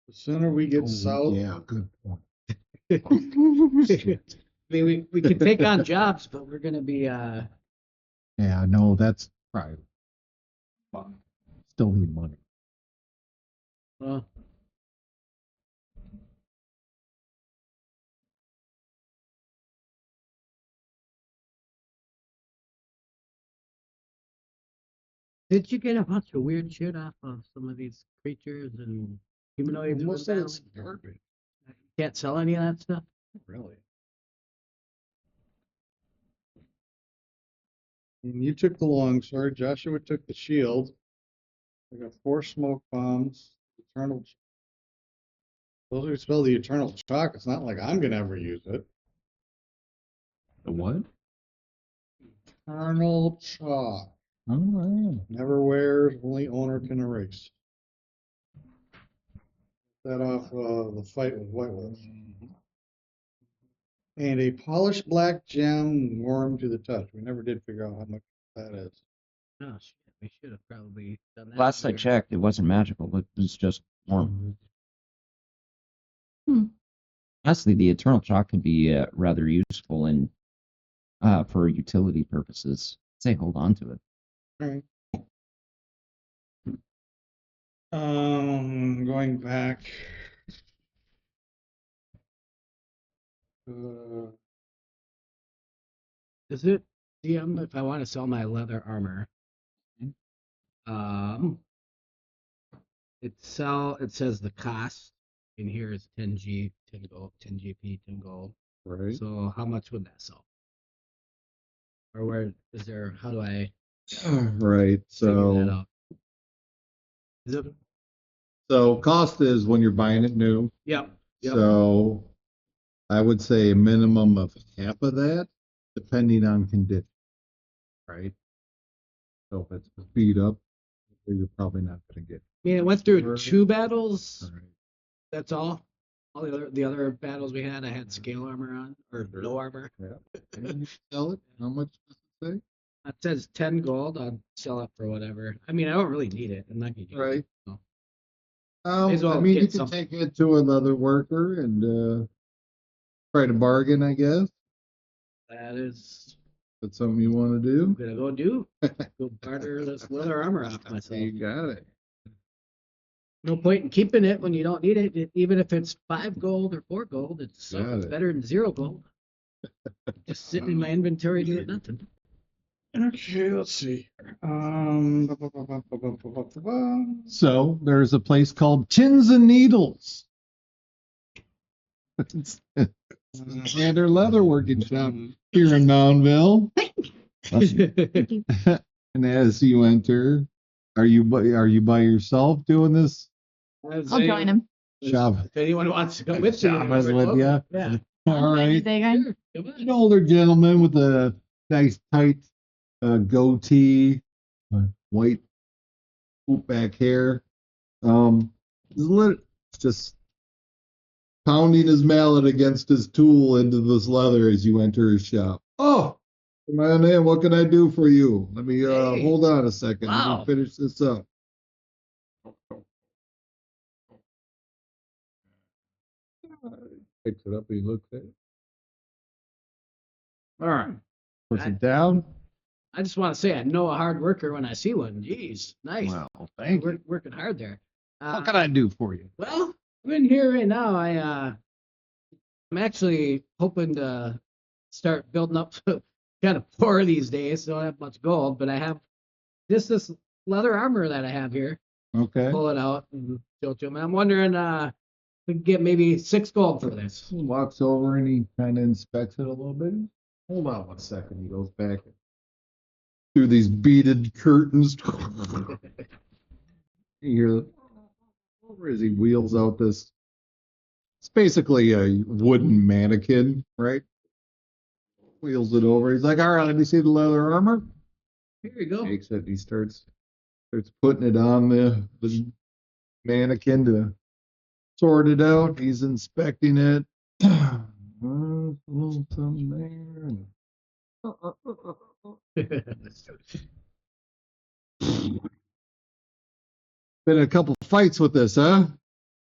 the sooner we get Oh, south. Yeah, good point. I mean, we could take on jobs, but we're gonna be Yeah, no, that's private. Still need money. Well, did you get a bunch of weird shit off of some of these creatures and humanoids? Most of it's garbage. Can't sell any of that stuff. Really. And you took the longsword. Joshua took the shield. I got 4 smoke bombs. Eternal. Those who spell the eternal chalk. It's not like I'm gonna ever use it. The what? Eternal chalk. Oh, Never wears. Only owner can erase. That off the fight with White Wolf. And a polished black gem warm to the touch. We never did figure out how much that is. Oh shit, we should have probably done that. Last I earlier. checked, it wasn't magical. It was just warm. Honestly, the eternal chalk could be rather useful in for utility purposes. Say, hold on to it. All right. Going back. Is it DM if I want to sell my leather armor? It says the cost in here is 10 gold, 10 GP, 10 gold. right. So how much would that sell? Or where is there? How do I Right. figure that So, out? Is it? cost is when you're buying it new. Yep. So I would say a minimum of half of that, depending on condition. Right. So if it's beat up, you're probably not going to get. I mean, it went through Right. 2 battles. Right. That's all. All the other battles we had, I had scale armor on or no armor. Yeah. And you sell it. How much does it say? It says 10 gold. I'll sell it for whatever. I mean, I don't really need it. I'm not gonna use Right. it. So. May as well I mean, get you can something. take it to another worker and try to bargain, I guess. That is That's something you want to I'm do. gonna go do. Go barter this leather armor off myself. You got it. No point in keeping it when you don't need it. Even if it's 5 gold or 4 gold, it's Got it. better than 0 gold. Just sitting in my inventory doing nothing. Okay, let's see. So there's a place called Tins and Needles. And their leatherworking shop here in Moundville. And as you enter, are you by yourself doing this I'll join him. shop? If anyone wants to come with you, Shop is you're with welcome. ya? Yeah. All right. Say again? Sure, come on. An older gentleman with a nice tight goatee, white swoop back hair. Just pounding his mallet against his tool into this leather as you enter his shop. Oh, come on in. What can I do for you? Let me Hey. hold on a second. Let Wow. me finish this up. Picks it up. He looks at it. All right. Puts it down. I just want to say I know a hard worker when I see one. Jeez, nice. Well, thank you. Working hard there. What can I do for you? Well, I'm in here right now. I'm actually hoping to start building up. Kind of poor these days, so I don't have much gold, but I have this leather armor that I have here. Okay. Pull it out and show it to him. I'm wondering, we could get maybe 6 gold for this. He walks over and he kind of inspects it a little bit. Hold on 1 second. He goes back through these beaded curtains. You hear over as he wheels out this. It's basically a wooden mannequin, right? Wheels it over. He's like, all right, let me see the leather armor. Here you go. Takes it. He starts putting it on the mannequin to sort it out. He's inspecting it. A little something there. Been a couple fights with this, huh?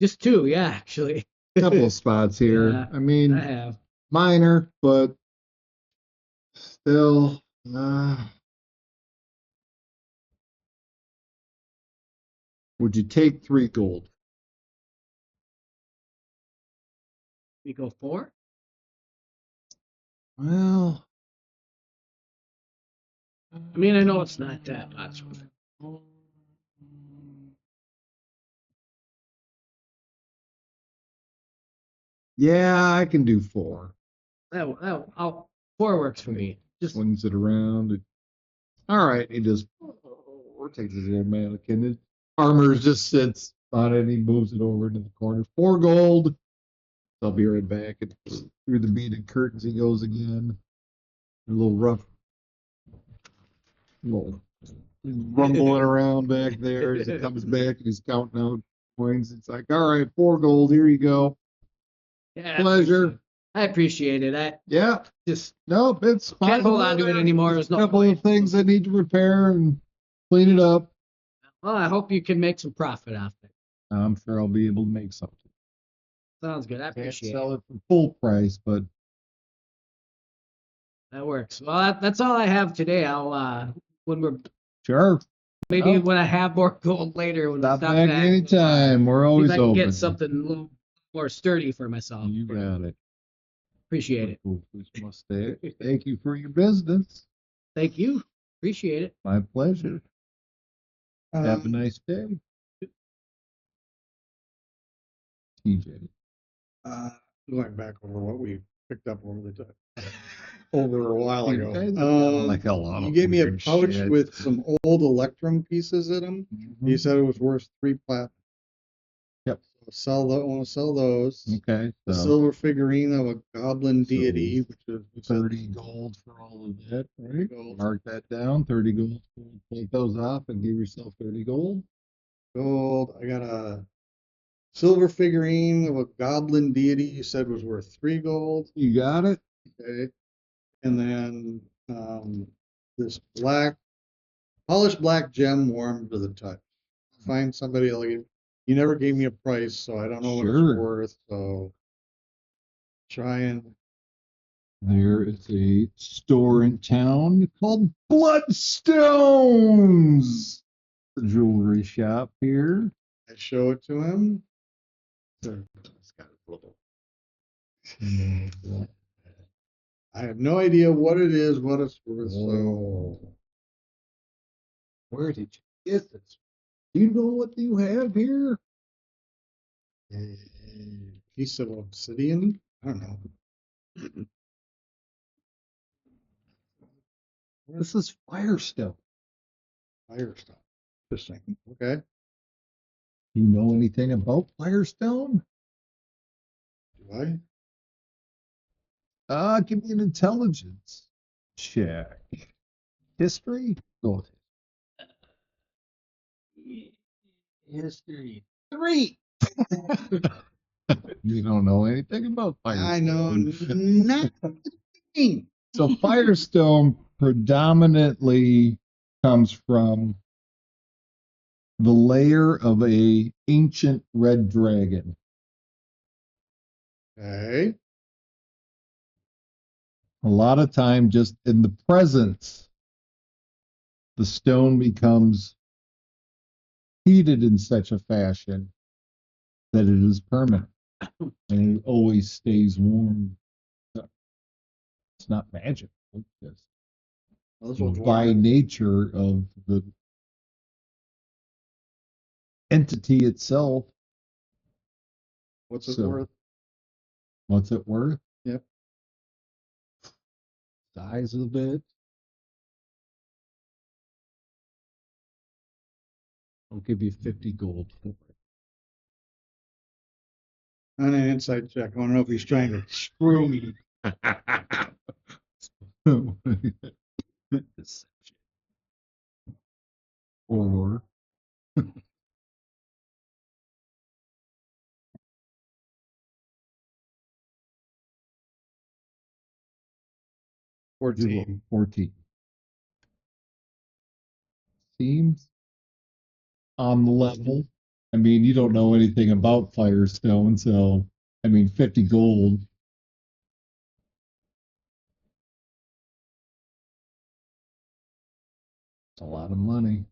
Just 2, yeah, actually. A couple of spots here. Yeah, I mean, I have. minor, but still. Would you take 3 gold? We go 4? Well, I mean, I know it's not that much. yeah, I can do 4. I'll 4 works for me. Just Swings it around. All right, he just or takes his little mannequin. His armor just sits on it. And he moves it over into the corner. 4 gold. I'll be right back. And through the beaded curtains he goes again. A little rough, little rumbling around back there as he comes back and he's counting out coins. It's like, all right, 4 gold. Here you go. yeah, Pleasure. I appreciate it. I Yeah. just Nope, it's fine. can't hold on to it anymore. There's A no couple point. of things I need to repair and clean it up. Well, I hope you can make some profit off it. I'm sure I'll be able to make something. Sounds good. I Can't appreciate sell it. it for full price, but That works. Well, that's all I have today. I'll when we're sure. maybe Oh. when I have more gold later when we Stop stop back back, anytime. We're see always if I can open. get something a little more sturdy for myself. You got it. Appreciate it. Thank you for your business. Thank you. Appreciate it. My pleasure. Have a Um, nice day. TJ. Going back over what we picked up over the over a while You ago. guys have got, like, a lot You of gave me a weird pouch shit. with some old Electrum pieces in them. You said it was worth 3 plat. Yep. So want to sell those. Okay. A So silver figurine of a goblin deity, which is 30 gold for all of that, right? Gold. Mark that down. 30 gold. Take those off and give yourself 30 gold. gold. I got a silver figurine of a goblin deity. You said was worth 3 gold. You got it. Okay. And then this polished black gem warm to the touch. Find somebody like you never gave me a price, so I don't know what Sure. it's worth. So try and There is a store in town called Bloodstones. The jewelry shop here. I show it to him. So It's got a little. I have no idea what it is, what it's worth. So Oh. Where did you get this? Do you know what you have here? a piece of obsidian. I don't know. This is Firestone. Fire stuff. Interesting. Okay. Do you know anything about Firestone? Do I? Give me an intelligence check. History? Go ahead. History. 3. You don't know anything about Firestone. I know nothing. So Firestone predominantly comes from the lair of a ancient red dragon. Okay. A lot of time just in the presence, the stone becomes heated in such a fashion that it is permanent and it always stays warm. It's not magic. It's just Those ones by warm. nature of the entity itself. What's it So- worth? What's it worth? Yep. Size of it. I'll give you 50 gold for it. On an inside check. I want to know if he's trying to screw me. Or 14. 14. Seems on the level. I mean, you don't know anything about Firestone, so I mean, 50 gold. It's a lot of money.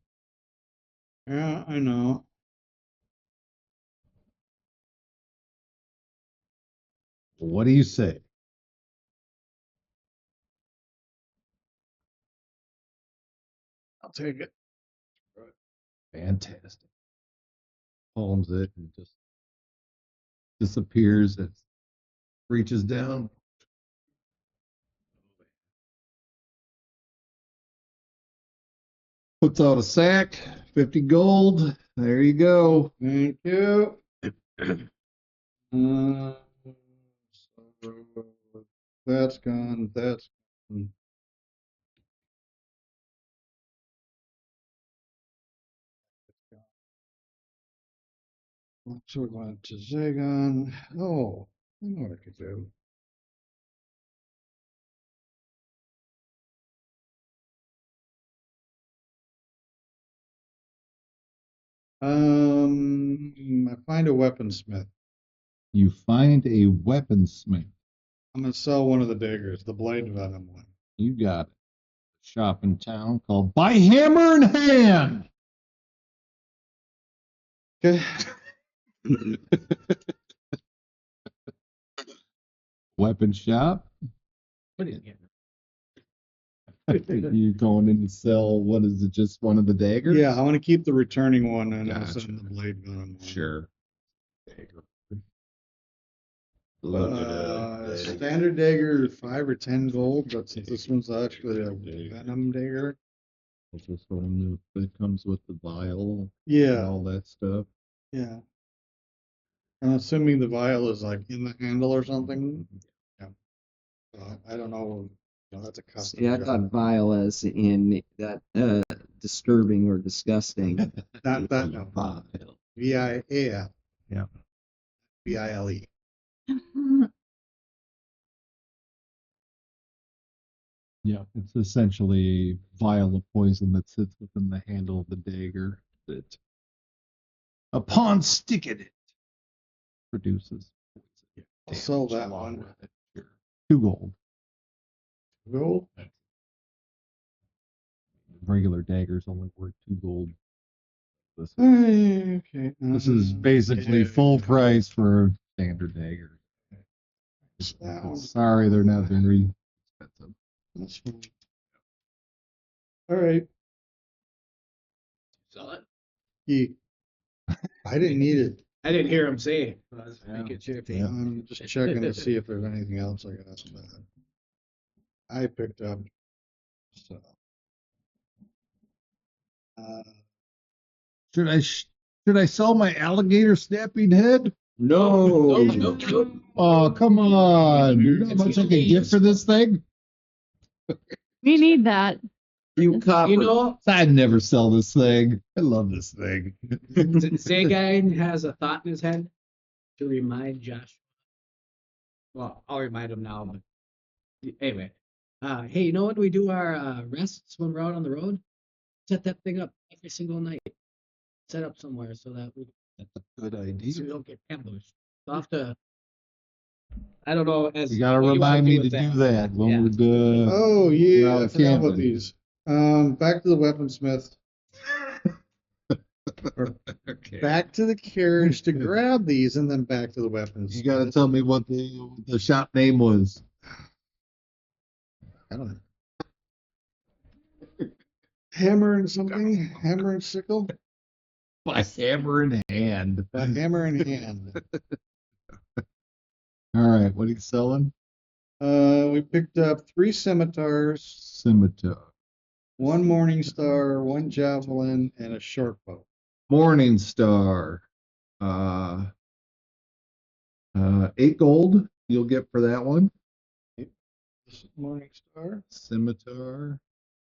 Yeah, I know. What do you say? I'll take it. Fantastic. Palms it and just disappears and reaches down. Puts out a sack, 50 gold. There you go. Thank you. So that's gone. That's gone. So we're going to Zagon. Oh, I know what I could do. I find a weaponsmith. You find a weaponsmith. I'm gonna sell one of the daggers, the blade venom one. You got it. A shop in town called By Hammer in Hand. Okay. Weapon shop. What is it? You going in to sell, what is it, just one of the daggers? Yeah, I want to keep the returning one and I'll Gotcha. send the blade venom one. Sure. Look at that. Standard dagger, 5 or 10 gold, but since this one's actually a venom dagger. Is this one that comes with the vial and Yeah, all that stuff? yeah. I'm assuming the vial is like in the handle or something. Yeah. I don't know. No, that's a custom. See, I job. thought vile as in that disturbing or disgusting. Not that no. Vial. VIAL. Yeah. VILE. Yeah, it's essentially a vial of poison that sits within the handle of the dagger that, upon sticking it, produces poison. I'll sell damage that along one. with it. Sure. 2 gold. Gold. Regular daggers only worth 2 gold. This is, Okay. this is basically full price for a standard dagger. Sorry, they're not very expensive. That's fine. All right. Sell it. Yeah. I didn't need it. I didn't hear him say. I was Yeah. making sure. Yeah. I'm just checking to see if there's anything else I got. I picked up. So. Should I sell my alligator snapping head? No. Nope. Oh, come on. You know how much I can get for this thing? We need that. You copper. You know, I'd never sell this thing. I love this thing. Zagan has a thought in his head to remind Josh. Well, I'll remind him now, but anyway. Hey, you know when we do our rests when we're out on the road? Set that thing up every single night. Set up somewhere so that That's a good so we idea. don't get ambushed. I'll have to. I don't know. As You gotta what you wanna remind me to with do that. When Yeah. we're Oh yeah, Well, I forgot about camping. these. Back to the weaponsmith. okay. Back to the carriage to grab these, and then back to the weapons. You gotta tell me what the shop name was. I don't know. Hammer and something. Hammer and sickle. By hammer in hand. By hammer in hand. All right, what are you selling? We picked up 3 scimitars, Scimitar. 1 morning star, 1 javelin, and a short bow. Morning Star. 8 gold you'll get for that one. Morning star. Scimitar.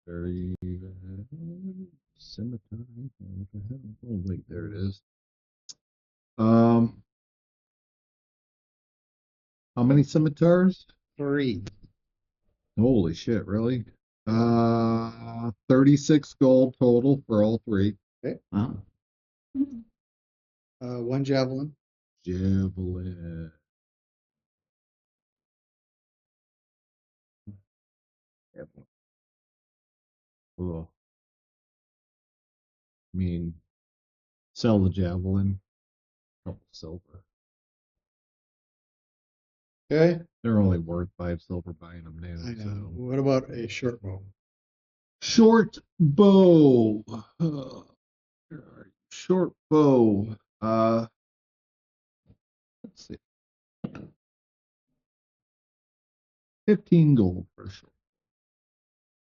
Very scimitar. What the hell? Oh wait, there it is. How many scimitars? 3. Holy shit, really? 36 gold total for all 3. Wow. 1 javelin. Javelin. Javelin. Oh. I mean, sell the javelin. Couple silver. Okay. They're only worth 5 silver buying them new. I know. So. What about a short bow? Short bow. Where are you? Short bow. Let's see. 15 gold for sure.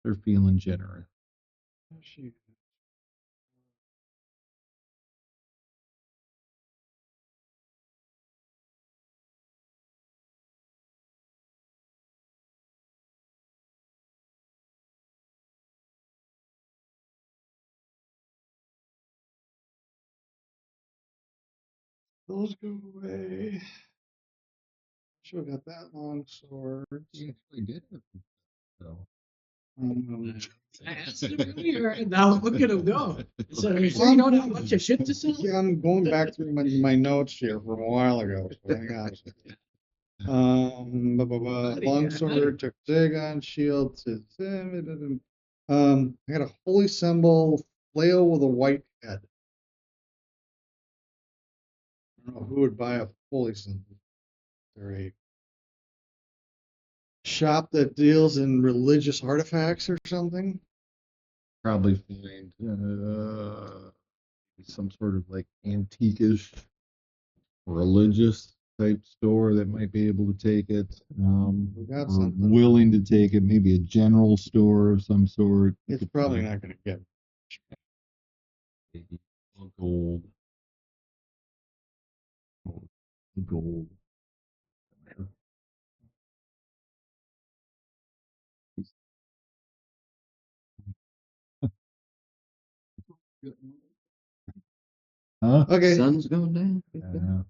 They're feeling generous. Those go away. Sure got that long sword. You actually did it. So. I asked him earlier, and now look at him go. So are you sure you don't have a bunch of shit to sell? Yeah, I'm going back through my notes here from a while ago. So hang on a second. Longsword, took Zagon, shield to I got a holy symbol, flail with a white head. I don't know who would buy a holy symbol. They're a shop that deals in religious artifacts or something. Probably find some sort of like antique-ish religious type store that might be able to take it. We got or something. willing to take it, maybe a general store of some sort. It's probably not going to get. Gold. Gold. Huh? Okay. Sun's going down. Yeah.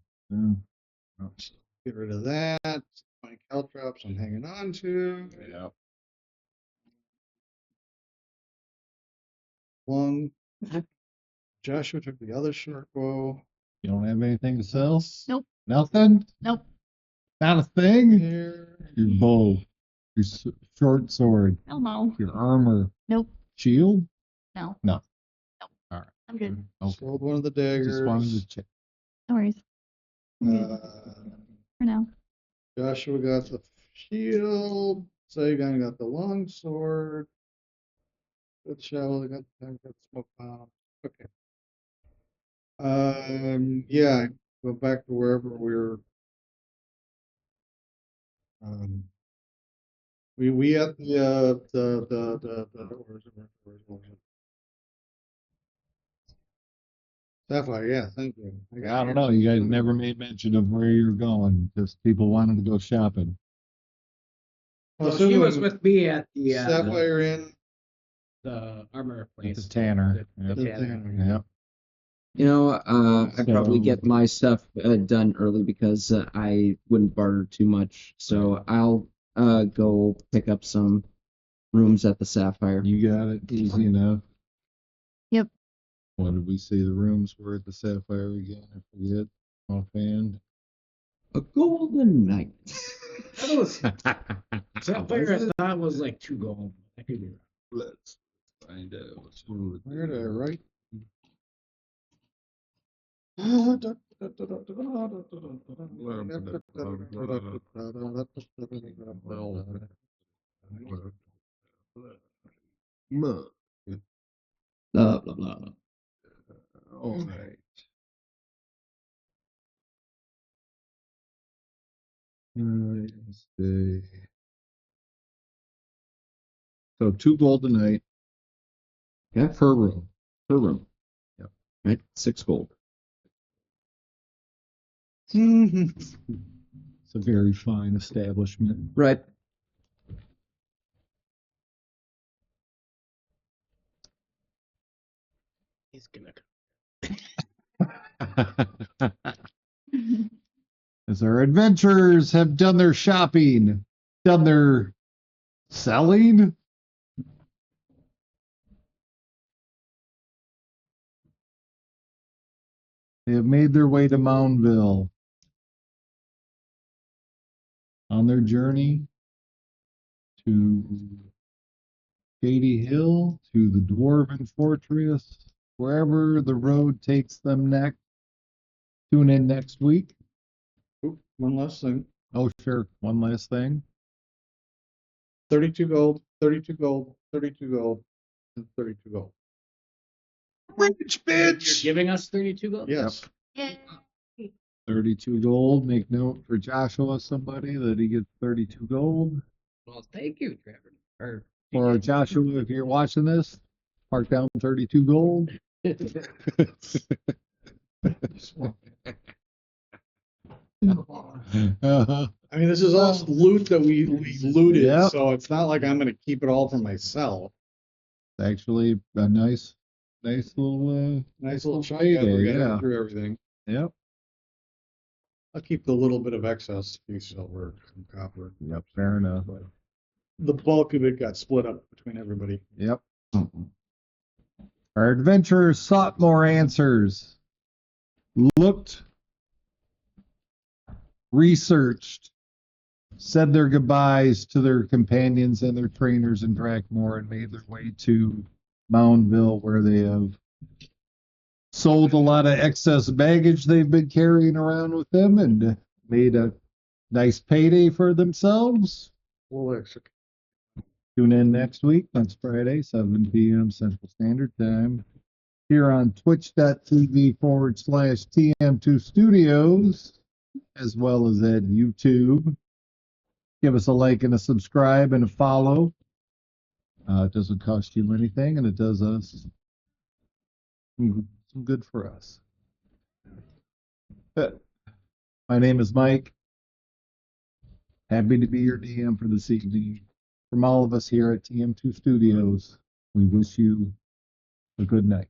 Get rid of that. My caltrops I'm hanging on to. Yeah. One. Joshua took the other short bow. You don't have anything to sell? Nope. Nothing? Nope. Not a thing? Here. Your bow. Your short sword. Hell no. Your armor. Nope. Shield? No. No. Nope. All right. I'm good. Okay. Sold one of the daggers. Just wanted to check. No worries. I'm good Uh, for now. Joshua got the shield. Sagan got the long sword. Good shovel. Got the smoke bomb. Okay. Yeah. Go back to wherever we were. We at the where's it? Sapphire, yeah, thank you. I don't know. You guys never made mention of where you're going. Just people wanted to go shopping. Well, she was with me at the Sapphire Inn. the armor place. It's a tanner. The Yep. tanner. Yeah. You know, I probably So- get my stuff done early because I wouldn't barter too much. So I'll go pick up some rooms at the Sapphire. You got it easy enough. Yep. What did we say the rooms were at the Sapphire again? I forget. Offhand. A golden night. That was Sapphire. I thought was like 2 gold. I could be wrong. Let's find out. Where did I write? Blah blah blah. All right. Let's see. So 2 gold a night Yeah, per room. per room. Yep. Right, 6 gold. It's a very fine establishment. Right. He's gonna. As our adventurers have done their shopping, done their selling. They have made their way to Moundville. On their journey to Shady Hill, to the Dwarven Fortress, wherever the road takes them next. Tune in next week. One last thing. Oh, sure. One last thing. 32 gold, 32 gold, 32 gold, and 32 gold. Rich You're bitch. giving us 32 gold? Yes. Yay. 32 gold. Make note for Joshua, somebody, that he gets 32 gold. Well, thank you, Trevor. Or Or Joshua, if you're watching this, mark down 32 gold. Uh-huh. I mean, this is all loot that we looted, Yep. so it's not like I'm going to keep it all for myself. Actually, a nice little, Nice little chunk payday, after we got yeah. through everything. Yep. I'll keep the little bit of excess to silver and copper. Yep, fair enough. The bulk of it got split up between everybody. Yep. Our adventurers sought more answers, looked, researched, said their goodbyes to their companions and their trainers in Drakmore, and made their way to Moundville, where they have sold a lot of excess baggage they've been carrying around with them and made a nice payday for themselves. Well, extra. Tune in next week. That's Friday, 7 p.m. Central Standard Time. Here on twitch.tv/TM2 Studios, as well as at YouTube. Give us a like and a subscribe and a follow. It doesn't cost you anything, and it does us some good for us. My name is Mike. Happy to be your DM for this evening. From all of us here at TM2 Studios, we wish you a good night.